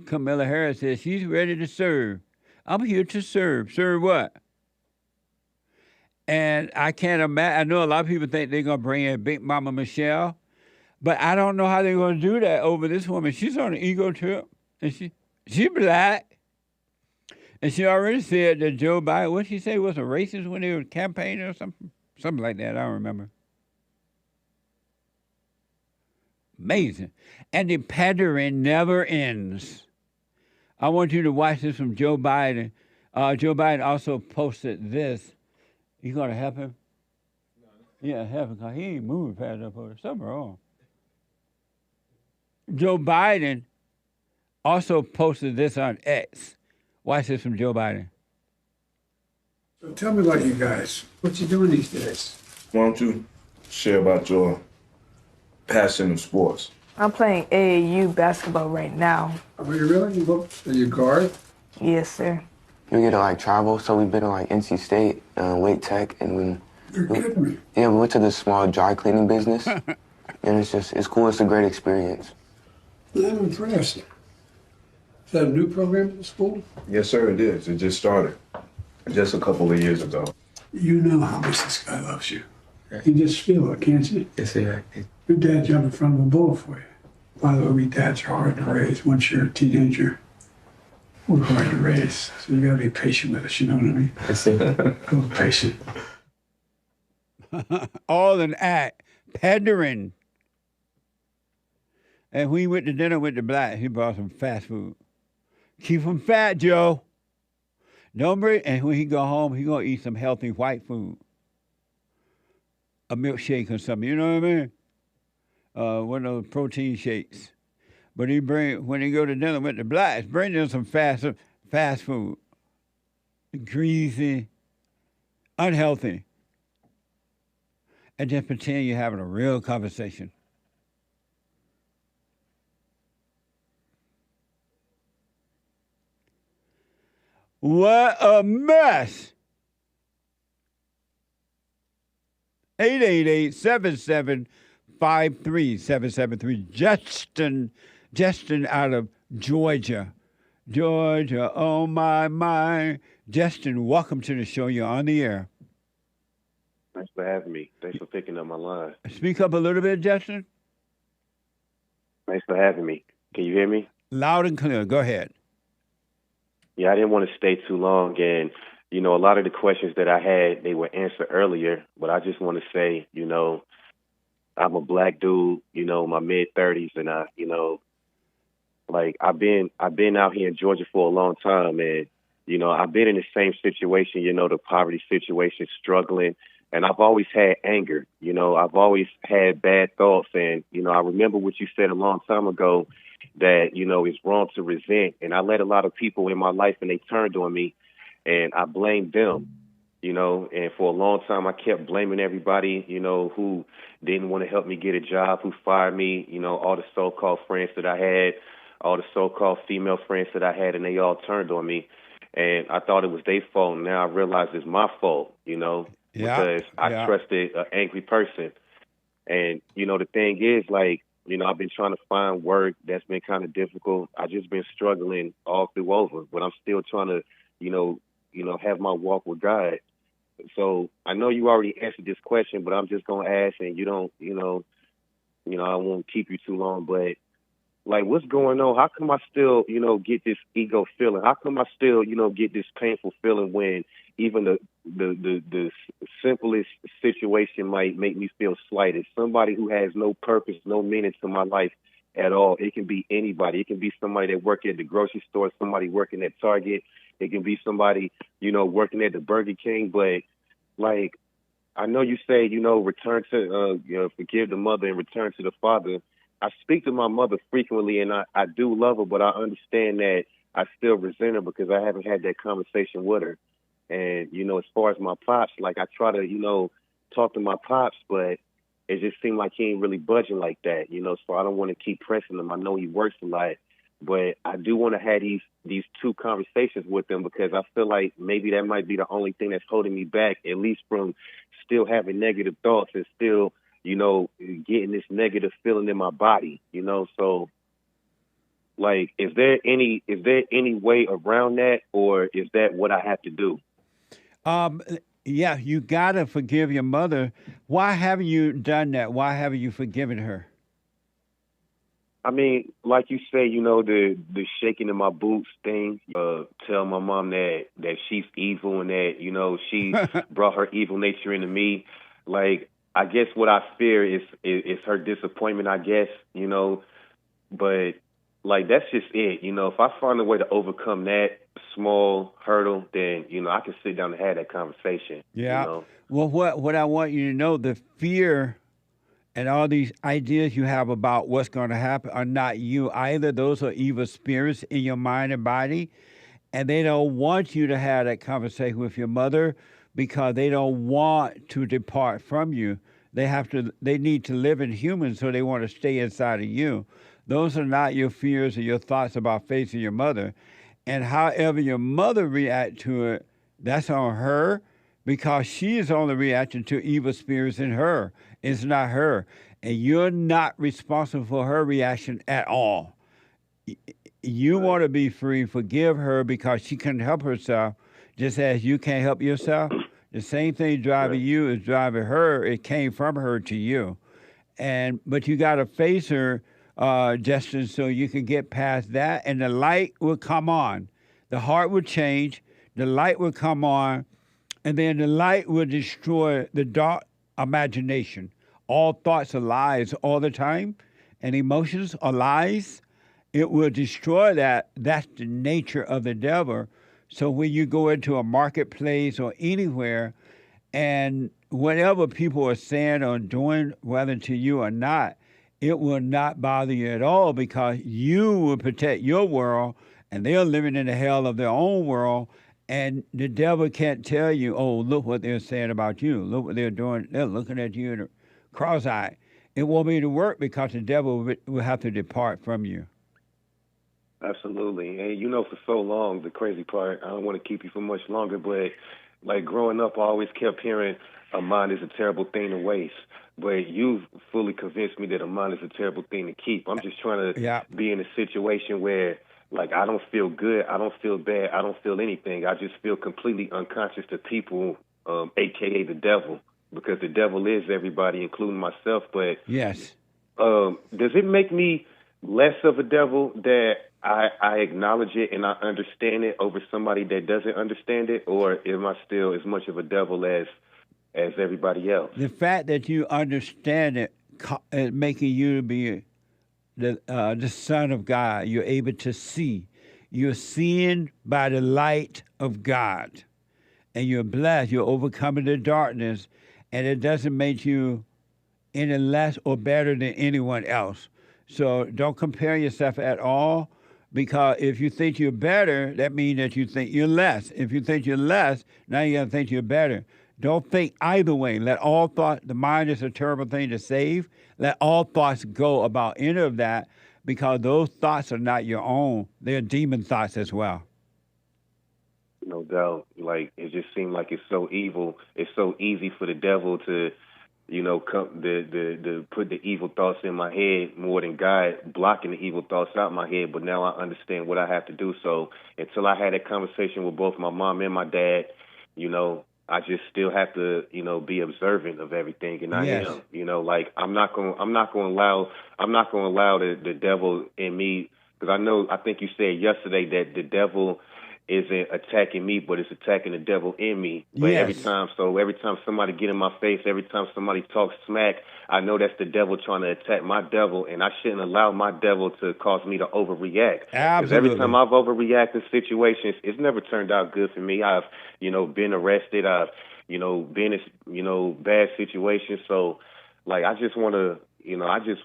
Kamala Harris, says she's ready to serve. I'm here to serve. Serve what? And I can't imagine. I know a lot of people think they're going to bring in Big Mama Michelle, but I don't know how they're going to do that over this woman. She's on an ego trip, and she black. And she already said that Joe Biden, what she say, was a racist when they were campaigning or something? Something like that. I don't remember. Amazing. And the pandering never ends. I want you to watch this from Joe Biden. Joe Biden also posted this. You going to help him? No. Yeah, help him, because he ain't moving fast enough over. Something wrong. Joe Biden also posted this on X. Watch this from Joe Biden. So tell me about you guys. What you doing these days? Why don't you share about your passion of sports? I'm playing AAU basketball right now. Are you really? Are you guard? Yes, sir. We get to like travel, so we've been to like NC State, Wake Tech, and You're kidding me. Yeah, we went to this small dry cleaning business, and it's cool. It's a great experience. I'm impressed. Is that a new program at the school? Yes, sir, it is. It just started just a couple of years ago. You know how much this guy loves you. You just feel it, can't you? Yes, sir. Your dad jumped in front of a bullet for you. By the way, we dads are hard to raise. Once you're a teenager, we're hard to raise. So you gotta be patient with us, you know what I mean? Yes, sir. A little patient. All an act. Pandering. And when he went to dinner with the black, he brought some fast food. Keep him fat, Joe. Don't bring, and when he go home, he gonna eat some healthy white food. A milkshake or something, you know what I mean? One of those protein shakes. But when he go to dinner with the blacks, bring them some fast food. Greasy, unhealthy. And just pretend you're having a real conversation. What a mess! 888-7753-773. Justin out of Georgia. Georgia, oh my mind. Justin, welcome to the show. You're on the air. Thanks for having me. Thanks for picking up my line. Speak up a little bit, Justin. Thanks for having me. Can you hear me? Loud and clear. Go ahead. Yeah, I didn't want to stay too long. And, you know, a lot of the questions that I had, they were answered earlier. But I just want to say, you know, I'm a black dude, you know, my mid-30s. And, I've been out here in Georgia for a long time. And, You know, I've been in the same situation, you know, the poverty situation, struggling, and I've always had anger. You know, I've always had bad thoughts. And, you know, I remember what you said a long time ago that, you know, it's wrong to resent. And I let a lot of people in my life and they turned on me and I blamed them, you know, and for a long time I kept blaming everybody, you know, who didn't want to help me get a job, who fired me, you know, all the so-called friends that I had, all the so-called female friends that I had, and they all turned on me. And I thought it was their fault. Now I realize it's my fault, you know, because I trusted an angry person. And, you know, the thing is, like, you know, I've been trying to find work. That's been kind of difficult. I just been struggling all through over, but I'm still trying to, you know, have my walk with God. So I know you already answered this question, but I'm just going to ask, and you don't, I won't keep you too long, but like, what's going on? How come I still, you know, get this ego feeling? How come I still, you know, get this painful feeling when even the simplest situation might make me feel slighted? Somebody who has no purpose, no meaning to my life at all. It can be anybody. It can be somebody that works at the grocery store, somebody working at Target. It can be somebody, you know, working at the Burger King. But, like, I know you say, you know, return to, forgive the mother and return to the father. I speak to my mother frequently, and I do love her, but I understand that I still resent her because I haven't had that conversation with her. And, you know, as far as my pops, like, I try to, you know, talk to my pops, but it just seemed like he ain't really budging like that, you know, so I don't want to keep pressing him. I know he works a lot, but I do want to have these two conversations with him because I feel like maybe that might be the only thing that's holding me back, at least from still having negative thoughts and still, you know, getting this negative feeling in my body, you know. So, like, is there any way around that, or is that what I have to do? Yeah, you gotta forgive your mother. Why haven't you done that? Why haven't you forgiven her? I mean, like you say, you know, the shaking in my boots thing. Tell my mom that she's evil and that, you know, she brought her evil nature into me. Like, I guess what I fear is her disappointment, I guess, you know. But, like, that's just it. You know, if I find a way to overcome that small hurdle, then, you know, I can sit down and have that conversation. Yeah. You know? Well, what I want you to know, the fear and all these ideas you have about what's going to happen are not you either. Those are evil spirits in your mind and body. And they don't want you to have that conversation with your mother because they don't want to depart from you. They need to live in humans, so they want to stay inside of you. Those are not your fears or your thoughts about facing your mother. And however your mother react to it, that's on her because she is only reacting to evil spirits in her. It's not her. And you're not responsible for her reaction at all. You want to be free, forgive her because she couldn't help herself, just as you can't help yourself. The same thing driving you is driving her. It came from her to you. But you got to face her, Justin, so you can get past that, and the light will come on. The heart will change, the light will come on, and then the light will destroy the dark imagination. All thoughts are lies all the time, and emotions are lies. It will destroy that. That's the nature of the devil. So when you go into a marketplace or anywhere, and whatever people are saying or doing, whether to you or not, it will not bother you at all because you will protect your world, and they're living in the hell of their own world, and the devil can't tell you, oh, look what they're saying about you. Look what they're doing. They're looking at you in a cross-eye. It won't be to work because the devil will have to depart from you. Absolutely. And, you know, for so long, the crazy part, I don't want to keep you for much longer, but, like, growing up, I always kept hearing a mind is a terrible thing to waste. But you've fully convinced me that a mind is a terrible thing to keep. I'm just trying to be in a situation where, like, I don't feel good, I don't feel bad, I don't feel anything. I just feel completely unconscious to people, a.k.a. the devil, because the devil is everybody, including myself. But yes, does it make me less of a devil that I acknowledge it and I understand it over somebody that doesn't understand it, or am I still as much of a devil as everybody else? The fact that you understand it is making you to be the Son of God. You're able to see. You're seen by the light of God. And you're blessed. You're overcoming the darkness. And it doesn't make you any less or better than anyone else. So don't compare yourself at all, because if you think you're better, that means that you think you're less. If you think you're less, now you got to think you're better. Don't think either way. Let all thought, the mind is a terrible thing to save. Let all thoughts go about any of that, because those thoughts are not your own. They're demon thoughts as well. No doubt. Like, it just seemed like it's so evil. It's so easy for the devil to, you know, come the put the evil thoughts in my head more than God blocking the evil thoughts out my head. But now I understand what I have to do. So until I had a conversation with both my mom and my dad, you know, I just still have to, you know, be observant of everything, and I am. You know, like I'm not going to allow the devil in me, because I think you said yesterday that the devil isn't attacking me, but it's attacking the devil in me. But every time somebody get in my face, every time somebody talks smack, I know that's the devil trying to attack my devil, and I shouldn't allow my devil to cause me to overreact. Because every time I've overreacted in situations, it's never turned out good for me. I've, you know, been arrested. I've, you know, been in, you know, bad situations. So, like, I just want to, you know, I just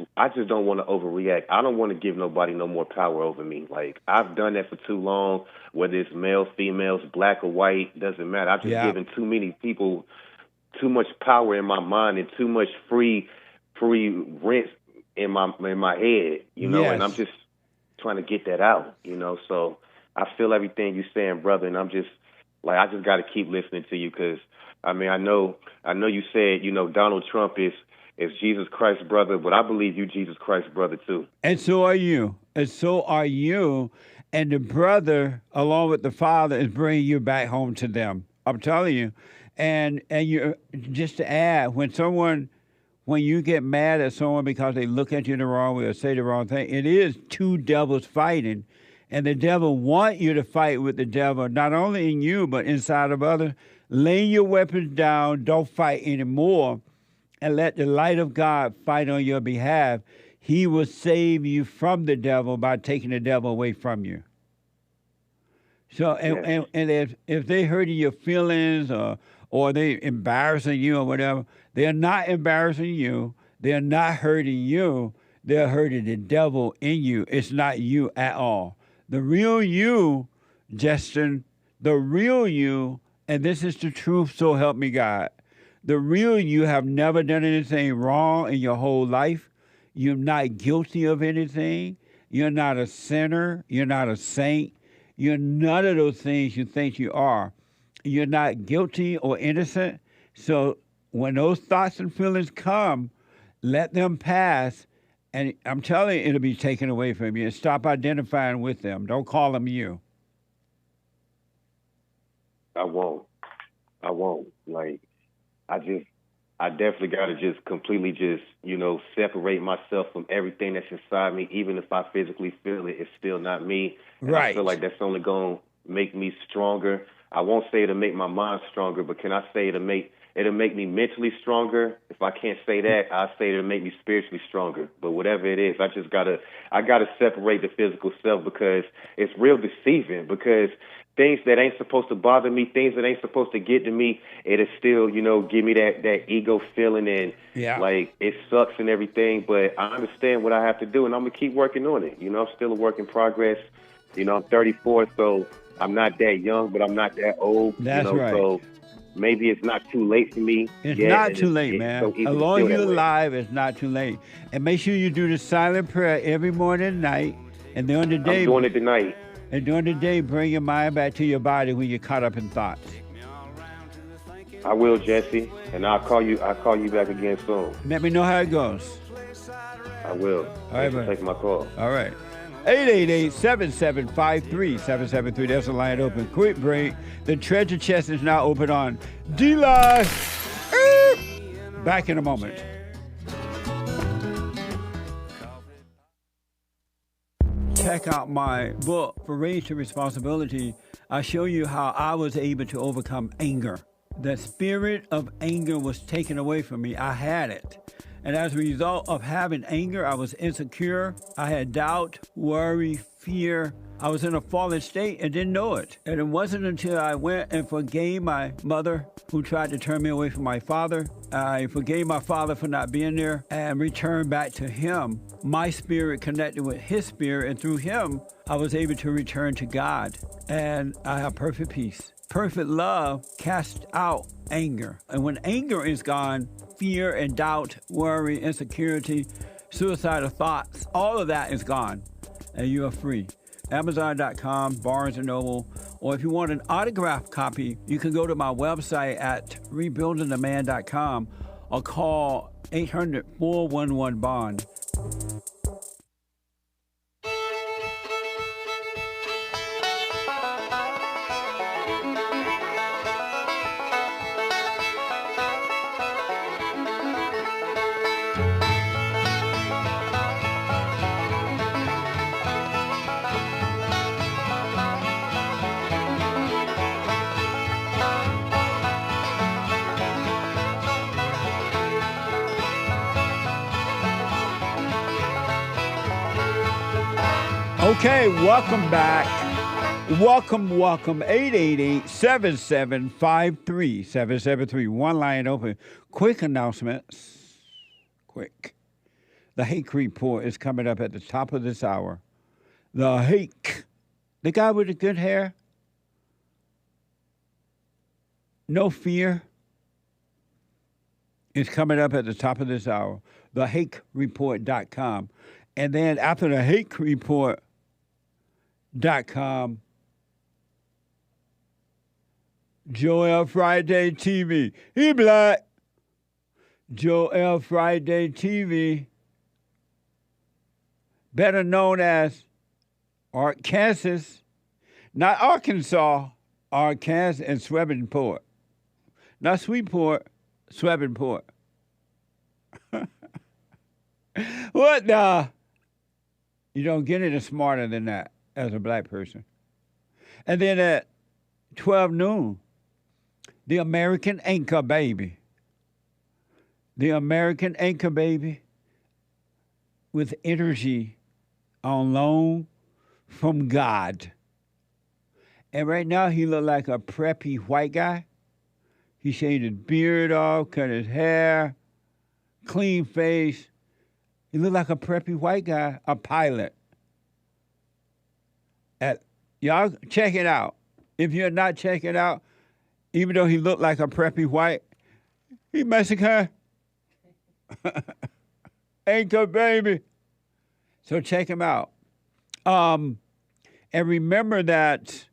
don't want to overreact. I don't want to give nobody no more power over me. Like, I've done that for too long, whether it's males, females, black or white, doesn't matter. I've just given too many people too much power in my mind and too much free rent in my head, you know, and I'm just trying to get that out, you know. So I feel everything you're saying, brother, and I'm just like, I just got to keep listening to you, because I mean, I know you said, you know, Donald Trump is Jesus Christ's brother, but I believe you Jesus Christ's brother too. And so are you. And so are you. And the brother, along with the father, is bringing you back home to them. I'm telling you. And you, just to add, when you get mad at someone because they look at you the wrong way or say the wrong thing, it is two devils fighting. And the devil wants you to fight with the devil, not only in you, but inside of others. Lay your weapons down. Don't fight anymore. And let the light of God fight on your behalf. He will save you from the devil by taking the devil away from you. So, and if they hurting your feelings or they embarrassing you or whatever, they're not embarrassing you. They're not hurting you. They're hurting the devil in you. It's not you at all. The real you, Justin, the real you, and this is the truth, so help me God. The real you have never done anything wrong in your whole life. You're not guilty of anything. You're not a sinner. You're not a saint. You're none of those things you think you are. You're not guilty or innocent. So when those thoughts and feelings come, let them pass. And I'm telling you, it'll be taken away from you. And stop identifying with them. Don't call them you. I won't. Like, I definitely got to just completely just, you know, separate myself from everything that's inside me. Even if I physically feel it, it's still not me. And right. I feel like that's only going to make me stronger. I won't say it'll make my mind stronger, but can I say it'll make me mentally stronger? If I can't say that, I'll say it'll make me spiritually stronger. But whatever it is, I gotta separate the physical self, because it's real deceiving, because things that ain't supposed to bother me, things that ain't supposed to get to me, it'll still, you know, give me that ego feeling, and like it sucks and everything. But I understand what I have to do, and I'm gonna keep working on it. You know, I'm still a work in progress. You know, I'm 34, so I'm not that young, but I'm not that old. That's right. So maybe it's not too late for me. It's not too late, man. So as long as you're alive, it's not too late. And make sure you do the silent prayer every morning and night. And during the day, I'm doing it tonight. And during the day, bring your mind back to your body when you're caught up in thoughts. I will, Jesse, and I'll call you back again soon. Let me know how it goes. I will. All right, take my call. All right. 888-7753-773. That's the line open. Quick break. The treasure chest is now open on D-Line. Back in a moment. Check out my book, For Raised to Responsibility. I show you how I was able to overcome anger. The spirit of anger was taken away from me. I had it. And as a result of having anger, I was insecure. I had doubt, worry, fear, I was in a fallen state and didn't know it. And it wasn't until I went and forgave my mother who tried to turn me away from my father. I forgave my father for not being there and returned back to him. My spirit connected with his spirit, and through him, I was able to return to God. And I have perfect peace. Perfect love casts out anger. And when anger is gone, fear and doubt, worry, insecurity, suicidal thoughts, all of that is gone. And you are free. Amazon.com, Barnes & Noble, or if you want an autographed copy, you can go to my website at rebuildingtheman.com or call 800-411-BOND. Okay, welcome back. Welcome. 888-7753-773. One line open. Quick announcements. Quick. The Hake report is coming up at the top of this hour. The Hake. The guy with the good hair. No fear. Is coming up at the top of this hour. TheHakeReport.com. And then after the Hake report, .com, Joel Friday TV. He black. Joel Friday TV, better known as Arkansas, not Arkansas, Arkansas and Swevenport. Not Sweetport, Swevenport. What the? You don't get any smarter than that as a black person. And then at 12 noon, the American Anchor Baby. The American Anchor Baby with energy on loan from God. And right now he look like a preppy white guy. He shaved his beard off, cut his hair, clean face. He look like a preppy white guy, a pilot. Y'all check it out. If you're not checking it out, even though he looked like a preppy white, he Mexican. Anchor Baby. So check him out. And remember that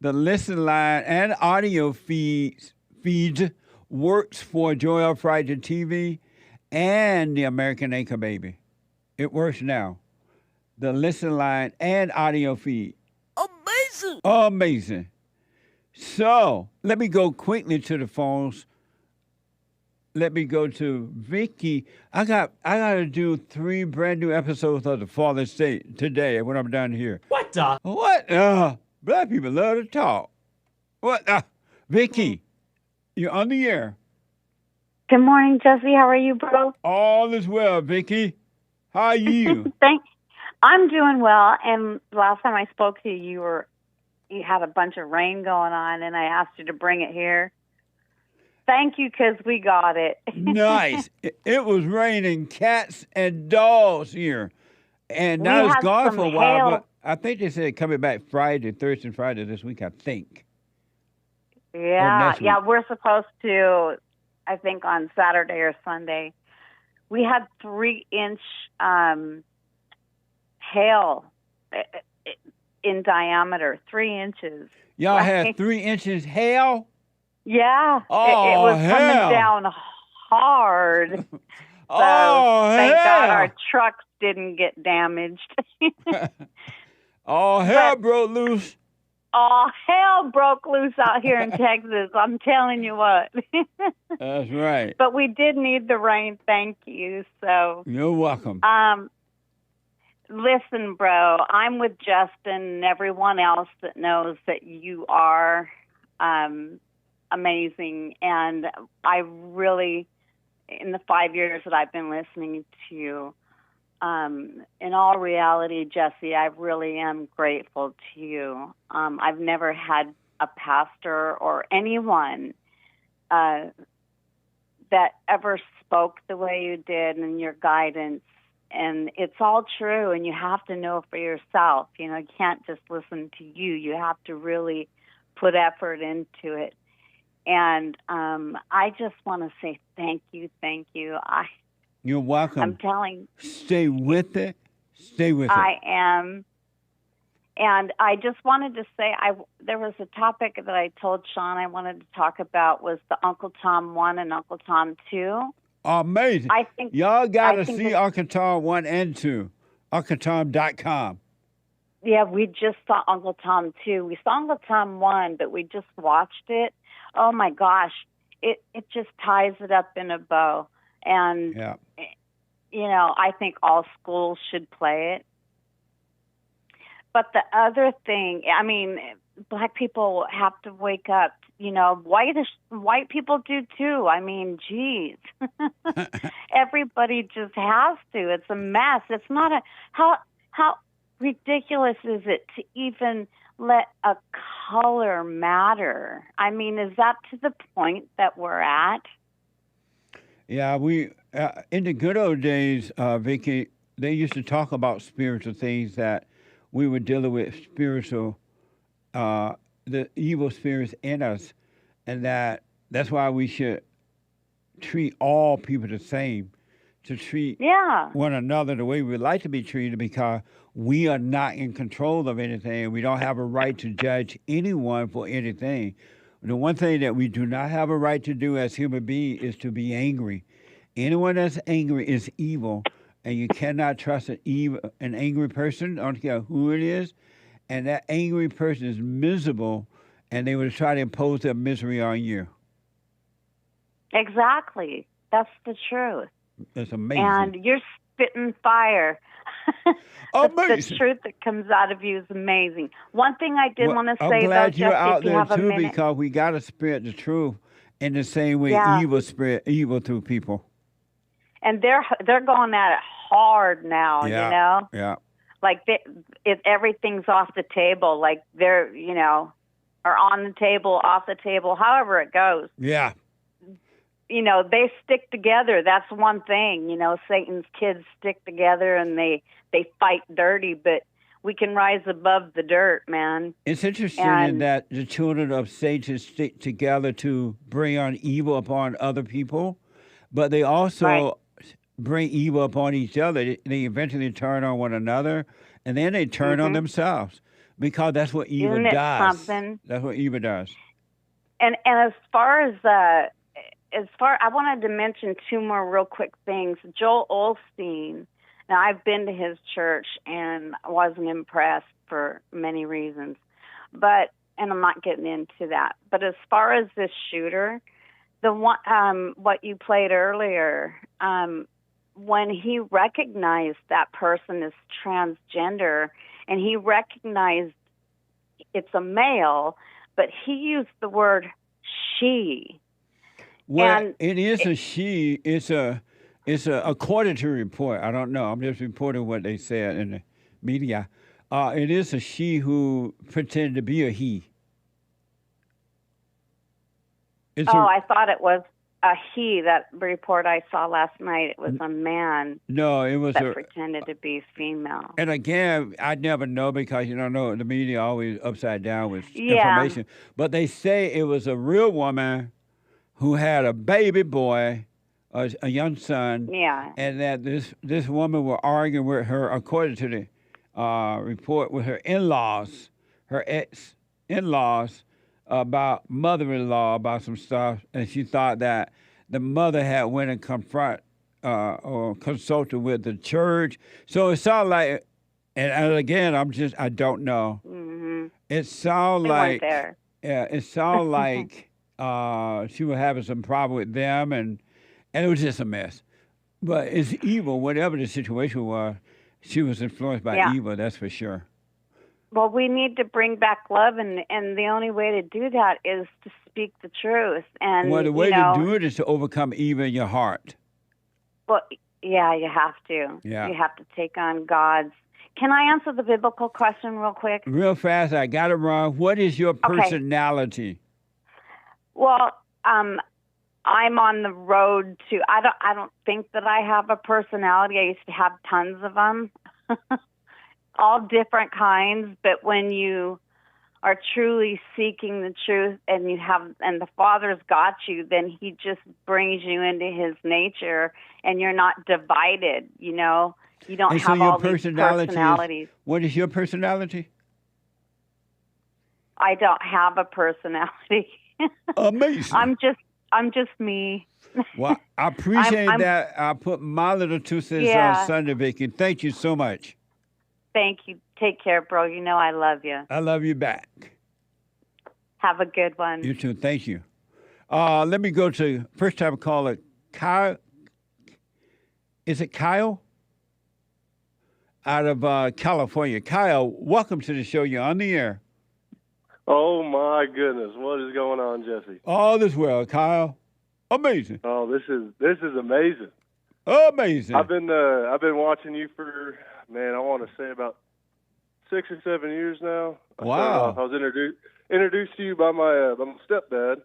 the listen line and audio feed works for Joel Friday TV and the American Anchor Baby. It works now. The listen line and audio feed. Amazing. Amazing. So let me go quickly to the phones. Let me go to Vicky. I got to do 3 brand new episodes of The Fallen State today when I'm down here. What the? What? Black people love to talk. What? Vicky, you're on the air. Good morning, Jesse. How are you, bro? All is well, Vicky. How are you? I'm doing well. And last time I spoke to you, you had a bunch of rain going on, and I asked you to bring it here. Thank you, because we got it. Nice. It was raining cats and dogs here. And now it's gone for a while, but I think they said coming back Thursday and Friday this week, I think. Yeah, we're supposed to, I think, on Saturday or Sunday. We had 3-inch hail in diameter, 3 inches. Y'all had 3 inches hail? Yeah. Oh, it was hell. coming down hard. So thank God our trucks didn't get damaged. All hell broke loose. All hell broke loose out here in Texas. I'm telling you what. That's right. But we did need the rain. Thank you. So you're welcome. Listen, bro, I'm with Justin and everyone else that knows that you are amazing. And I really, in the 5 years that I've been listening to you, in all reality, Jesse, I really am grateful to you. I've never had a pastor or anyone that ever spoke the way you did and your guidance. And it's all true, and you have to know for yourself. You know, you can't just listen to you. You have to really put effort into it. And I just want to say thank you. You're welcome. I'm telling. Stay with it. Stay with it. I am. And I just wanted to say, there was a topic that I told Sean I wanted to talk about was the Uncle Tom 1 and Uncle Tom 2. Amazing. I think y'all got to see Uncle Tom 1 and 2. UncleTom.com. Yeah, we just saw Uncle Tom 2. We saw Uncle Tom 1, but we just watched it. Oh, my gosh. It just ties it up in a bow. And, you know, I think all schools should play it. But the other thing, I mean, black people have to wake up. You know, white people do too. I mean, geez. Everybody just has to. It's a mess. It's not how ridiculous is it to even let a color matter? I mean, is that to the point that we're at? Yeah, we in the good old days, Vicky, they used to talk about spiritual things that we were dealing with spiritual, the evil spirits in us, and that's why we should treat all people the same, to treat one another the way we like to be treated, because we are not in control of anything. We don't have a right to judge anyone for anything. The one thing that we do not have a right to do as human beings is to be angry. Anyone that's angry is evil, and you cannot trust an angry person, I don't care who it is, and that angry person is miserable, and they would try to impose their misery on you. Exactly. That's the truth. It's amazing. And you're spitting fire. Amazing. The truth that comes out of you is amazing. One thing I did want to say, I'm glad though, you're Jesse, out if you there have a too, minute. because we got to spread the truth in the same way evil spread evil through people. And they're going at it hard now, you know? Yeah. Like everything's off the table. Like they're, you know, are on the table, off the table, however it goes. Yeah. You know, they stick together. That's one thing. You know, Satan's kids stick together and they fight dirty, but we can rise above the dirt, man. It's interesting that the children of Satan stick together to bring on evil upon other people, but they also bring evil upon each other. They eventually turn on one another, and then they turn on themselves, because that's what evil Isn't it does. something? That's what evil does. And as far, I wanted to mention two more real quick things. Joel Osteen. Now, I've been to his church and I wasn't impressed for many reasons, and I'm not getting into that. But as far as this shooter, the one, what you played earlier, when he recognized that person as transgender and he recognized it's a male, but he used the word she. Well, and it is a she. It's according to report. I don't know. I'm just reporting what they said in the media. It is a she who pretended to be a he. I thought it was a he. That report I saw last night, it was a man. No, it was that pretended to be female. And again, I never know, because you don't know, the media always upside down with information. But they say it was a real woman who had a baby boy, a young son. Yeah. And that this woman was arguing with her, according to the report, with her in-laws, her ex-in-laws, about mother-in-law, about some stuff. And she thought that the mother had went and confront or consulted with the church. So it sounded like, and again, I don't know. Mm-hmm. It sounded like, it sounded like she was having some problem with them, and it was just a mess. But it's evil, whatever the situation was. She was influenced by evil, that's for sure. Well, we need to bring back love, and the only way to do that is to speak the truth. And well, the way to do it is to overcome evil in your heart. Well, Yeah, you have to. Yeah. You have to take on God's. Can I answer the biblical question real quick? Real fast, I got it wrong. What is your personality? Well, I'm on the road to. I don't think that I have a personality. I used to have tons of them, all different kinds. But when you are truly seeking the truth, and the Father's got you, then He just brings you into His nature, and you're not divided. You know, you don't have all these personalities. What is your personality? I don't have a personality. Amazing. I'm just me. Well, I appreciate that. I'll put my little 2 cents on Sunday, Vicky. Thank you so much. Thank you. Take care, bro. You know I love you. I love you back. Have a good one. You too. Thank you. Let me go to first time caller, Kyle. Is it Kyle? Out of California. Kyle, welcome to the show. You're on the air. Oh my goodness, what is going on, Jesse? All is well, Kyle. Amazing. Oh, this is amazing. Amazing. I've been watching you for, man, I want to say about 6 or 7 years now. Wow. I was introduced to you by my stepdad.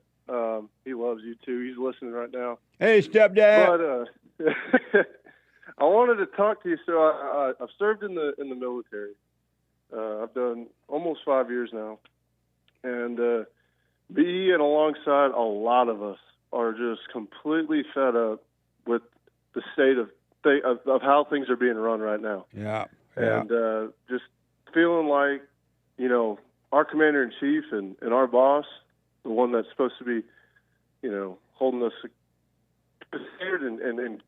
He loves you too. He's listening right now. Hey, stepdad. But I wanted to talk to you. So I've served in the military. I've done almost 5 years now. And me and alongside a lot of us are just completely fed up with the state of how things are being run right now. Yeah. And just feeling like, you know, our commander-in-chief and our boss, the one that's supposed to be, you know, holding us scared and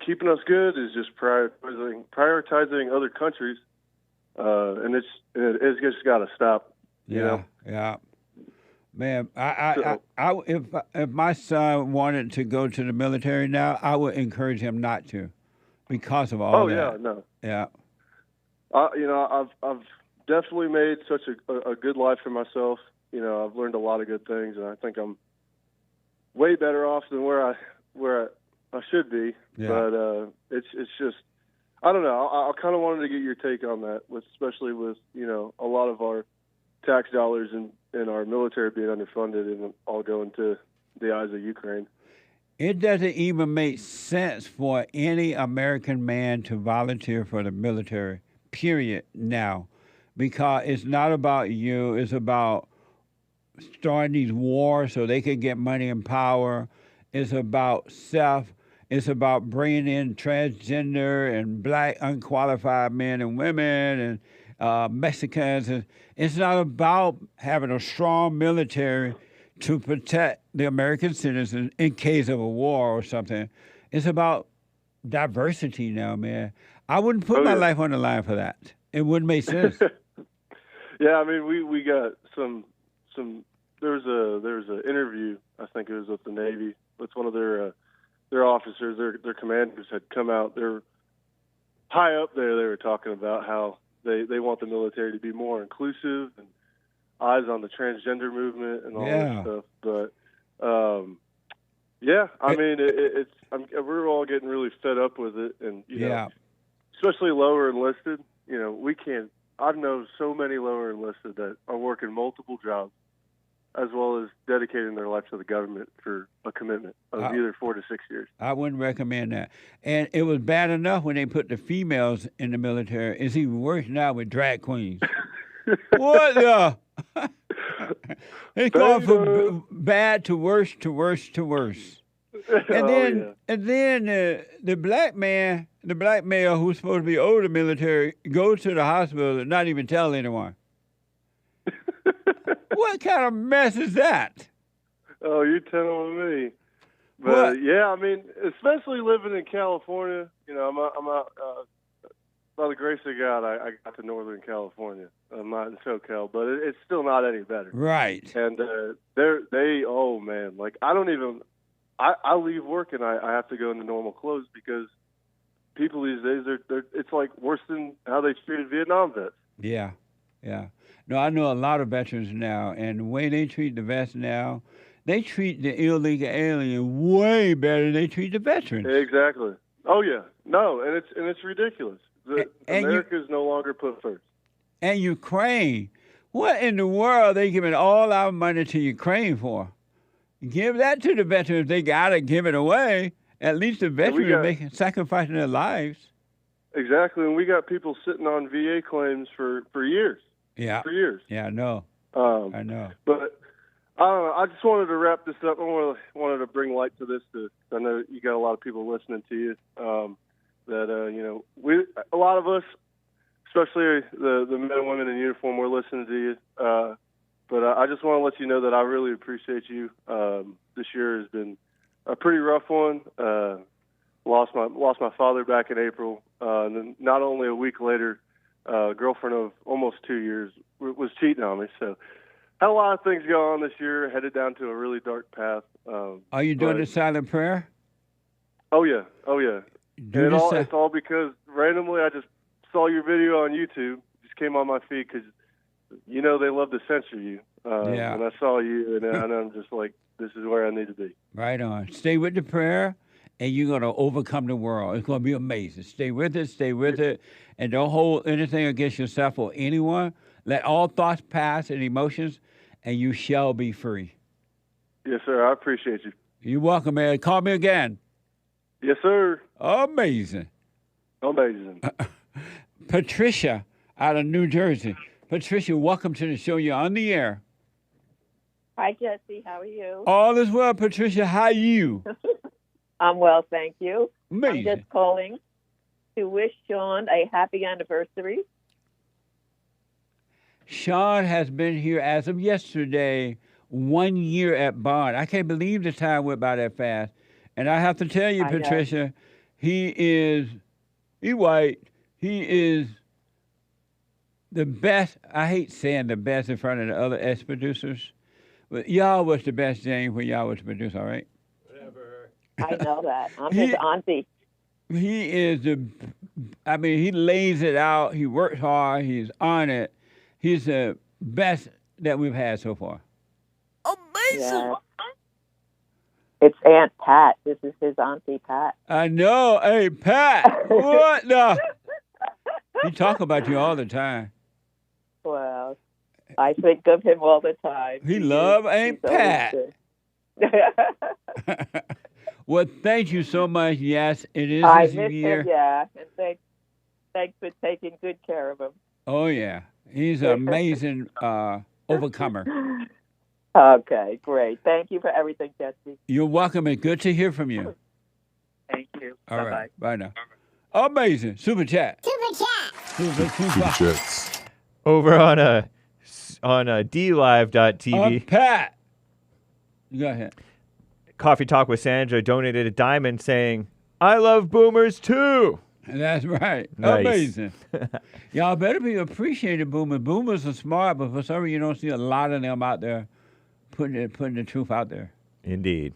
keeping us good, is just prioritizing other countries. And it's just got to stop. You know? Yeah. Man, if my son wanted to go to the military now, I would encourage him not to, because of all that. Oh yeah, no. Yeah. You know, I've definitely made such a good life for myself. You know, I've learned a lot of good things, and I think I'm way better off than where I should be. Yeah. But it's just, I don't know. I kind of wanted to get your take on that, especially with, you know, a lot of our tax dollars and our military being underfunded and all going to the eyes of Ukraine. It doesn't even make sense for any American man to volunteer for the military, period, now, because it's not about you. It's about starting these wars so they can get money and power. It's about self. It's about bringing in transgender and black unqualified men and women and Mexicans. And it's not about having a strong military to protect the American citizens in case of a war or something. It's about diversity now, man. I wouldn't put my life on the line for that. It wouldn't make sense. Yeah, I mean, we got some. There was an interview. I think it was with the Navy. With one of their officers, their commanders had come out. They're high up there. They were talking about how they want the military to be more inclusive and eyes on the transgender movement and all that stuff. But I mean, we're all getting really fed up with it, and you know, especially lower enlisted. You know, we can't. I know so many lower enlisted that are working multiple jobs, as well as dedicating their life to the government for a commitment of either 4 to 6 years. I wouldn't recommend that. And it was bad enough when they put the females in the military. It's even worse now with drag queens. What the? They go from bad to worse to worse to worse. And then the black male who's supposed to be over the military goes to the hospital and not even tell anyone. What kind of mess is that? Oh, you're telling me. But yeah, I mean, especially living in California, you know, I'm out by the grace of God, I got to Northern California. I'm not in SoCal, but it's still not any better. Right. And oh man, like I leave work and I have to go into normal clothes because people these days it's like worse than how they treated Vietnam vets. Yeah. No, I know a lot of veterans now, and the way they treat the vets now, they treat the illegal alien way better than they treat the veterans. Exactly. Oh yeah, no, and it's ridiculous. America is no longer put first. And Ukraine, what in the world are they giving all our money to Ukraine for? Give that to the veterans. They gotta give it away. At least the veterans are sacrificing their lives. Exactly, and we got people sitting on VA claims for years. Yeah, for years. Yeah, I know. I know. But I don't know. I just wanted to wrap this up. I wanted to bring light to this. I know you got a lot of people listening to you. A lot of us, especially the men and women in uniform, we're listening to you. But I just want to let you know that I really appreciate you. This year has been a pretty rough one. Lost my father back in April, and then not only a week later, a girlfriend of almost 2 years was cheating on me. So had a lot of things going on this year. Headed down to a really dark path. Are you doing the silent prayer? Oh yeah. It's all because randomly I just saw your video on YouTube. Just came on my feed because they love to censor you. Yeah. And I saw you, and I'm just like, this is where I need to be. Right on. Stay with the prayer, and you're going to overcome the world. It's going to be amazing. Stay with it, and don't hold anything against yourself or anyone. Let all thoughts pass and emotions, and you shall be free. Yes, sir. I appreciate you. You're welcome, man. Call me again. Yes, sir. Amazing. Patricia out of New Jersey. Patricia, welcome to the show. You're on the air. Hi, Jesse. How are you? All is well, Patricia. How are you? I'm well, thank you. Amazing. I'm just calling to wish Sean a happy anniversary. Sean has been here as of yesterday, 1 year at Bond. I can't believe the time went by that fast. And I have to tell you, Patricia, he's white. He is the best. I hate saying the best in front of the other ex-producers. But y'all was the best, James, when y'all was the producer, all right? Whatever. I know that. I'm his auntie. He is he lays it out. He works hard. He's on it. He's the best that we've had so far. Amazing. Yeah. It's Aunt Pat. This is his auntie, Pat. I know. Hey, Pat. What the? He talk about you all the time. Well, I think of him all the time. He love Aunt Pat. Well, thank you so much. Yes, it is I this miss year. him, yeah. And thanks for taking good care of him. Oh, yeah. He's an amazing overcomer. Okay, great. Thank you for everything, Jesse. You're welcome, and good to hear from you. Thank you. All Bye-bye. right. Bye now. Amazing. Super chat. Super chats. Over on DLive.tv. Pat. Go ahead. Coffee Talk with Sandra donated a diamond saying, I love boomers too. That's right. Nice. Amazing. Y'all better be appreciating boomers. Boomers are smart, but for some reason you don't see a lot of them out there putting the truth out there. Indeed.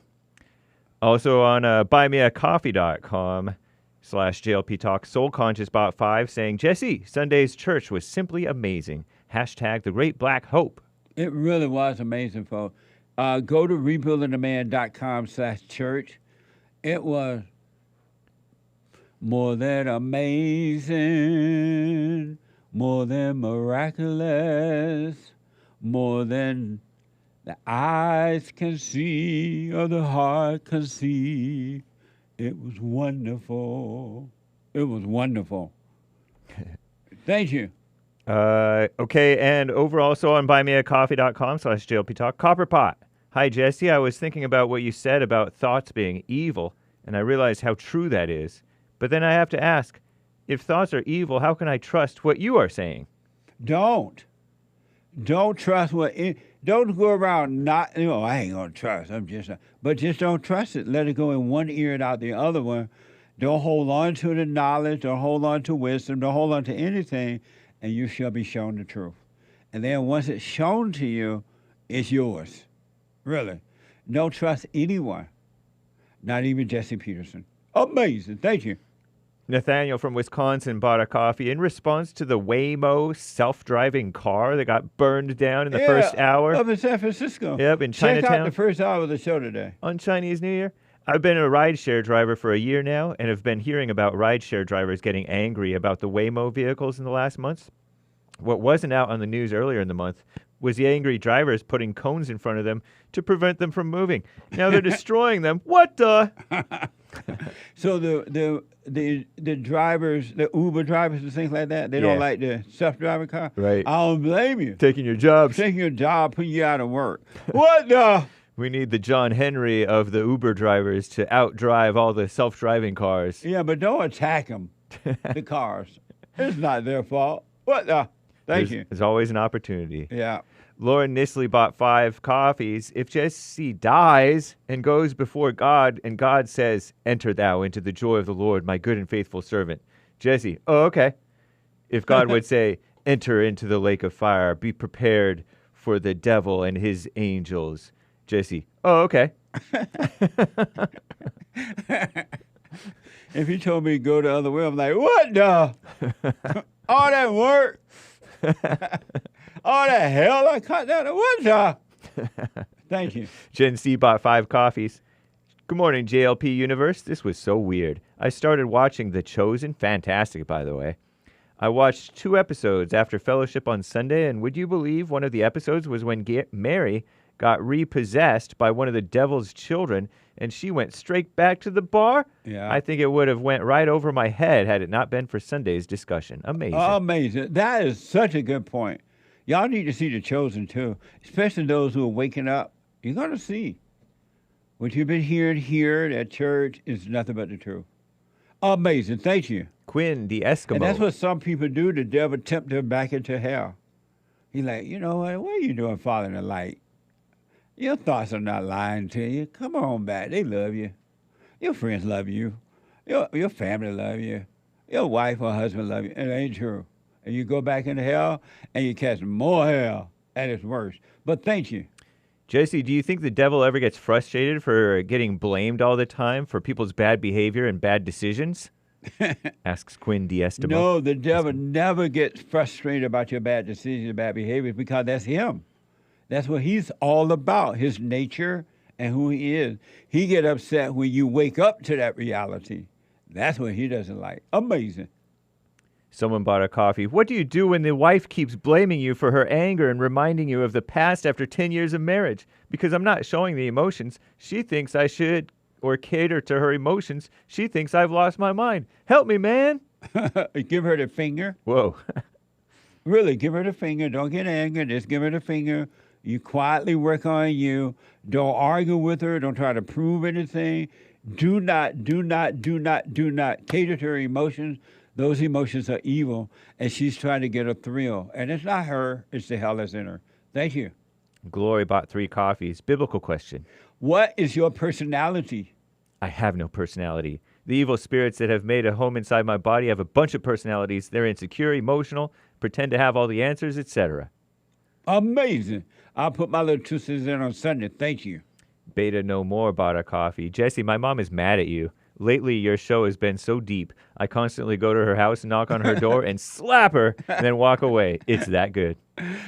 Also on buymeacoffee.com/JLP Talk, Soul Conscious bought 5 saying, Jesse, Sunday's church was simply amazing. # the Great Black Hope. It really was amazing, folks. Go to rebuildingtheman.com/church. It was more than amazing, more than miraculous, more than the eyes can see or the heart can see. It was wonderful. It was wonderful. Thank you. Okay, and over also on buymeacoffee.com/JLP Talk, Copperpot. Hi, Jesse. I was thinking about what you said about thoughts being evil, and I realized how true that is. But then I have to ask, if thoughts are evil, how can I trust what you are saying? Don't trust don't go around not, I ain't going to trust. But just don't trust it. Let it go in one ear and out the other one. Don't hold on to the knowledge. Don't hold on to wisdom. Don't hold on to anything, and you shall be shown the truth. And then once it's shown to you, it's yours. Really. Don't trust anyone, not even Jesse Peterson. Amazing. Thank you. Nathaniel from Wisconsin bought a coffee in response to the Waymo self-driving car that got burned down in the first hour. Up in San Francisco. Yep, in Chinatown. Check out the first hour of the show today. On Chinese New Year. I've been a rideshare driver for a year now and have been hearing about rideshare drivers getting angry about the Waymo vehicles in the last months. What wasn't out on the news earlier in the month was the angry drivers putting cones in front of them to prevent them from moving. Now they're destroying them. What the? So the drivers, the Uber drivers and things like that, they don't like the self-driving car? Right. I don't blame you. Taking your jobs. Taking your job, putting you out of work. What the? We need the John Henry of the Uber drivers to outdrive all the self-driving cars. Yeah, but don't attack them, the cars. It's not their fault. What the? Thank you. There's always an opportunity. Yeah. Lauren Nisley bought 5 coffees. If Jesse dies and goes before God, and God says, "Enter thou into the joy of the Lord, my good and faithful servant." Jesse, oh, okay. If God would say, "Enter into the lake of fire, be prepared for the devil and his angels." Jesse, oh, okay. If he told me to go the other way, I'm like, what the? All that work? All that hell I cut down? What the? Thank you. Gen C bought 5 coffees. Good morning, JLP Universe. This was so weird. I started watching The Chosen. Fantastic, by the way. I watched 2 episodes after fellowship on Sunday, and would you believe one of the episodes was when Mary got repossessed by one of the devil's children, and she went straight back to the bar? Yeah. I think it would have went right over my head had it not been for Sunday's discussion. Amazing. Amazing. That is such a good point. Y'all need to see The Chosen, too, especially those who are waking up. You're going to see. What you've been hearing here at church is nothing but the truth. Amazing. Thank you. Quinn, the Eskimo. And that's what some people do. The devil tempt them back into hell. He's like, you know what are you doing following the light? Your thoughts are not lying to you. Come on back. They love you. Your friends love you. Your family love you. Your wife or husband love you. It ain't true. And you go back into hell, and you catch more hell at its worst. But thank you. Jesse, do you think the devil ever gets frustrated for getting blamed all the time for people's bad behavior and bad decisions? Asks Quinn D'Estimo. No, the devil never gets frustrated about your bad decisions and bad behavior because that's him. That's what he's all about, his nature and who he is. He get upset when you wake up to that reality. That's what he doesn't like. Amazing. Someone bought a coffee. What do you do when the wife keeps blaming you for her anger and reminding you of the past after 10 years of marriage? Because I'm not showing the emotions. She thinks I should or cater to her emotions. She thinks I've lost my mind. Help me, man. Give her the finger. Whoa. Really, give her the finger. Don't get angry. Just give her the finger. You quietly work on you. Don't argue with her. Don't try to prove anything. Do not cater to her emotions. Those emotions are evil, and she's trying to get a thrill. And it's not her. It's the hell that's in her. Thank you. Glory bought 3 coffees. Biblical question. What is your personality? I have no personality. The evil spirits that have made a home inside my body have a bunch of personalities. They're insecure, emotional, pretend to have all the answers, etc. Amazing. I'll put my little 2 cents in on Sunday. Thank you. Beta No More bought a coffee. Jesse, my mom is mad at you. Lately, your show has been so deep. I constantly go to her house, knock on her door, and slap her, and then walk away. It's that good.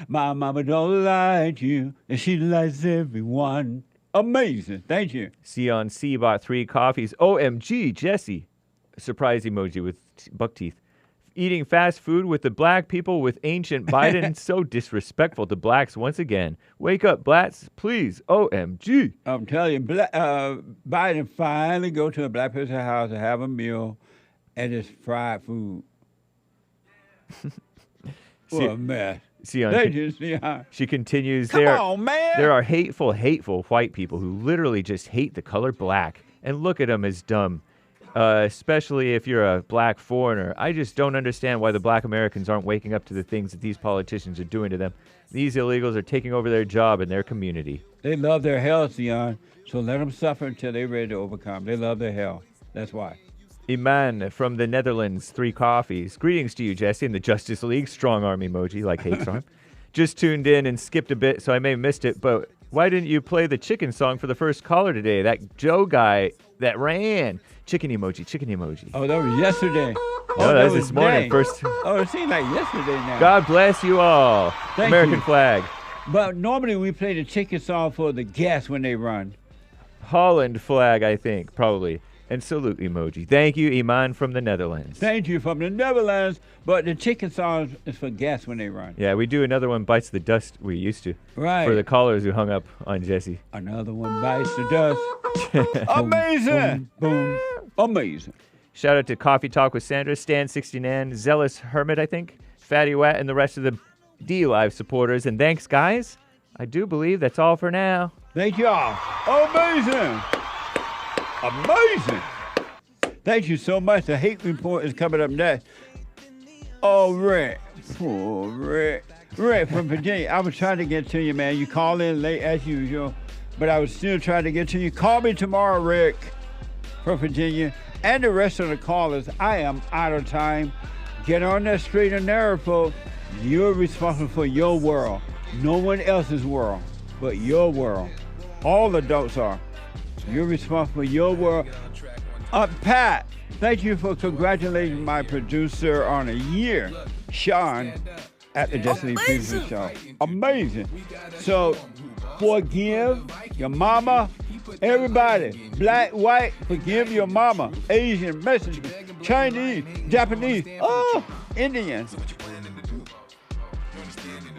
My mama don't like you, and she likes everyone. Amazing. Thank you. Sion C bought 3 coffees. OMG, Jesse. Surprise emoji with buck teeth. Eating fast food with the black people with ancient Biden. So disrespectful to blacks once again. Wake up, blacks, please. OMG. I'm telling you, Biden finally go to a black person's house and have a meal and it's fried food. What a mess. She continues. Come on, man. There are hateful white people who literally just hate the color black and look at them as dumb. Especially if you're a black foreigner. I just don't understand why the black Americans aren't waking up to the things that these politicians are doing to them. These illegals are taking over their job and their community. They love their hell, Sion, so let them suffer until they're ready to overcome. They love their hell. That's why. Iman from the Netherlands, 3 coffees. Greetings to you, Jesse, and the Justice League. Strong arm emoji, like Hake's arm. Just tuned in and skipped a bit, so I may have missed it, but why didn't you play the chicken song for the first caller today? That Joe guy that ran. Chicken emoji, chicken emoji. Oh, that was yesterday. No, that was this morning. First. Oh, it seems like yesterday now. God bless you all. Thank American you. flag. But normally we play the chicken song for the guests when they run. Holland flag, I think, probably. And salute emoji. Thank you, Iman from the Netherlands. Thank you from the Netherlands. But the chicken song is for guests when they run. Yeah, we do another one bites the dust we used to. Right. For the callers who hung up on Jesse. Another one bites the dust. Amazing. Boom, boom. Amazing. Shout out to Coffee Talk with Sandra, Stan69, Zealous Hermit, I think, Fatty Wet, and the rest of the D-Live supporters. And thanks, guys. I do believe that's all for now. Thank y'all. Amazing. Amazing. Thank you so much. The Hake Report is coming up next. Oh, Rick. Poor Rick. Rick from Virginia. I was trying to get to you, man. You called in late as usual, but I was still trying to get to you. Call me tomorrow, Rick from Virginia. And the rest of the callers. I am out of time. Get on that straight and narrow, folks. You're responsible for your world. No one else's world, but your world. All adults are. You're responsible for your world. Pat, thank you for congratulating my producer on a year, Sean, at the Destiny Preview Show. Amazing. So, forgive your mama, everybody, black, white, forgive your mama, Asian, Mexican, Chinese, Japanese, Indian.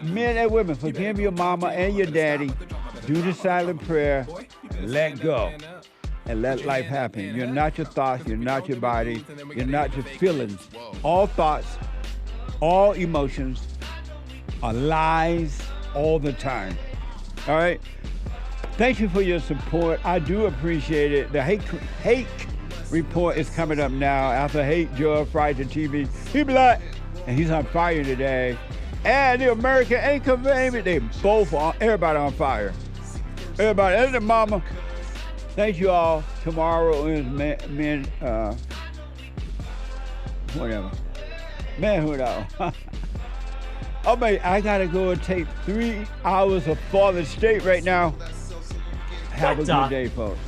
Men and women, forgive your mama and your daddy. Do the silent prayer. Let go. And let life happen. You're not your thoughts. You're not your body. You're not your feelings. All thoughts, all emotions are lies all the time. All right? Thank you for your support. I do appreciate it. The Hake Report is coming up now. After Hake, Joe fried the TV. He black. And he's on fire today. And the American Anchor Baby, they both on, everybody on fire. Everybody, and the mama. Thank you all. Tomorrow is whatever. Manhood hour. Oh, man, I gotta go and take 3 hours of Father State right now. Have a good day, folks.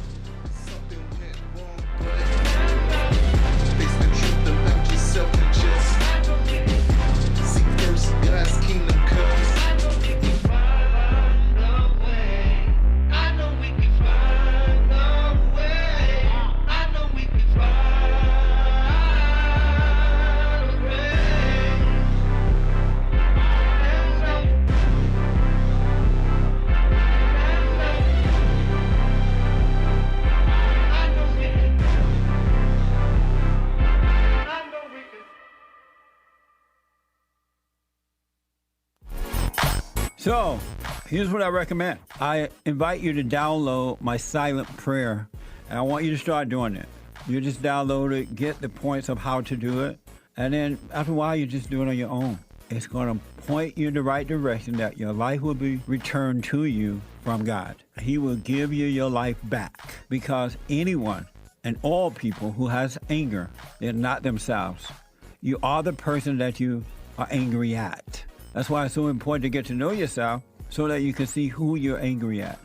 So, here's what I recommend. I invite you to download my silent prayer, and I want you to start doing it. You just download it, get the points of how to do it, and then after a while, you just do it on your own. It's going to point you in the right direction that your life will be returned to you from God. He will give you your life back, because anyone and all people who has anger, they're not themselves. You are the person that you are angry at. That's why it's so important to get to know yourself so that you can see who you're angry at.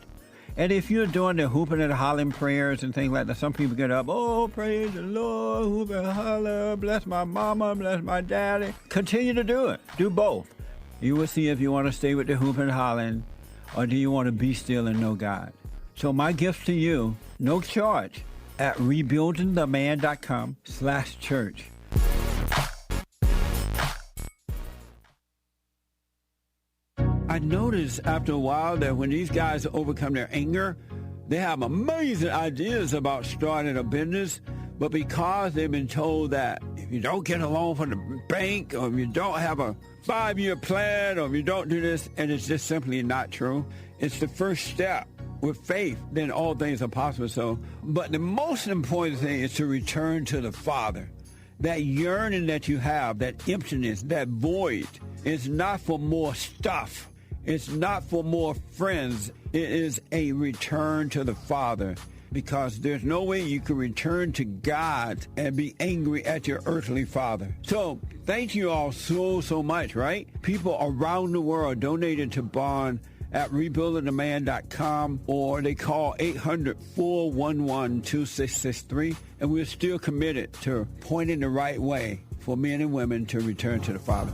And if you're doing the hooping and hollering prayers and things like that, some people get up, oh, praise the Lord, hoop and holler, bless my mama, bless my daddy. Continue to do it. Do both. You will see if you want to stay with the hooping and hollering or do you want to be still and know God. So my gift to you, no charge, at rebuildingtheman.com/church. I noticed after a while that when these guys overcome their anger, they have amazing ideas about starting a business, but because they've been told that if you don't get a loan from the bank, or if you don't have a 5-year plan, or if you don't do this, and it's just simply not true, it's the first step. With faith, then all things are possible. So, but the most important thing is to return to the Father. That yearning that you have, that emptiness, that void, is not for more stuff. It's not for more friends. It is a return to the Father, because there's no way you can return to God and be angry at your earthly father. So thank you all so much, right? People around the world donated to Bond at rebuildingtheman.com, or they call 800-411-2663, and we're still committed to pointing the right way for men and women to return to the Father.